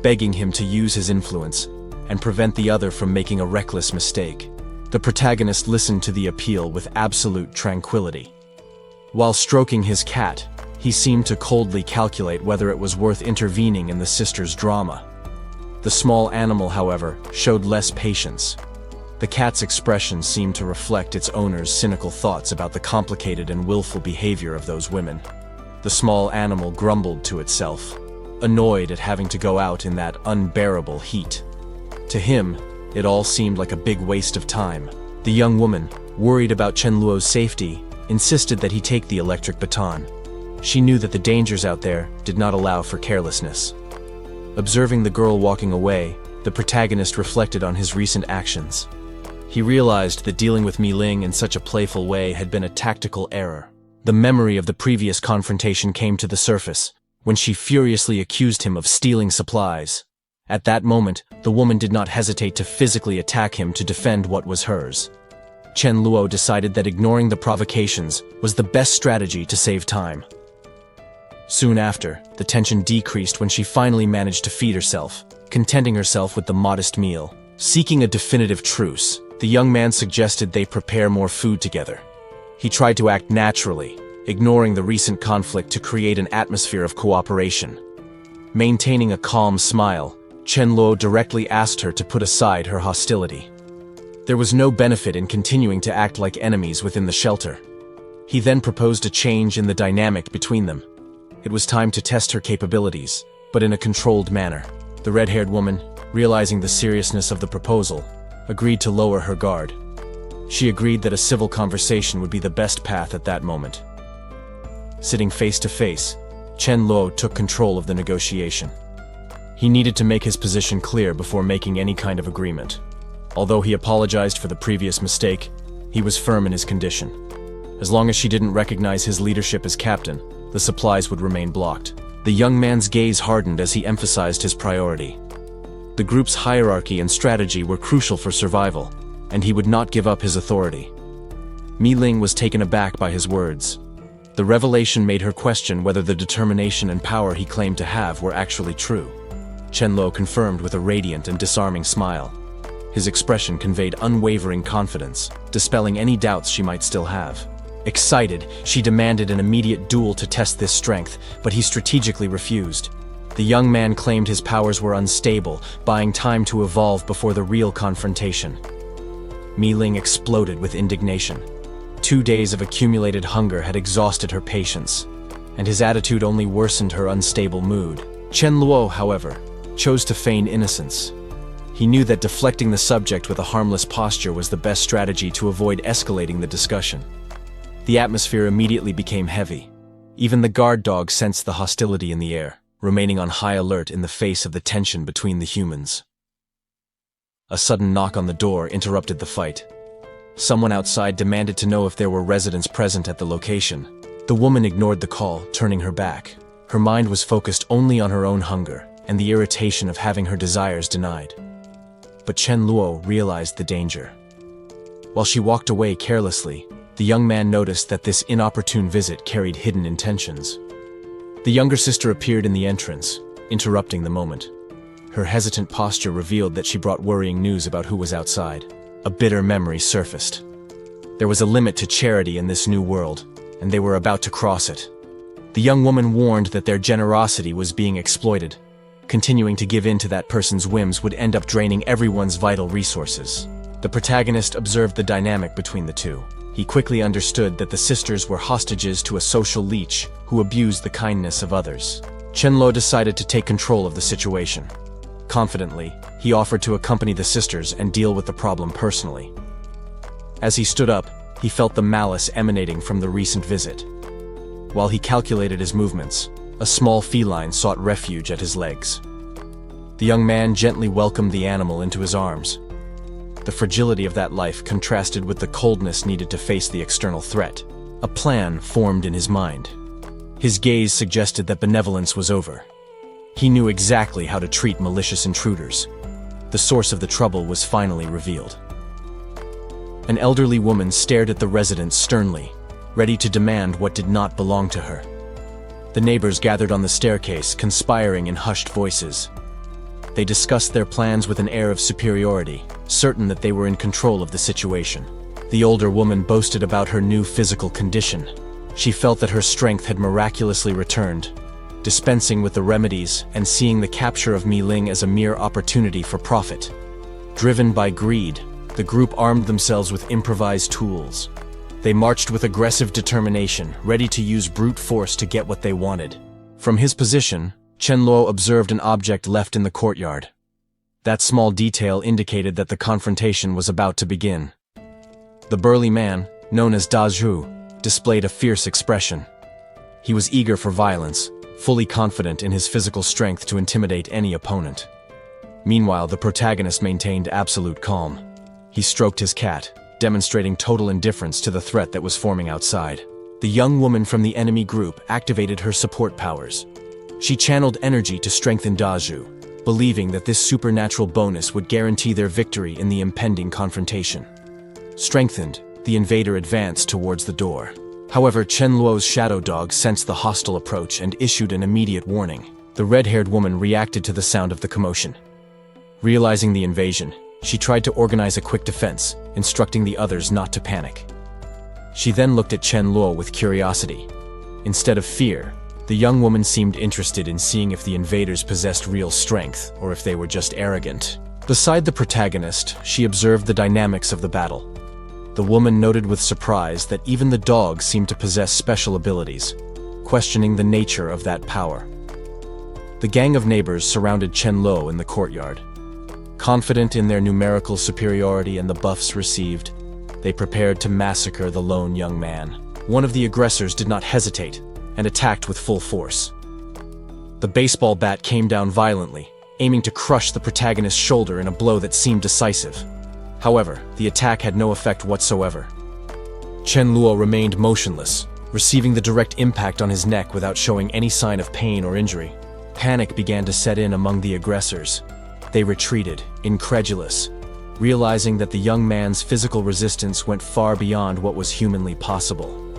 begging him to use his influence and prevent the other from making a reckless mistake. The protagonist listened to the appeal with absolute tranquility. While stroking his cat, he seemed to coldly calculate whether it was worth intervening in the sister's drama. The small animal, however, showed less patience. The cat's expression seemed to reflect its owner's cynical thoughts about the complicated and willful behavior of those women. The small animal grumbled to itself, annoyed at having to go out in that unbearable heat. To him, it all seemed like a big waste of time. The young woman, worried about Chen Luo's safety, insisted that he take the electric baton. She knew that the dangers out there did not allow for carelessness. Observing the girl walking away, the protagonist reflected on his recent actions. He realized that dealing with Mi Ling in such a playful way had been a tactical error. The memory of the previous confrontation came to the surface, when she furiously accused him of stealing supplies. At that moment, the woman did not hesitate to physically attack him to defend what was hers. Chen Luo decided that ignoring the provocations was the best strategy to save time. Soon after, the tension decreased when she finally managed to feed herself, contenting herself with the modest meal. Seeking a definitive truce, the young man suggested they prepare more food together. He tried to act naturally, ignoring the recent conflict to create an atmosphere of cooperation. Maintaining a calm smile, Chen Luo directly asked her to put aside her hostility. There was no benefit in continuing to act like enemies within the shelter. He then proposed a change in the dynamic between them. It was time to test her capabilities, but in a controlled manner. The red-haired woman, realizing the seriousness of the proposal, agreed to lower her guard. She agreed that a civil conversation would be the best path at that moment. Sitting face to face, Chen Luo took control of the negotiation. He needed to make his position clear before making any kind of agreement. Although he apologized for the previous mistake, he was firm in his condition. As long as she didn't recognize his leadership as captain, the supplies would remain blocked. The young man's gaze hardened as he emphasized his priority. The group's hierarchy and strategy were crucial for survival, and he would not give up his authority. Mi Ling was taken aback by his words. The revelation made her question whether the determination and power he claimed to have were actually true. Chen Luo confirmed with a radiant and disarming smile. His expression conveyed unwavering confidence, dispelling any doubts she might still have. Excited, she demanded an immediate duel to test this strength, but he strategically refused. The young man claimed his powers were unstable, buying time to evolve before the real confrontation. Mi Ling exploded with indignation. 2 days of accumulated hunger had exhausted her patience, and his attitude only worsened her unstable mood. Chen Luo, however, chose to feign innocence. He knew that deflecting the subject with a harmless posture was the best strategy to avoid escalating the discussion. The atmosphere immediately became heavy. Even the guard dog sensed the hostility in the air, remaining on high alert in the face of the tension between the humans. A sudden knock on the door interrupted the fight. Someone outside demanded to know if there were residents present at the location. The woman ignored the call, turning her back. Her mind was focused only on her own hunger and the irritation of having her desires denied. But Chen Luo realized the danger. While she walked away carelessly, the young man noticed that this inopportune visit carried hidden intentions. The younger sister appeared in the entrance, interrupting the moment. Her hesitant posture revealed that she brought worrying news about who was outside. A bitter memory surfaced. There was a limit to charity in this new world, and they were about to cross it. The young woman warned that their generosity was being exploited. Continuing to give in to that person's whims would end up draining everyone's vital resources. The protagonist observed the dynamic between the two. He quickly understood that the sisters were hostages to a social leech who abused the kindness of others. Chen Luo decided to take control of the situation. Confidently, he offered to accompany the sisters and deal with the problem personally. As he stood up, he felt the malice emanating from the recent visit. While he calculated his movements, a small feline sought refuge at his legs. The young man gently welcomed the animal into his arms. The fragility of that life contrasted with the coldness needed to face the external threat. A plan formed in his mind. His gaze suggested that benevolence was over. He knew exactly how to treat malicious intruders. The source of the trouble was finally revealed. An elderly woman stared at the resident sternly, ready to demand what did not belong to her. The neighbors gathered on the staircase, conspiring in hushed voices. They discussed their plans with an air of superiority, certain that they were in control of the situation. The older woman boasted about her new physical condition. She felt that her strength had miraculously returned, dispensing with the remedies and seeing the capture of Mi Ling as a mere opportunity for profit. Driven by greed, the group armed themselves with improvised tools. They marched with aggressive determination, ready to use brute force to get what they wanted. From his position, Chen Luo observed an object left in the courtyard. That small detail indicated that the confrontation was about to begin. The burly man, known as Da Zhu, displayed a fierce expression. He was eager for violence, fully confident in his physical strength to intimidate any opponent. Meanwhile, the protagonist maintained absolute calm. He stroked his cat, demonstrating total indifference to the threat that was forming outside. The young woman from the enemy group activated her support powers. She channeled energy to strengthen Da Zhu, believing that this supernatural bonus would guarantee their victory in the impending confrontation. Strengthened, the invader advanced towards the door. However, Chen Luo's shadow dog sensed the hostile approach and issued an immediate warning. The red-haired woman reacted to the sound of the commotion. Realizing the invasion, she tried to organize a quick defense, instructing the others not to panic. She then looked at Chen Luo with curiosity. Instead of fear, the young woman seemed interested in seeing if the invaders possessed real strength or if they were just arrogant. Beside the protagonist, she observed the dynamics of the battle. The woman noted with surprise that even the dog seemed to possess special abilities, questioning the nature of that power. The gang of neighbors surrounded Chen Luo in the courtyard. Confident in their numerical superiority and the buffs received, they prepared to massacre the lone young man. One of the aggressors did not hesitate and attacked with full force. The baseball bat came down violently, aiming to crush the protagonist's shoulder in a blow that seemed decisive. However, the attack had no effect whatsoever. Chen Luo remained motionless, receiving the direct impact on his neck without showing any sign of pain or injury. Panic began to set in among the aggressors. They retreated, incredulous, realizing that the young man's physical resistance went far beyond what was humanly possible.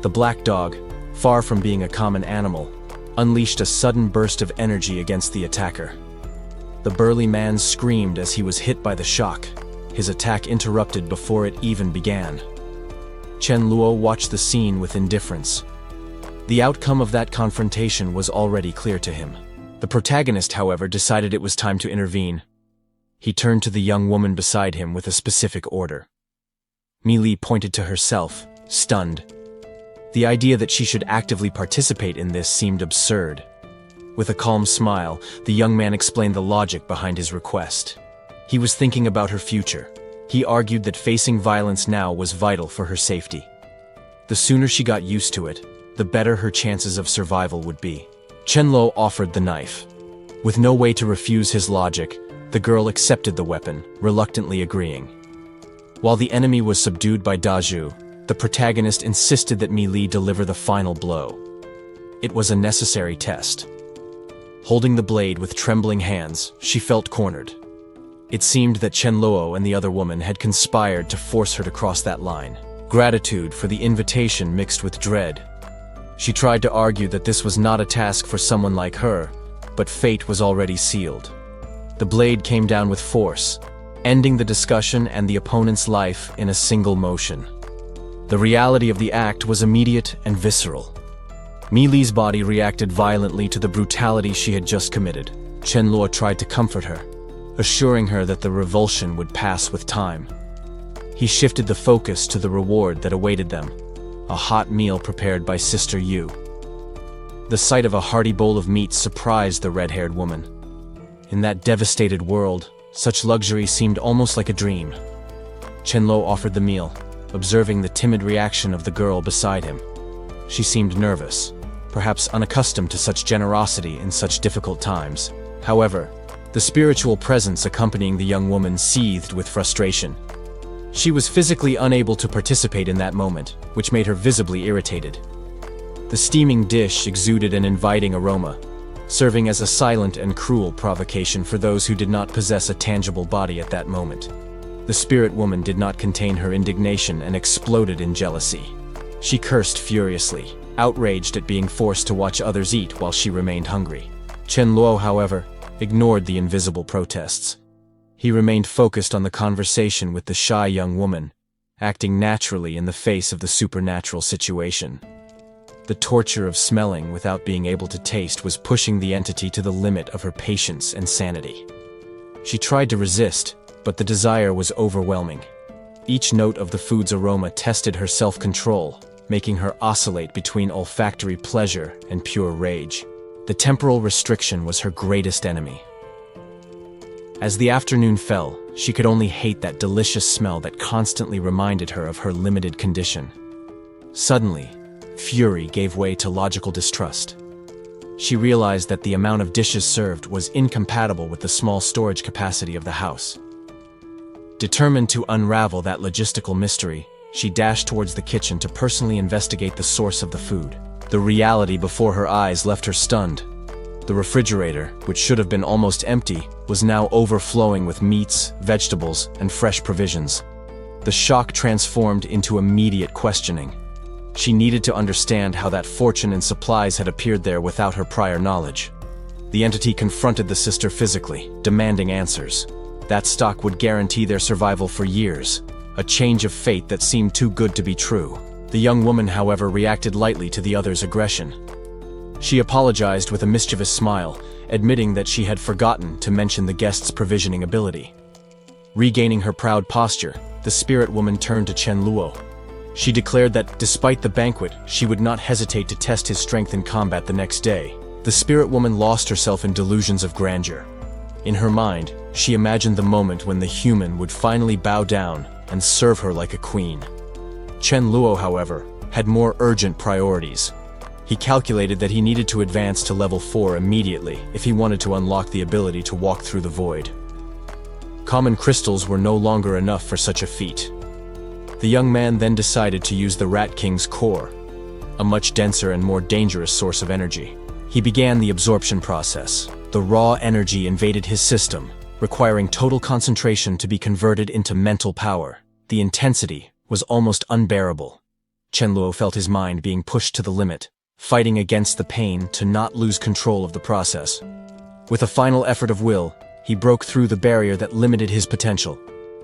The black dog, far from being a common animal, unleashed a sudden burst of energy against the attacker. The burly man screamed as he was hit by the shock, his attack interrupted before it even began. Chen Luo watched the scene with indifference. The outcome of that confrontation was already clear to him. The protagonist, however, decided it was time to intervene. He turned to the young woman beside him with a specific order. Mi Li pointed to herself, stunned. The idea that she should actively participate in this seemed absurd. With a calm smile, the young man explained the logic behind his request. He was thinking about her future. He argued that facing violence now was vital for her safety. The sooner she got used to it, the better her chances of survival would be. Chen Luo offered the knife. With no way to refuse his logic, the girl accepted the weapon, reluctantly agreeing. While the enemy was subdued by Da Zhu, the protagonist insisted that Mi Li deliver the final blow. It was a necessary test. Holding the blade with trembling hands, she felt cornered. It seemed that Chen Luo and the other woman had conspired to force her to cross that line. Gratitude for the invitation mixed with dread. She tried to argue that this was not a task for someone like her, but fate was already sealed. The blade came down with force, ending the discussion and the opponent's life in a single motion. The reality of the act was immediate and visceral. Mi Li's body reacted violently to the brutality she had just committed. Chen Luo tried to comfort her, assuring her that the revulsion would pass with time. He shifted the focus to the reward that awaited them, a hot meal prepared by Sister Yu. The sight of a hearty bowl of meat surprised the red-haired woman. In that devastated world, such luxury seemed almost like a dream. Chen Luo offered the meal, observing the timid reaction of the girl beside him. She seemed nervous, perhaps unaccustomed to such generosity in such difficult times. However, the spiritual presence accompanying the young woman seethed with frustration. She was physically unable to participate in that moment, which made her visibly irritated. The steaming dish exuded an inviting aroma, serving as a silent and cruel provocation for those who did not possess a tangible body at that moment. The spirit woman did not contain her indignation and exploded in jealousy. She cursed furiously, outraged at being forced to watch others eat while she remained hungry. Chen Luo, however, ignored the invisible protests. He remained focused on the conversation with the shy young woman, acting naturally in the face of the supernatural situation. The torture of smelling without being able to taste was pushing the entity to the limit of her patience and sanity. She tried to resist, but the desire was overwhelming. Each note of the food's aroma tested her self-control, making her oscillate between olfactory pleasure and pure rage. The temporal restriction was her greatest enemy. As the afternoon fell, she could only hate that delicious smell that constantly reminded her of her limited condition. Suddenly, fury gave way to logical distrust. She realized that the amount of dishes served was incompatible with the small storage capacity of the house. Determined to unravel that logistical mystery, she dashed towards the kitchen to personally investigate the source of the food. The reality before her eyes left her stunned. The refrigerator, which should have been almost empty, was now overflowing with meats, vegetables, and fresh provisions. The shock transformed into immediate questioning. She needed to understand how that fortune in supplies had appeared there without her prior knowledge. The entity confronted the sister physically, demanding answers. That stock would guarantee their survival for years, a change of fate that seemed too good to be true. The young woman, however, reacted lightly to the other's aggression. She apologized with a mischievous smile, admitting that she had forgotten to mention the guest's provisioning ability. Regaining her proud posture, the spirit woman turned to Chen Luo. She declared that, despite the banquet, she would not hesitate to test his strength in combat the next day. The spirit woman lost herself in delusions of grandeur. In her mind, she imagined the moment when the human would finally bow down and serve her like a queen. Chen Luo, however, had more urgent priorities. He calculated that he needed to advance to level 4 immediately if he wanted to unlock the ability to walk through the void. Common crystals were no longer enough for such a feat. The young man then decided to use the Rat King's core, a much denser and more dangerous source of energy. He began the absorption process. The raw energy invaded his system, requiring total concentration to be converted into mental power. The intensity was almost unbearable. Chen Luo felt his mind being pushed to the limit, fighting against the pain to not lose control of the process. With a final effort of will, he broke through the barrier that limited his potential.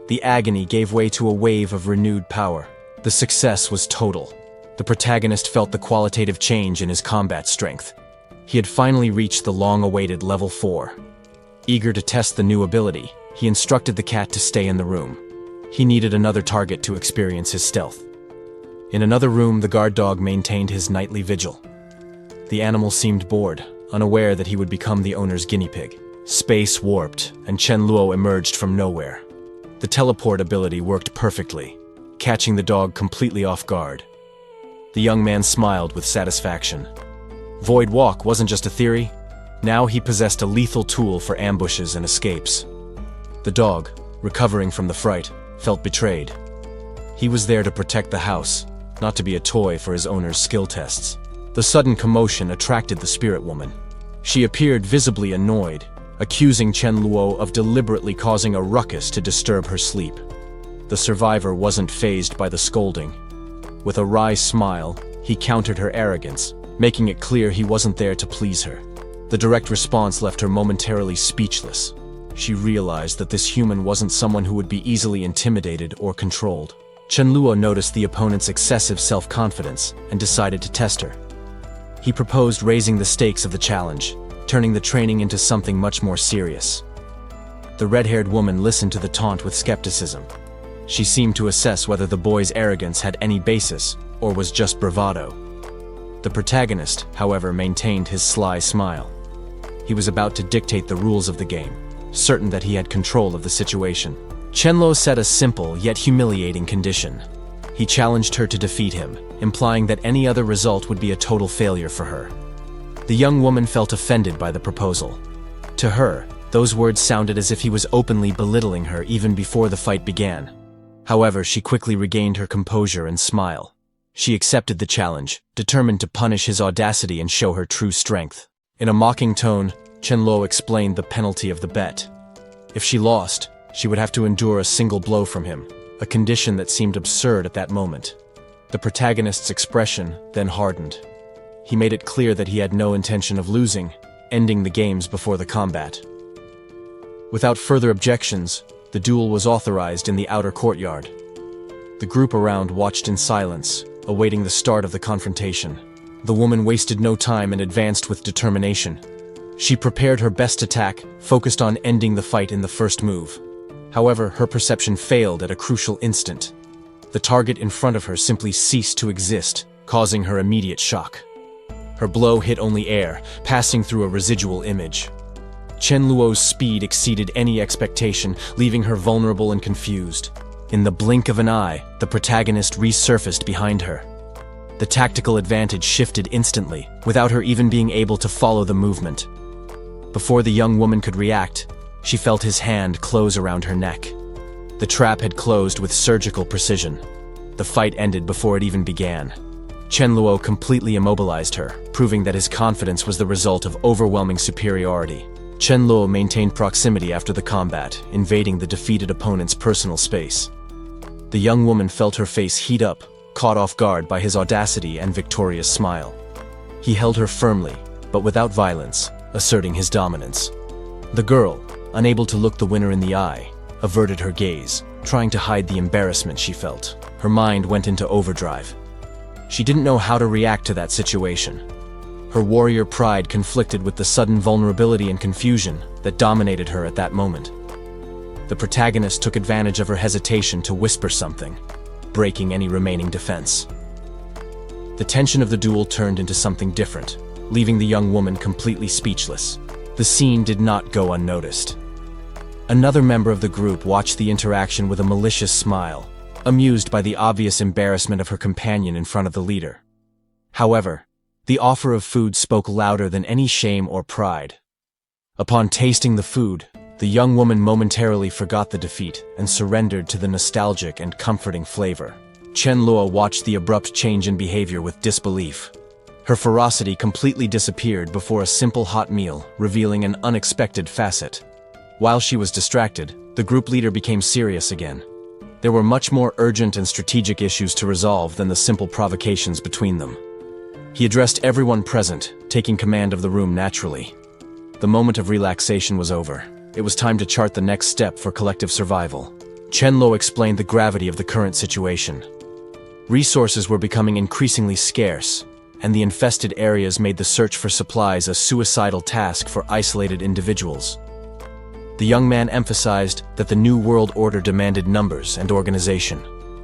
The agony gave way to a wave of renewed power. The success was total. The protagonist felt the qualitative change in his combat strength. He had finally reached the long-awaited level 4. Eager to test the new ability, he instructed the cat to stay in the room. He needed another target to experience his stealth. In another room, the guard dog maintained his nightly vigil. The animal seemed bored, unaware that he would become the owner's guinea pig. Space warped, and Chen Luo emerged from nowhere. The teleport ability worked perfectly, catching the dog completely off guard. The young man smiled with satisfaction. Void Walk wasn't just a theory. Now he possessed a lethal tool for ambushes and escapes. The dog, recovering from the fright, felt betrayed. He was there to protect the house, not to be a toy for his owner's skill tests. The sudden commotion attracted the spirit woman. She appeared visibly annoyed, accusing Chen Luo of deliberately causing a ruckus to disturb her sleep. The survivor wasn't fazed by the scolding. With a wry smile, he countered her arrogance, making it clear he wasn't there to please her. The direct response left her momentarily speechless. She realized that this human wasn't someone who would be easily intimidated or controlled. Chen Luo noticed the opponent's excessive self-confidence and decided to test her. He proposed raising the stakes of the challenge, turning the training into something much more serious. The red-haired woman listened to the taunt with skepticism. She seemed to assess whether the boy's arrogance had any basis or was just bravado. The protagonist, however, maintained his sly smile. He was about to dictate the rules of the game, certain that he had control of the situation. Chen Luo set a simple yet humiliating condition. He challenged her to defeat him, implying that any other result would be a total failure for her. The young woman felt offended by the proposal. To her, those words sounded as if he was openly belittling her even before the fight began. However, she quickly regained her composure and smile. She accepted the challenge, determined to punish his audacity and show her true strength. In a mocking tone, Chen Luo explained the penalty of the bet. If she lost, she would have to endure a single blow from him, a condition that seemed absurd at that moment. The protagonist's expression then hardened. He made it clear that he had no intention of losing, ending the games before the combat. Without further objections, the duel was authorized in the outer courtyard. The group around watched in silence, awaiting the start of the confrontation. The woman wasted no time and advanced with determination. She prepared her best attack, focused on ending the fight in the first move. However, her perception failed at a crucial instant. The target in front of her simply ceased to exist, causing her immediate shock. Her blow hit only air, passing through a residual image. Chen Luo's speed exceeded any expectation, leaving her vulnerable and confused. In the blink of an eye, the protagonist resurfaced behind her. The tactical advantage shifted instantly, without her even being able to follow the movement. Before the young woman could react, she felt his hand close around her neck. The trap had closed with surgical precision. The fight ended before it even began. Chen Luo completely immobilized her, proving that his confidence was the result of overwhelming superiority. Chen Luo maintained proximity after the combat, invading the defeated opponent's personal space. The young woman felt her face heat up, caught off guard by his audacity and victorious smile. He held her firmly, but without violence, asserting his dominance. The girl, unable to look the winner in the eye, averted her gaze, trying to hide the embarrassment she felt. Her mind went into overdrive. She didn't know how to react to that situation. Her warrior pride conflicted with the sudden vulnerability and confusion that dominated her at that moment. The protagonist took advantage of her hesitation to whisper something, breaking any remaining defense. The tension of the duel turned into something different, leaving the young woman completely speechless. The scene did not go unnoticed. Another member of the group watched the interaction with a malicious smile, amused by the obvious embarrassment of her companion in front of the leader. However, the offer of food spoke louder than any shame or pride. Upon tasting the food, the young woman momentarily forgot the defeat and surrendered to the nostalgic and comforting flavor. Chen Luo watched the abrupt change in behavior with disbelief. Her ferocity completely disappeared before a simple hot meal, revealing an unexpected facet. While she was distracted, the group leader became serious again. There were much more urgent and strategic issues to resolve than the simple provocations between them. He addressed everyone present, taking command of the room naturally. The moment of relaxation was over. It was time to chart the next step for collective survival. Chen Luo explained the gravity of the current situation. Resources were becoming increasingly scarce, and the infested areas made the search for supplies a suicidal task for isolated individuals. The young man emphasized that the New World Order demanded numbers and organization.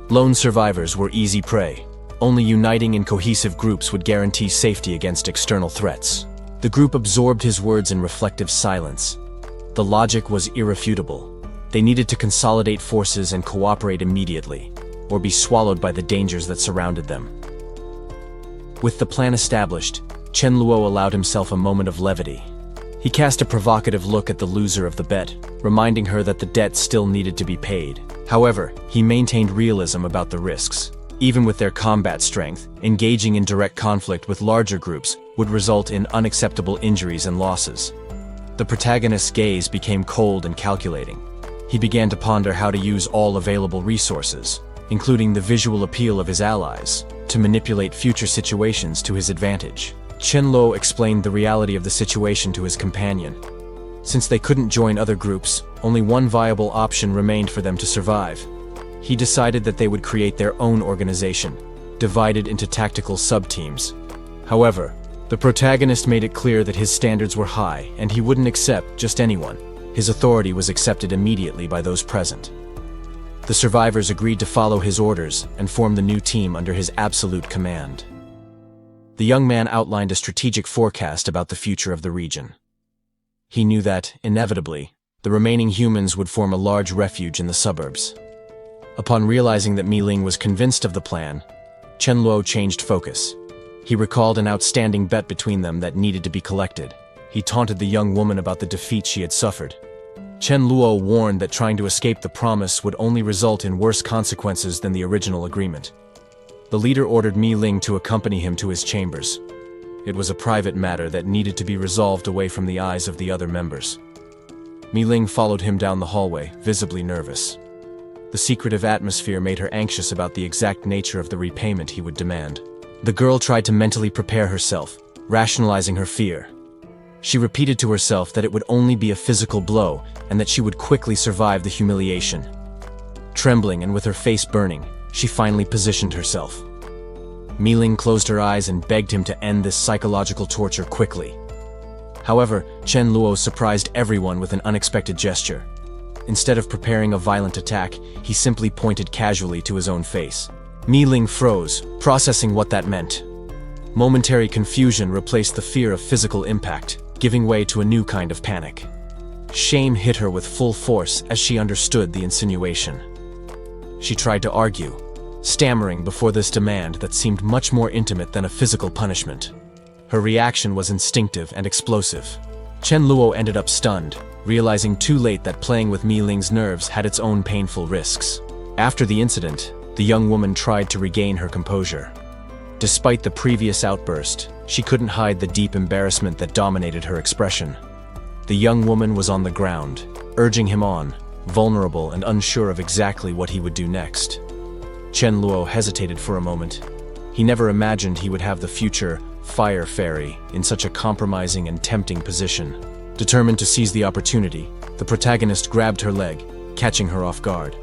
Lone survivors were easy prey. Only uniting in cohesive groups would guarantee safety against external threats. The group absorbed his words in reflective silence. The logic was irrefutable. They needed to consolidate forces and cooperate immediately, or be swallowed by the dangers that surrounded them. With the plan established, Chen Luo allowed himself a moment of levity. He cast a provocative look at the loser of the bet, reminding her that the debt still needed to be paid. However, he maintained realism about the risks. Even with their combat strength, engaging in direct conflict with larger groups would result in unacceptable injuries and losses. The protagonist's gaze became cold and calculating. He began to ponder how to use all available resources, including the visual appeal of his allies, to manipulate future situations to his advantage. Chen Luo explained the reality of the situation to his companion. Since they couldn't join other groups, only one viable option remained for them to survive. He decided that they would create their own organization, divided into tactical sub-teams. However, the protagonist made it clear that his standards were high and he wouldn't accept just anyone. His authority was accepted immediately by those present. The survivors agreed to follow his orders and form the new team under his absolute command. The young man outlined a strategic forecast about the future of the region. He knew that, inevitably, the remaining humans would form a large refuge in the suburbs. Upon realizing that Mi Ling was convinced of the plan, Chen Luo changed focus. He recalled an outstanding bet between them that needed to be collected. He taunted the young woman about the defeat she had suffered. Chen Luo warned that trying to escape the promise would only result in worse consequences than the original agreement. The leader ordered Mi Ling to accompany him to his chambers. It was a private matter that needed to be resolved away from the eyes of the other members. Mi Ling followed him down the hallway, visibly nervous. The secretive atmosphere made her anxious about the exact nature of the repayment he would demand. The girl tried to mentally prepare herself, rationalizing her fear. She repeated to herself that it would only be a physical blow and that she would quickly survive the humiliation. Trembling and with her face burning, she finally positioned herself. Mi Ling closed her eyes and begged him to end this psychological torture quickly. However, Chen Luo surprised everyone with an unexpected gesture. Instead of preparing a violent attack, he simply pointed casually to his own face. Mi Ling froze, processing what that meant. Momentary confusion replaced the fear of physical impact, giving way to a new kind of panic. Shame hit her with full force as she understood the insinuation. She tried to argue, stammering before this demand that seemed much more intimate than a physical punishment. Her reaction was instinctive and explosive. Chen Luo ended up stunned, realizing too late that playing with Mi Ling's nerves had its own painful risks. After the incident, the young woman tried to regain her composure. Despite the previous outburst, she couldn't hide the deep embarrassment that dominated her expression. The young woman was on the ground, urging him on, vulnerable and unsure of exactly what he would do next. Chen Luo hesitated for a moment. He never imagined he would have the future fire fairy in such a compromising and tempting position. Determined to seize the opportunity, the protagonist grabbed her leg, catching her off guard.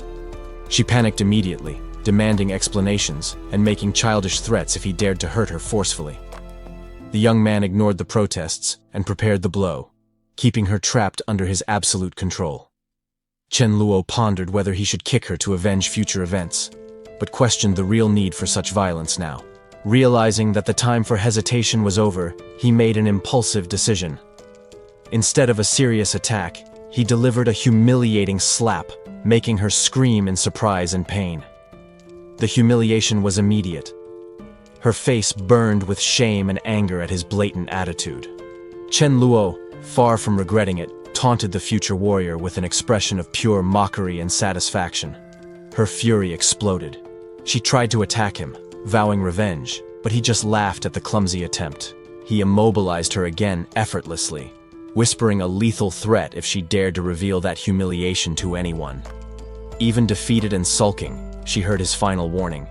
She panicked immediately, demanding explanations and making childish threats if he dared to hurt her forcefully. The young man ignored the protests and prepared the blow, keeping her trapped under his absolute control. Chen Luo pondered whether he should kick her to avenge future events, but questioned the real need for such violence now. Realizing that the time for hesitation was over, he made an impulsive decision. Instead of a serious attack, he delivered a humiliating slap, making her scream in surprise and pain. The humiliation was immediate. Her face burned with shame and anger at his blatant attitude. Chen Luo, far from regretting it, taunted the future warrior with an expression of pure mockery and satisfaction. Her fury exploded. She tried to attack him, vowing revenge, but he just laughed at the clumsy attempt. He immobilized her again effortlessly, whispering a lethal threat if she dared to reveal that humiliation to anyone. Even defeated and sulking, she heard his final warning.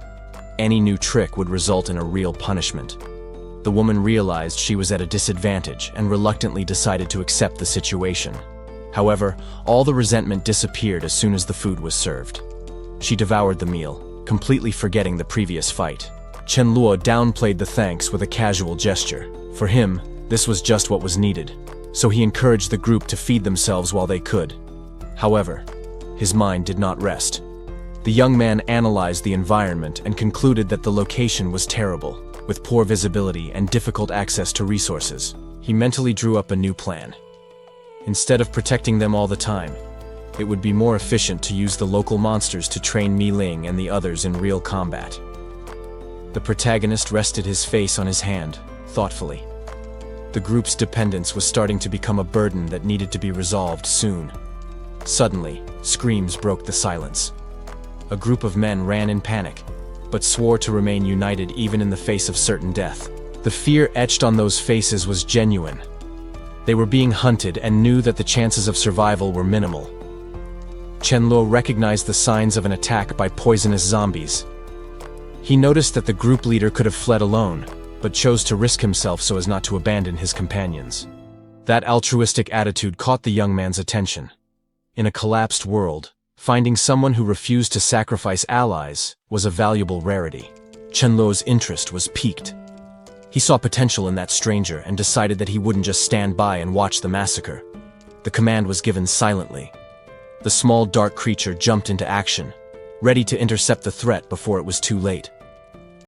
Any new trick would result in a real punishment. The woman realized she was at a disadvantage and reluctantly decided to accept the situation. However, all the resentment disappeared as soon as the food was served. She devoured the meal, completely forgetting the previous fight. Chen Luo downplayed the thanks with a casual gesture. For him, this was just what was needed, so he encouraged the group to feed themselves while they could. However, his mind did not rest. The young man analyzed the environment and concluded that the location was terrible, with poor visibility and difficult access to resources. He mentally drew up a new plan. Instead of protecting them all the time, it would be more efficient to use the local monsters to train Mi Ling and the others in real combat. The protagonist rested his face on his hand, thoughtfully. The group's dependence was starting to become a burden that needed to be resolved soon. Suddenly, screams broke the silence. A group of men ran in panic, but swore to remain united even in the face of certain death. The fear etched on those faces was genuine. They were being hunted and knew that the chances of survival were minimal. Chen Luo recognized the signs of an attack by poisonous zombies. He noticed that the group leader could have fled alone, but chose to risk himself so as not to abandon his companions. That altruistic attitude caught the young man's attention. In a collapsed world, finding someone who refused to sacrifice allies was a valuable rarity. Chen Luo's interest was piqued. He saw potential in that stranger and decided that he wouldn't just stand by and watch the massacre. The command was given silently. The small dark creature jumped into action, ready to intercept the threat before it was too late.